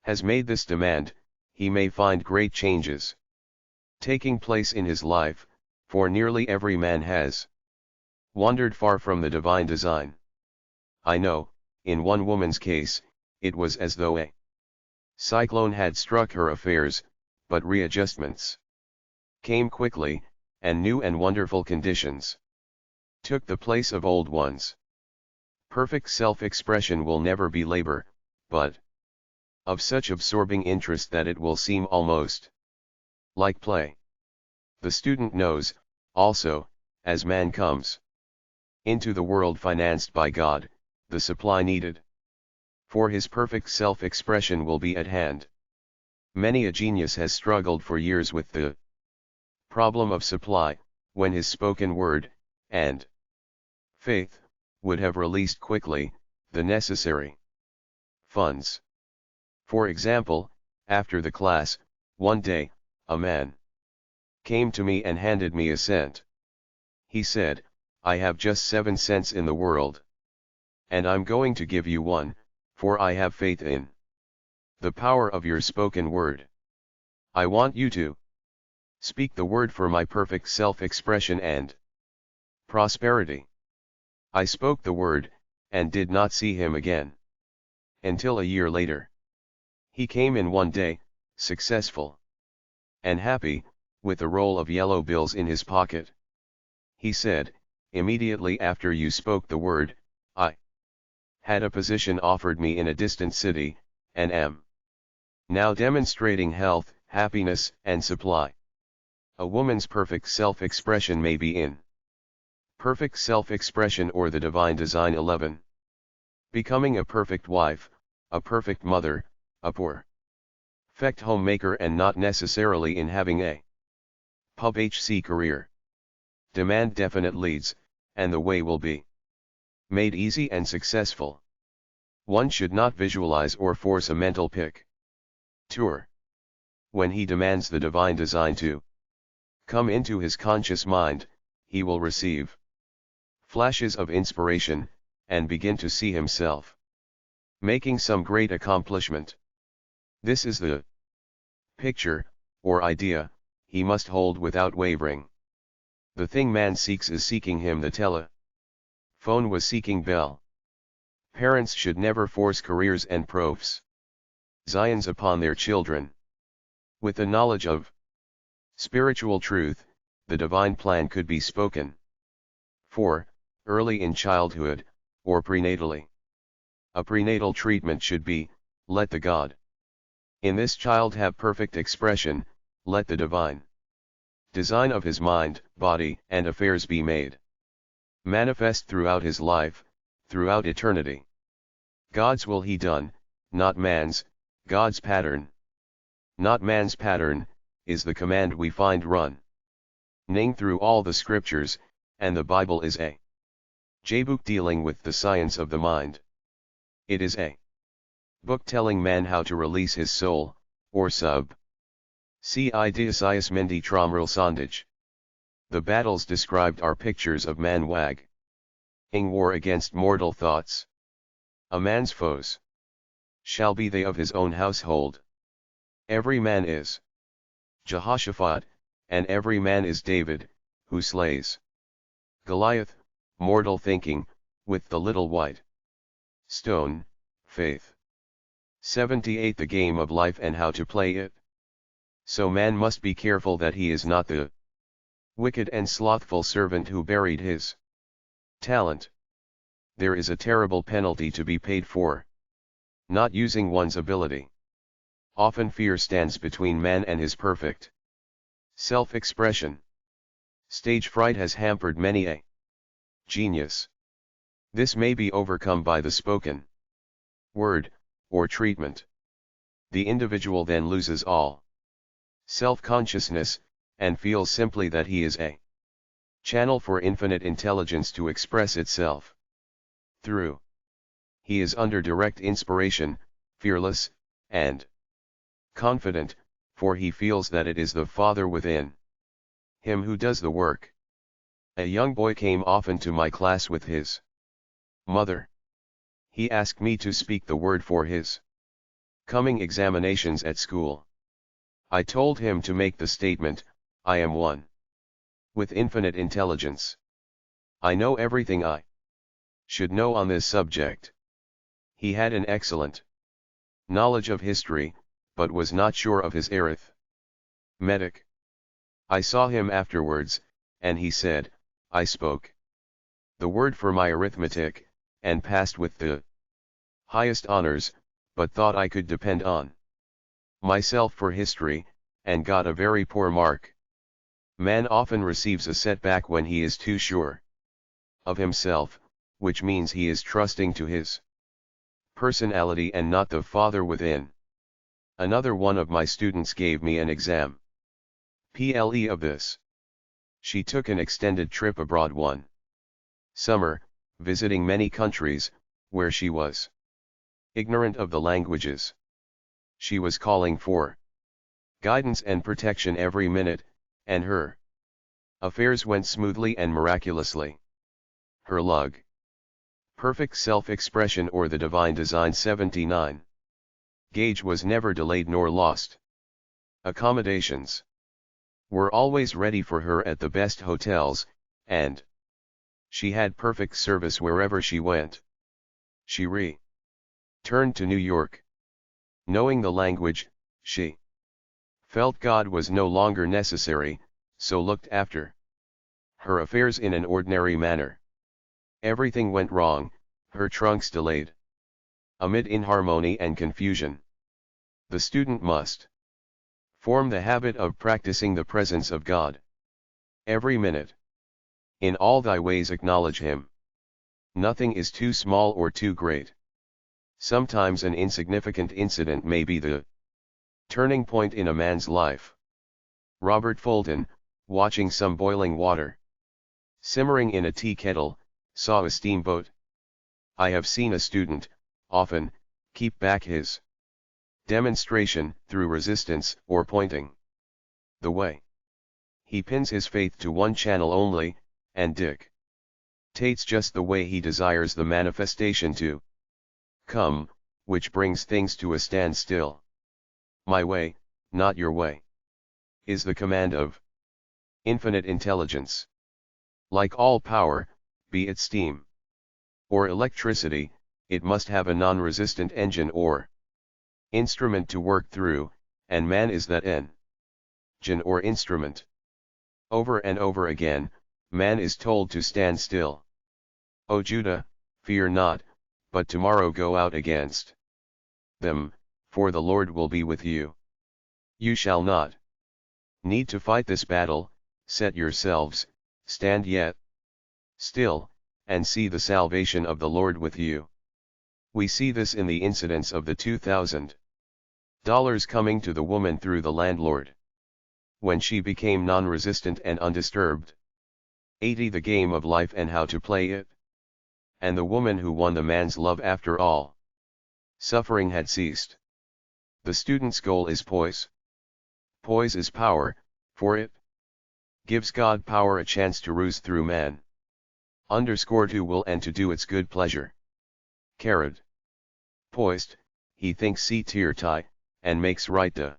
has made this demand, he may find great changes taking place in his life, for nearly every man has wandered far from the divine design. I know, in one woman's case, it was as though a cyclone had struck her affairs, but readjustments came quickly, and new and wonderful conditions took the place of old ones. Perfect self-expression will never be labor, but of such absorbing interest that it will seem almost like play. The student knows, also, as man comes into the world financed by God, the supply needed for his perfect self-expression will be at hand. Many a genius has struggled for years with the problem of supply, when his spoken word, and faith, would have released quickly the necessary funds. For example, after the class, one day, a man came to me and handed me a cent. He said, "I have just 7 cents in the world. And I'm going to give you one, for I have faith in the power of your spoken word. I want you to speak the word for my perfect self-expression and prosperity." I spoke the word, and did not see him again until a year later. He came in one day, successful and happy, with a roll of yellow bills in his pocket. He said, "Immediately after you spoke the word, I had a position offered me in a distant city, and am now demonstrating health, happiness, and supply." A woman's perfect self-expression may be in perfect self-expression or the divine design. 11. Becoming a perfect wife, a perfect mother, a perfect homemaker, and not necessarily in having a pub-HC career. Demand definite leads, and the way will be made easy and successful. One should not visualize or force a mental picture. When he demands the divine design to come into his conscious mind, he will receive flashes of inspiration, and begin to see himself making some great accomplishment. This is the picture, or idea, he must hold without wavering. The thing man seeks is seeking him. The telephone was seeking Bell. Parents should never force careers and professions upon their children. With the knowledge of spiritual truth, the divine plan could be spoken for early in childhood, or prenatally. A prenatal treatment should be, let the God in this child have perfect expression, let the divine design of his mind, body, and affairs be made manifest throughout his life, throughout eternity. God's will he done, not man's. God's pattern, not man's pattern, is the command we find running through all the scriptures, and the Bible is a book dealing with the science of the mind. It is a book telling man how to release his soul, or sub. See Ideasias Mindi Tromril Sondage. The battles described are pictures of man waging war against mortal thoughts. A man's foes shall be they of his own household. Every man is Jehoshaphat, and every man is David, who slays Goliath, mortal thinking, with the little white stone, faith. 78. The game of life and how to play it. So man must be careful that he is not the wicked and slothful servant who buried his talent. There is a terrible penalty to be paid for not using one's ability. Often fear stands between man and his perfect self-expression. Stage fright has hampered many a genius. This may be overcome by the spoken word, or treatment. The individual then loses all self-consciousness, and feels simply that he is a channel for infinite intelligence to express itself through. He is under direct inspiration, fearless, and confident, for he feels that it is the Father within him who does the work. A young boy came often to my class with his mother. He asked me to speak the word for his coming examinations at school. I told him to make the statement, "I am one with infinite intelligence. I know everything I should know on this subject." He had an excellent knowledge of history, but was not sure of his arithmetic. I saw him afterwards, and he said, "I spoke the word for my arithmetic, and passed with the highest honors, but thought I could depend on myself for history, and got a very poor mark. Man often receives a setback when he is too sure of himself, which means he is trusting to his personality and not the Father within. Another one of my students gave me an exam. PLE of this. She took an extended trip abroad one summer, visiting many countries, where she was ignorant of the languages. She was calling for guidance and protection every minute, and her affairs went smoothly and miraculously. Her lug, perfect self-expression or the divine design 79 gauge was never delayed nor lost. Accommodations were always ready for her at the best hotels, and she had perfect service wherever she went. She returned to New York. Knowing the language, she felt God was no longer necessary, so looked after her affairs in an ordinary manner. Everything went wrong, her trunks delayed. Amid inharmony and confusion, the student must form the habit of practicing the presence of God every minute. In all thy ways acknowledge Him. Nothing is too small or too great. Sometimes an insignificant incident may be the turning point in a man's life. Robert Fulton, watching some boiling water simmering in a tea kettle, saw a steamboat. I have seen a student, often, keep back his demonstration through resistance or pointing the way. He pins his faith to one channel only, and dictates just the way he desires the manifestation to come, which brings things to a standstill. My way, not your way, is the command of infinite intelligence. Like all power, be it steam or electricity, it must have a non-resistant engine or instrument to work through, and man is that engine or instrument. Over and over again, man is told to stand still. O Judah, fear not, but tomorrow go out against them, for the Lord will be with you. You shall not need to fight this battle. Set yourselves, stand yet still, and see the salvation of the Lord with you. We see this in the incidents of the $2,000 coming to the woman through the landlord. When she became non-resistant and undisturbed. 80 The game of life and how to play it. And the woman who won the man's love after all suffering had ceased. The student's goal is poise. Poise is power, for it gives God power a chance to ruse through man. To will and to do its good pleasure. Carrot. Poised, he thinks tie, and makes right the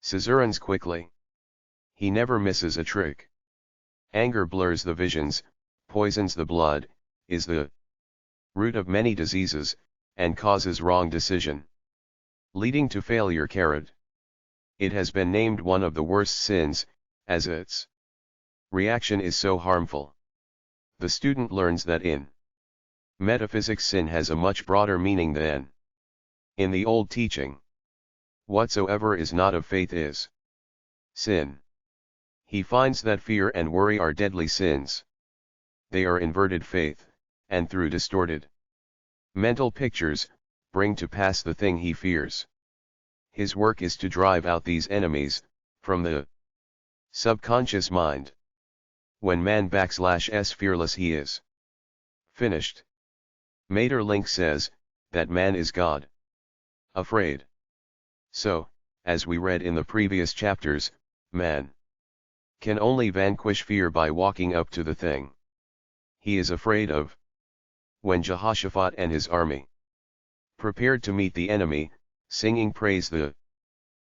scissorans quickly. He never misses a trick. Anger blurs the visions, poisons the blood, is the root of many diseases, and causes wrong decision, leading to failure. Carrot. It has been named one of the worst sins, as its reaction is so harmful. The student learns that in metaphysics sin has a much broader meaning than in the old teaching. Whatsoever is not of faith is sin. He finds that fear and worry are deadly sins. They are inverted faith, and through distorted mental pictures, bring to pass the thing he fears. His work is to drive out these enemies from the subconscious mind. When man /s fearless, he is finished. Maeterlinck says that man is God afraid. So, as we read in the previous chapters, man can only vanquish fear by walking up to the thing he is afraid of. When Jehoshaphat and his army prepared to meet the enemy, singing praise the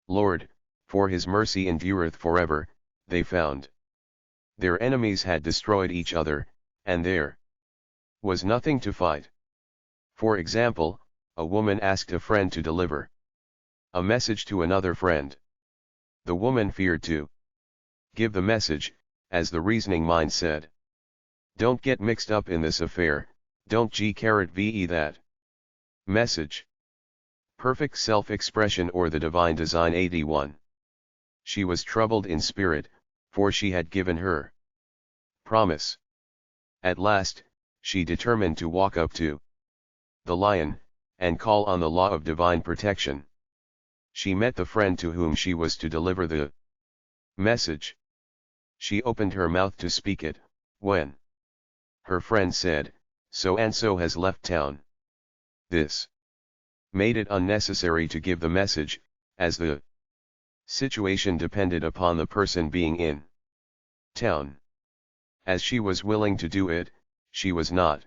Lord, for his mercy endureth forever, they found their enemies had destroyed each other, and there was nothing to fight. For example, a woman asked a friend to deliver a message to another friend. The woman feared to give the message, as the reasoning mind said, "Don't get mixed up in this affair, Don't ve that. Message. Perfect self-expression or the divine design 81. She was troubled in spirit, for she had given her promise. At last, she determined to walk up to the lion, and call on the law of divine protection. She met the friend to whom she was to deliver the message. She opened her mouth to speak it, when her friend said, "So and so has left town." This made it unnecessary to give the message, as the situation depended upon the person being in town. As she was willing to do it, she was not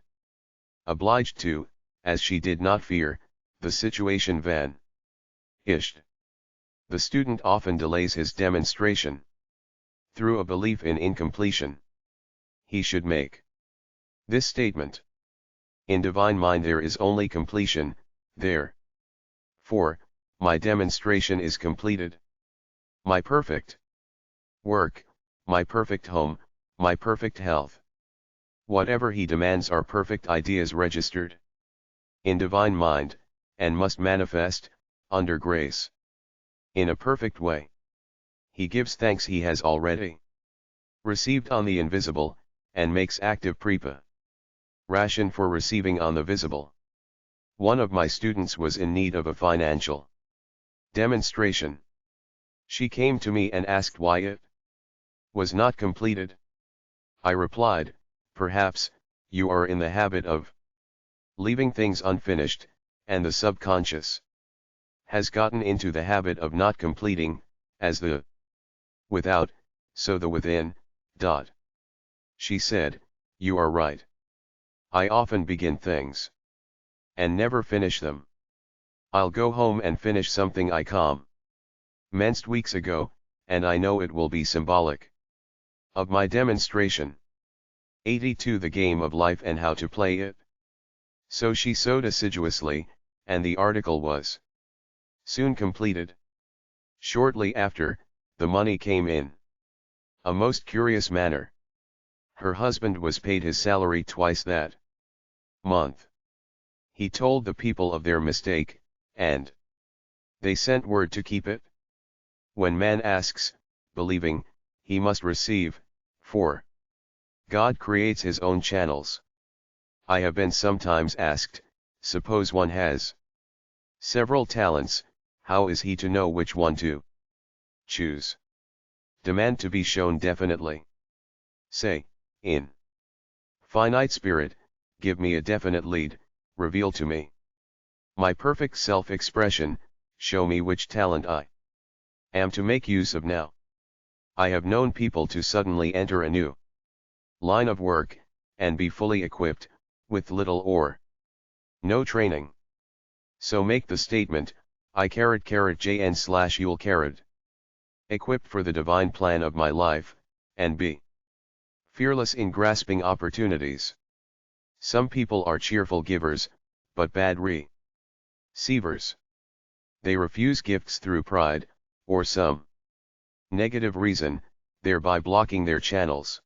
obliged to, as she did not fear the situation vanished. The student often delays his demonstration through a belief in incompletion. He should make this statement: in divine mind there is only completion, therefore, my demonstration is completed. My perfect work, my perfect home, my perfect health. Whatever he demands are perfect ideas registered in divine mind, and must manifest, under grace, in a perfect way. He gives thanks he has already received on the invisible, and makes active preparation for receiving on the visible. One of my students was in need of a financial demonstration. She came to me and asked why it was not completed. I replied, "Perhaps, you are in the habit of leaving things unfinished, and the subconscious has gotten into the habit of not completing, as the without, so the within." She said, "You are right. I often begin things and never finish them. I'll go home and finish something I commenced weeks ago, and I know it will be symbolic of my demonstration." 82. The game of life and how to play it. So she sewed assiduously, and the article was soon completed. Shortly after, the money came in a most curious manner. Her husband was paid his salary twice that month. He told the people of their mistake, and they sent word to keep it. When man asks, believing, he must receive, for God creates his own channels. I have been sometimes asked, suppose one has several talents, how is he to know which one to choose? Demand to be shown definitely. Say, in finite spirit, give me a definite lead, reveal to me my perfect self-expression, show me which talent I am to make use of now. I have known people to suddenly enter a new line of work, and be fully equipped, with little or no training. So make the statement, I jn/you'll equipped for the divine plan of my life, and be fearless in grasping opportunities. Some people are cheerful givers, but bad receivers. They refuse gifts through pride, or some negative reason, thereby blocking their channels,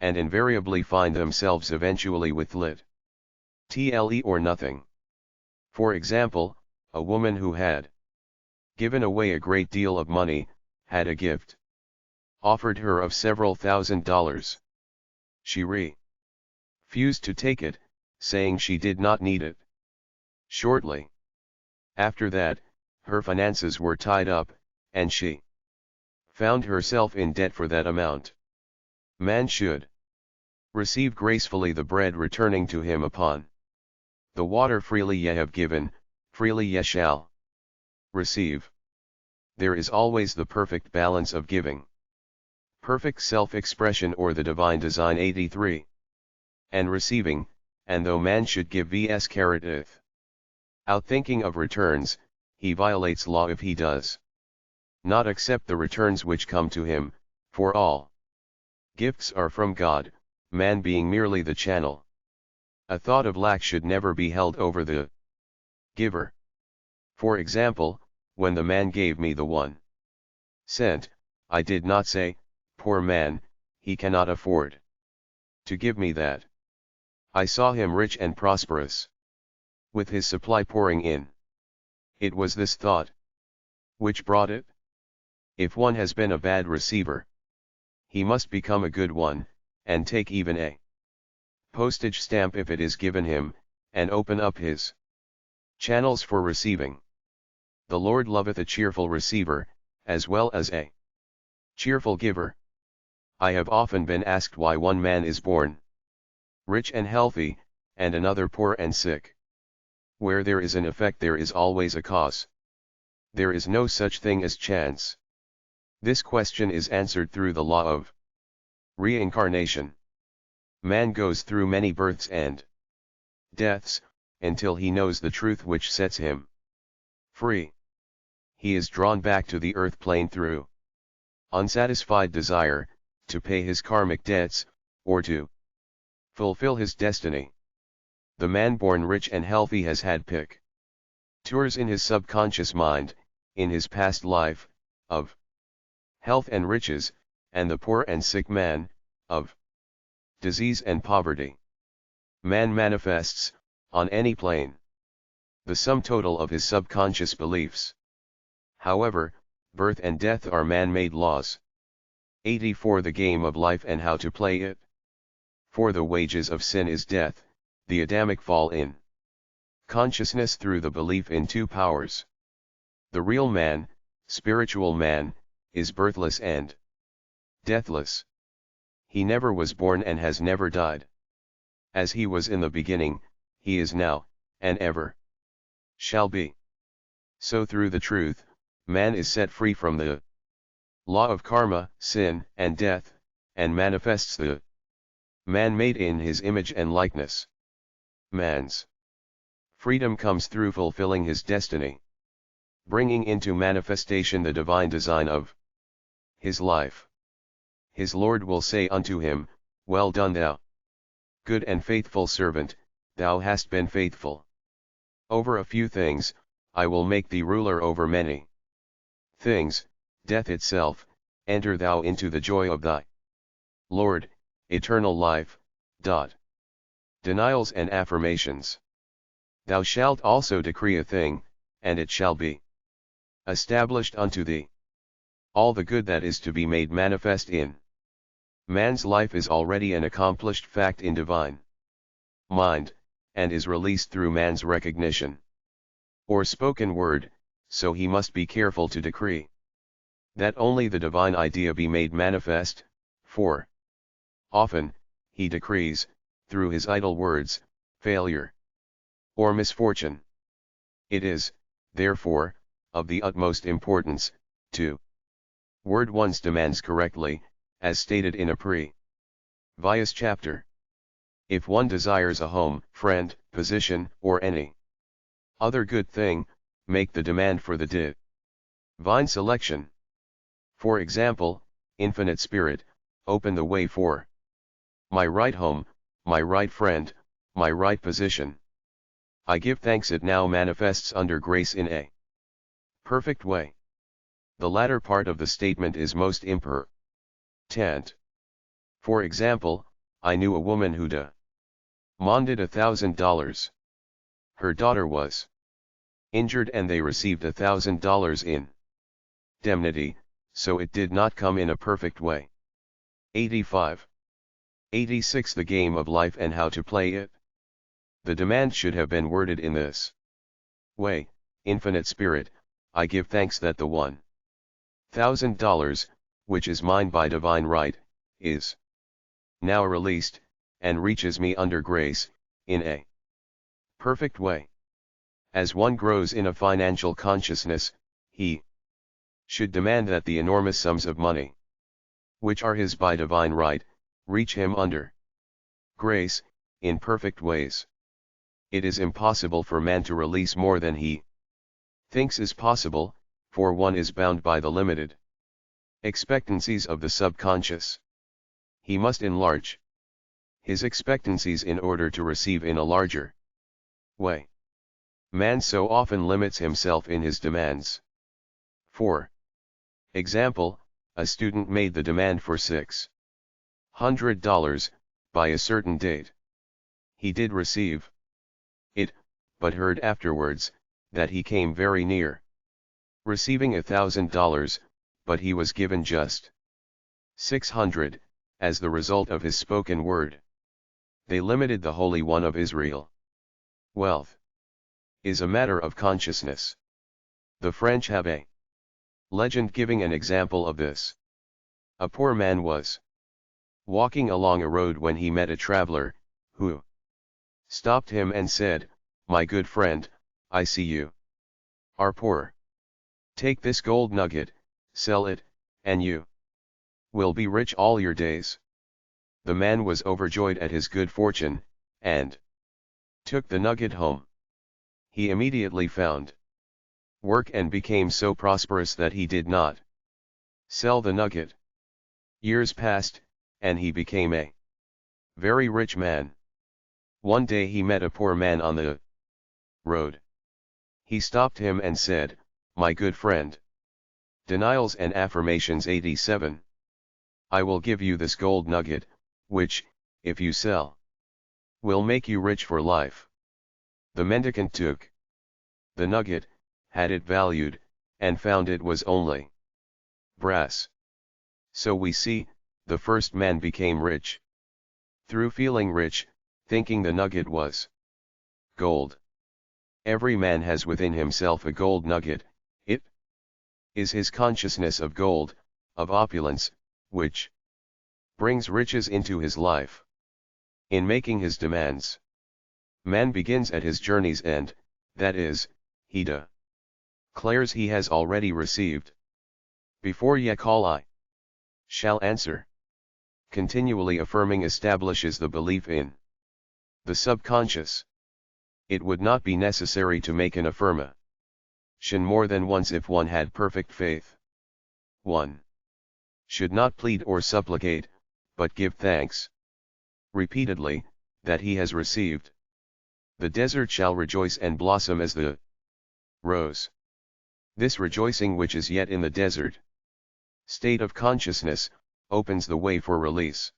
and invariably find themselves eventually with little or nothing. For example, a woman who had given away a great deal of money, had a gift offered her of several $1,000s. She refused to take it, saying she did not need it. Shortly after that, her finances were tied up, and she found herself in debt for that amount. Man should receive gracefully the bread returning to him upon the water. Freely ye have given, freely ye shall receive. There is always the perfect balance of giving, perfect self-expression or the divine design 83, and receiving, and though man should give vs if out thinking of returns, he violates law if he does not accept the returns which come to him, for all gifts are from God, man being merely the channel. A thought of lack should never be held over the giver. For example, when the man gave me the 1 cent, I did not say, poor man, he cannot afford to give me that. I saw him rich and prosperous, with his supply pouring in. It was this thought which brought it. If one has been a bad receiver, he must become a good one, and take even a postage stamp if it is given him, and open up his channels for receiving. The Lord loveth a cheerful receiver, as well as a cheerful giver. I have often been asked why one man is born rich and healthy, and another poor and sick. Where there is an effect there is always a cause. There is no such thing as chance. This question is answered through the law of reincarnation. Man goes through many births and deaths, until he knows the truth which sets him free. He is drawn back to the earth plane through unsatisfied desire, to pay his karmic debts, or to fulfill his destiny. The man born rich and healthy has had tours in his subconscious mind, in his past life, of health and riches, and the poor and sick man, of disease and poverty. Man manifests, on any plane, the sum total of his subconscious beliefs. However, birth and death are man-made laws. 84 The game of life and how to play it. For the wages of sin is death, the Adamic fall in consciousness through the belief in two powers. The real man, spiritual man, is birthless and deathless. He never was born and has never died. As he was in the beginning, he is now, and ever shall be. So through the truth, man is set free from the law of karma, sin, and death, and manifests the man made in his image and likeness. Man's freedom comes through fulfilling his destiny, bringing into manifestation the divine design of his life. His Lord will say unto him, Well done thou good and faithful servant, thou hast been faithful over a few things, I will make thee ruler over many things. Death itself, enter thou into the joy of thy Lord, eternal life. Denials and affirmations. Thou shalt also decree a thing, and it shall be established unto thee. All the good that is to be made manifest in man's life is already an accomplished fact in divine mind, and is released through man's recognition or spoken word, so he must be careful to decree that only the divine idea be made manifest, for often, he decrees, through his idle words, failure or misfortune. It is, therefore, of the utmost importance, to word one's demands correctly, as stated in a previous chapter. If one desires a home, friend, position, or any other good thing, make the demand for the divine selection. For example, Infinite Spirit, open the way for my right home, my right friend, my right position. I give thanks it now manifests under grace in a perfect way. The latter part of the statement is most important. For example, I knew a woman who demanded $1,000. Her daughter was injured and they received $1,000 in indemnity, so it did not come in a perfect way. 85. 86 The game of life and how to play it. The demand should have been worded in this way: Infinite Spirit, I give thanks that the $1,000, which is mine by divine right, is now released, and reaches me under grace, in a perfect way. As one grows in a financial consciousness, he should demand that the enormous sums of money, which are his by divine right, reach him under grace, in perfect ways. It is impossible for man to release more than he thinks is possible, for one is bound by the limited expectancies of the subconscious. He must enlarge his expectancies in order to receive in a larger way. Man so often limits himself in his demands. For example, a student made the demand for $600 by a certain date. He did receive it, but heard afterwards, that he came very near receiving $1,000, but he was given just 600, as the result of his spoken word. They limited the Holy One of Israel. Wealth is a matter of consciousness. The French have a legend giving an example of this. A poor man was walking along a road when he met a traveler, who stopped him and said, "My good friend, I see you are poor. Take this gold nugget, sell it, and you will be rich all your days." The man was overjoyed at his good fortune, and took the nugget home. He immediately found work and became so prosperous that he did not sell the nugget. Years passed, and he became a very rich man. One day he met a poor man on the road. He stopped him and said, "My good friend." Denials and Affirmations 87. I will give you this gold nugget, which, if you sell, will make you rich for life. The mendicant took the nugget, had it valued, and found it was only brass. So we see, the first man became rich through feeling rich, thinking the nugget was gold. Every man has within himself a gold nugget. It is his consciousness of gold, of opulence, which brings riches into his life. In making his demands, man begins at his journey's end, that is, he declares he has already received. Before ye call, I shall answer. Continually affirming establishes the belief in the subconscious. It would not be necessary to make an affirmation more than once if one had perfect faith. 1. Should not plead or supplicate, but give thanks repeatedly, that he has received. The desert shall rejoice and blossom as the rose. This rejoicing, which is yet in the desert state of consciousness, opens the way for release.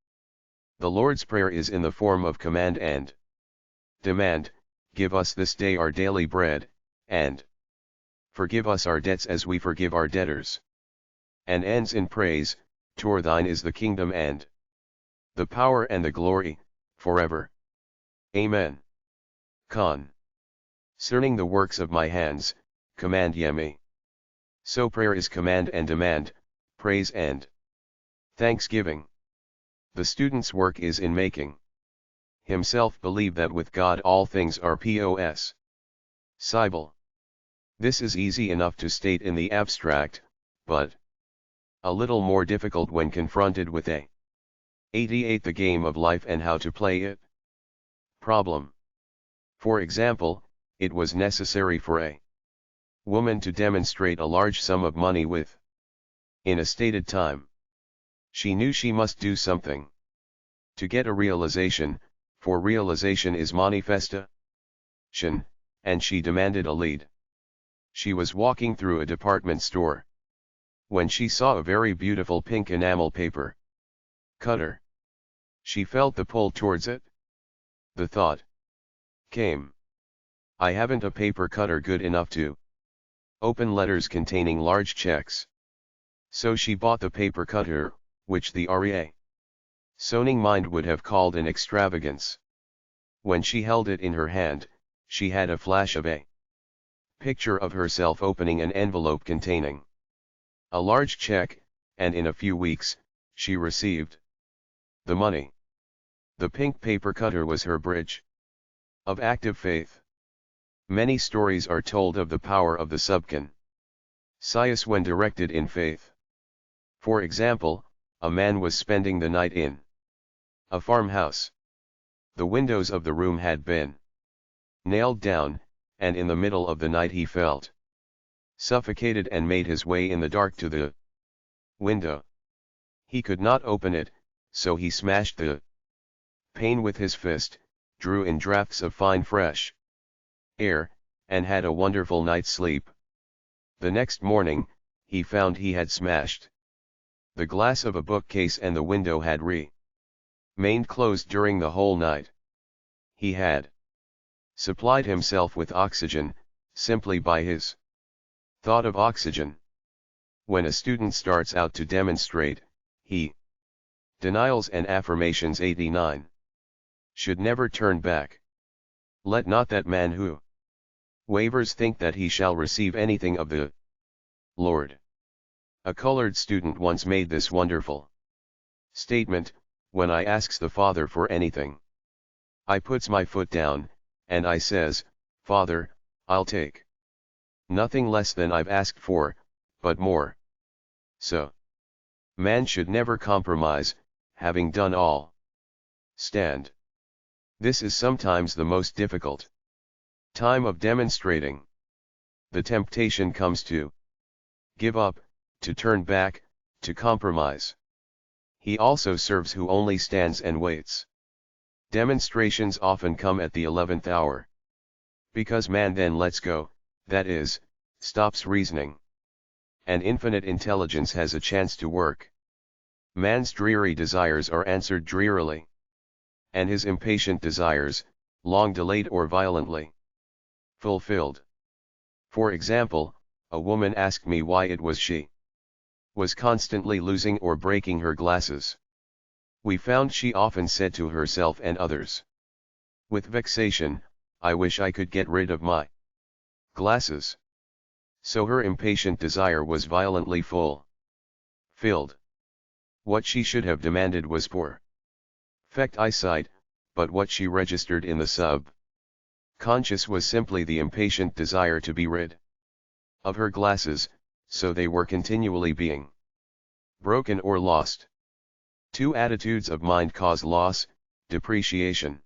The Lord's Prayer is in the form of command and demand: give us this day our daily bread, and forgive us our debts as we forgive our debtors. And ends in praise: for thine is the kingdom and the power and the glory, forever. Amen. Concerning the works of my hands, command ye me. So prayer is command and demand, praise and thanksgiving. The student's work is in making himself believe that with God all things are possible. This is easy enough to state in the abstract, but a little more difficult when confronted with a 88 the game of life and how to play it problem. For example, it was necessary for a woman to demonstrate a large sum of money in a stated time. She knew she must do something to get a realization, for realization is manifestation, and she demanded a lead. She was walking through a department store when she saw a very beautiful pink enamel paper cutter. She felt the pull towards it. The thought came, I haven't a paper cutter good enough to open letters containing large checks. So she bought the paper cutter, which the reasoning mind would have called an extravagance. When she held it in her hand, she had a flash of a picture of herself opening an envelope containing a large check, and in a few weeks, she received the money. The pink paper cutter was her bridge of active faith. Many stories are told of the power of the subconscious when directed in faith. For example, a man was spending the night in a farmhouse. The windows of the room had been nailed down, and in the middle of the night he felt suffocated and made his way in the dark to the window. He could not open it, so he smashed the pane with his fist, drew in draughts of fine fresh air, and had a wonderful night's sleep. The next morning, he found he had smashed the glass of a bookcase and the window had remained closed during the whole night. He had supplied himself with oxygen, simply by his thought of oxygen. When a student starts out to demonstrate, he denials and affirmations 89. Should never turn back. Let not that man who wavers think that he shall receive anything of the Lord. A colored student once made this wonderful statement: when I asks the Father for anything, I puts my foot down, and I says, Father, I'll take nothing less than I've asked for, but more. So, man should never compromise, having done all. Stand. This is sometimes the most difficult time of demonstrating. The temptation comes to give up, to turn back, to compromise. He also serves who only stands and waits. Demonstrations often come at the 11th hour. Because man then lets go, that is, stops reasoning. And infinite intelligence has a chance to work. Man's dreary desires are answered drearily. And his impatient desires, long delayed or violently fulfilled. For example, a woman asked me why it was she was constantly losing or breaking her glasses. We found she often said to herself and others, with vexation, I wish I could get rid of my glasses. So her impatient desire was violently filled. What she should have demanded was perfect eyesight, but what she registered in the subconscious was simply the impatient desire to be rid of her glasses, so they were continually being broken or lost. Two attitudes of mind cause loss, depreciation.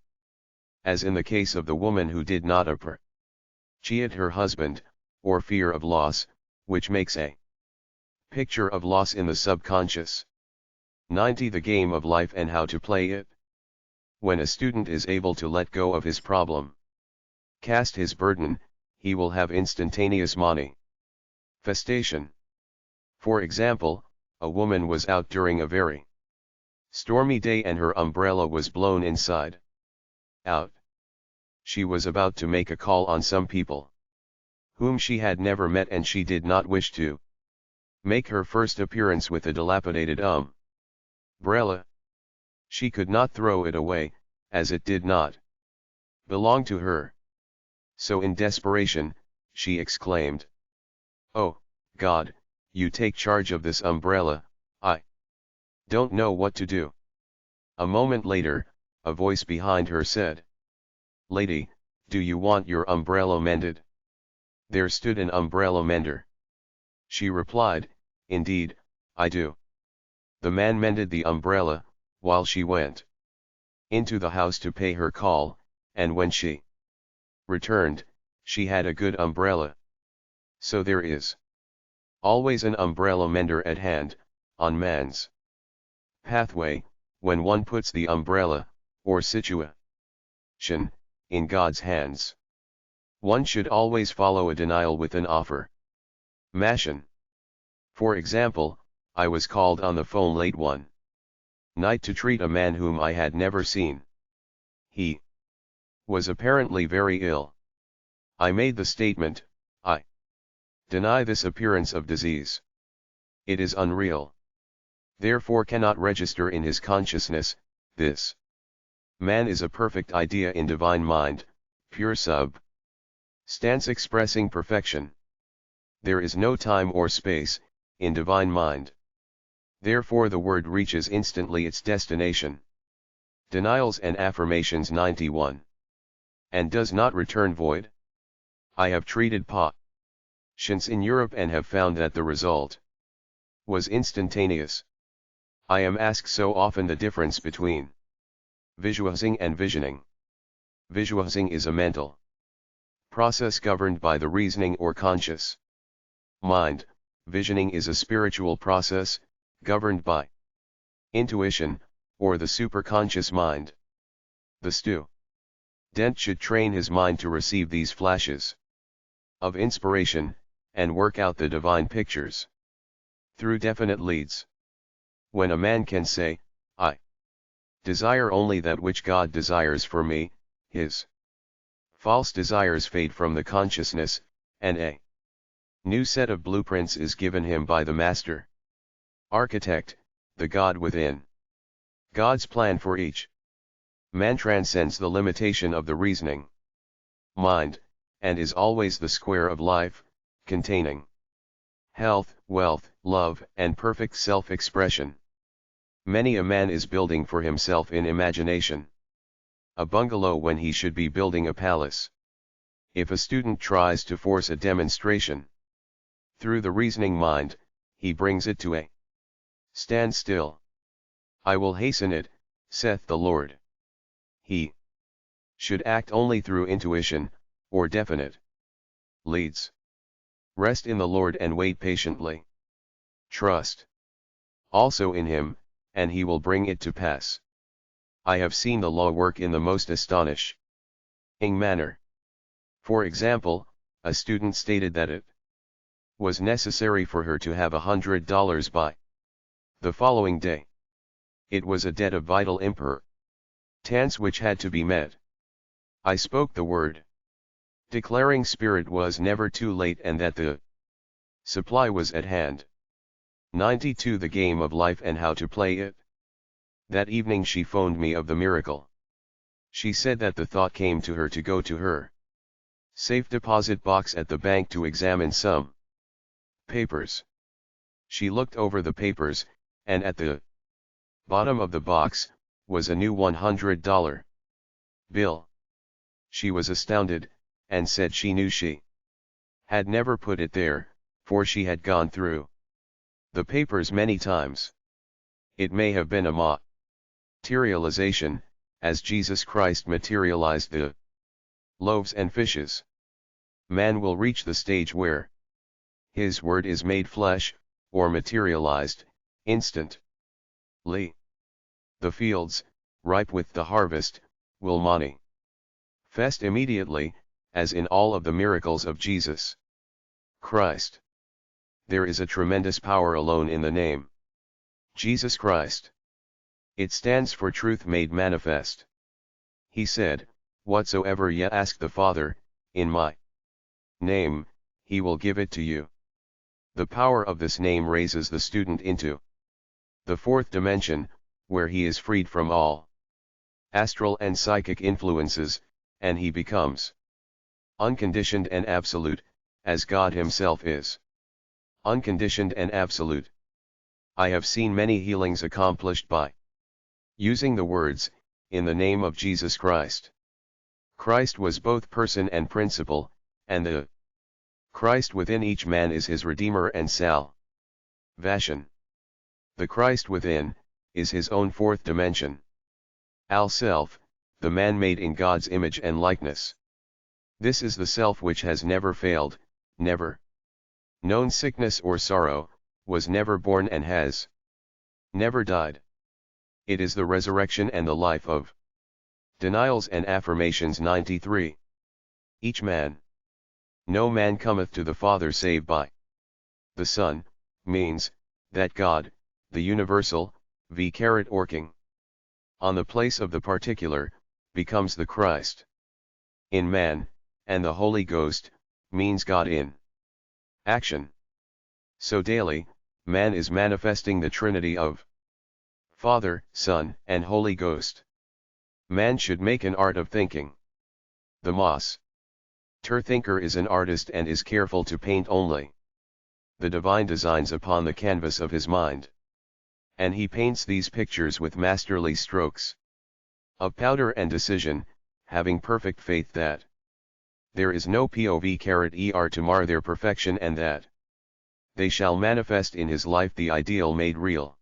As in the case of the woman who did not appreciate her husband, or fear of loss, which makes a picture of loss in the subconscious. 90. The game of life and how to play it. When a student is able to let go of his problem, cast his burden, he will have instantaneous manifestation. For example, a woman was out during a very stormy day and her umbrella was blown inside out. She was about to make a call on some people whom she had never met, and she did not wish to make her first appearance with a dilapidated umbrella. She could not throw it away, as it did not belong to her. So in desperation, she exclaimed, "Oh, God, you take charge of this umbrella, I don't know what to do." A moment later, a voice behind her said, "Lady, do you want your umbrella mended?" There stood an umbrella mender. She replied, "Indeed, I do." The man mended the umbrella, while she went into the house to pay her call, and when she returned, she had a good umbrella. So there is always an umbrella mender at hand, on man's pathway, when one puts the umbrella, or situation, in God's hands. One should always follow a denial with an affirmation. For example, I was called on the phone late one night to treat a man whom I had never seen. He was apparently very ill. I made the statement, I deny this appearance of disease. It is unreal. Therefore cannot register in his consciousness. This man is a perfect idea in divine mind, pure substance expressing perfection. There is no time or space, in divine mind. Therefore the word reaches instantly its destination. Denials and affirmations 91. And does not return void. I have treated patients in Europe and have found that the result was instantaneous. I am asked so often the difference between visualizing and visioning. Visualizing is a mental process governed by the reasoning or conscious mind. Visioning is a spiritual process, governed by intuition, or the superconscious mind. The student should train his mind to receive these flashes of inspiration, and work out the divine pictures through definite leads. When a man can say, I desire only that which God desires for me, his false desires fade from the consciousness, and a new set of blueprints is given him by the master architect, the God within. God's plan for each man transcends the limitation of the reasoning mind, and is always the square of life, containing health, wealth, love, and perfect self-expression. Many a man is building for himself in imagination a bungalow when he should be building a palace. If a student tries to force a demonstration through the reasoning mind, he brings it to a standstill. I will hasten it, saith the Lord. He should act only through intuition, or definite leads. Rest in the Lord and wait patiently. Trust also in Him, and He will bring it to pass. I have seen the law work in the most astonishing manner. For example, a student stated that it was necessary for her to have $100 by the following day. It was a debt of vital importance which had to be met. I spoke the word, declaring spirit was never too late and that the supply was at hand. 92 The game of life and how to play it. That evening she phoned me of the miracle. She said that the thought came to her to go to her safe deposit box at the bank to examine some papers. She looked over the papers, and at the bottom of the box was a new $100 bill. She was astounded, and said she knew she had never put it there, for she had gone through the papers many times. It may have been a materialization, as Jesus Christ materialized the loaves and fishes. Man will reach the stage where His word is made flesh, or materialized, instantly. The fields, ripe with the harvest, will manifest immediately, as in all of the miracles of Jesus Christ. There is a tremendous power alone in the name Jesus Christ. It stands for truth made manifest. He said, "Whatsoever ye ask the Father, in my name, He will give it to you." The power of this name raises the student into the fourth dimension, where he is freed from all astral and psychic influences, and he becomes unconditioned and absolute, as God Himself is unconditioned and absolute. I have seen many healings accomplished by using the words, in the name of Jesus Christ. Christ was both person and principle, and the Christ within each man is his Redeemer and salvation. The Christ within is his own fourth dimension. Al-Self, the man made in God's image and likeness. This is the self which has never failed, never known sickness or sorrow, was never born and has never died. It is the resurrection and the life of denials and affirmations. 93. Each man. No man cometh to the Father save by the Son, means, that God, the universal, working on the place of the particular, becomes the Christ in man, and the Holy Ghost, means God in action. So daily, man is manifesting the Trinity of Father, Son, and Holy Ghost. Man should make an art of thinking. The master thinker is an artist and is careful to paint only the divine designs upon the canvas of his mind. And he paints these pictures with masterly strokes of powder and decision, having perfect faith that there is no POV to mar their perfection, and that they shall manifest in his life the ideal made real.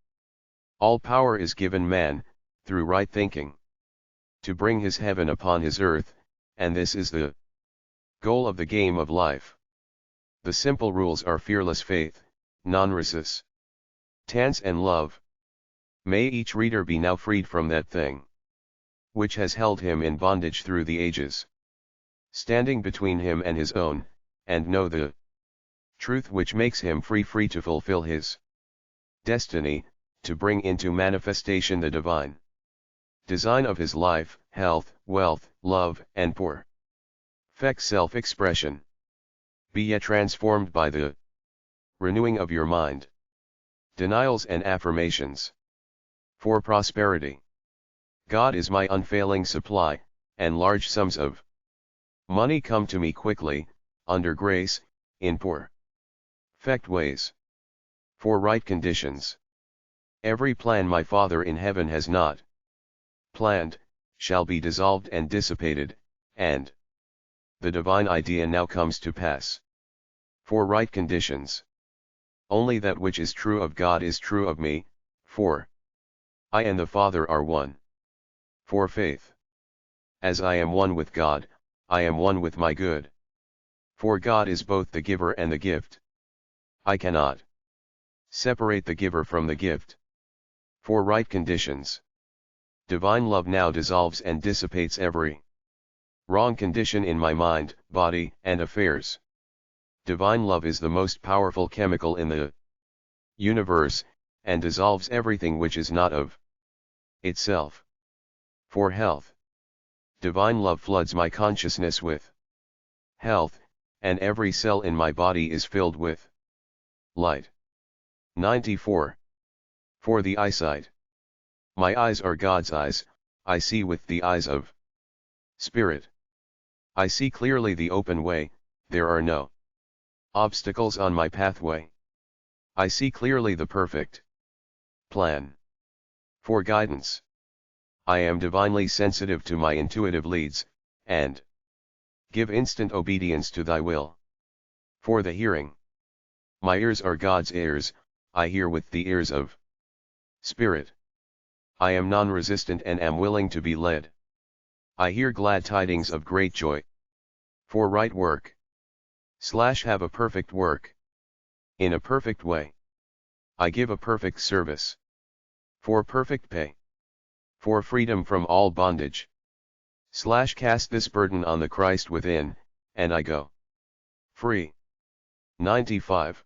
All power is given man, through right thinking, to bring his heaven upon his earth, and this is the goal of the game of life. The simple rules are fearless faith, non-resistance, and love. May each reader be now freed from that thing which has held him in bondage through the ages, standing between him and his own, and know the truth which makes him free to fulfill his destiny, to bring into manifestation the divine Design of his life, health, wealth, love, and poor. Fect self-expression. Be ye transformed by the renewing of your mind. Denials and affirmations. For prosperity. God is my unfailing supply, and large sums of money come to me quickly, under grace, in poor fect ways. For right conditions. Every plan my Father in heaven has not planned, shall be dissolved and dissipated, and the divine idea now comes to pass. For right conditions. Only that which is true of God is true of me, for I and the Father are one. For faith. As I am one with God, I am one with my good. For God is both the giver and the gift. I cannot separate the giver from the gift. For right conditions. Divine love now dissolves and dissipates every wrong condition in my mind, body, and affairs. Divine love is the most powerful chemical in the universe, and dissolves everything which is not of itself. For health. Divine love floods my consciousness with health, and every cell in my body is filled with light. 94. For the eyesight. My eyes are God's eyes, I see with the eyes of Spirit. I see clearly the open way, there are no obstacles on my pathway. I see clearly the perfect plan. For guidance. I am divinely sensitive to my intuitive leads, and give instant obedience to thy will. For the hearing. My ears are God's ears, I hear with the ears of Spirit. I am non-resistant and am willing to be led. I hear glad tidings of great joy. For right work. Have a perfect work. In a perfect way. I give a perfect service. For perfect pay. For freedom from all bondage. Cast this burden on the Christ within, and I go free. 95.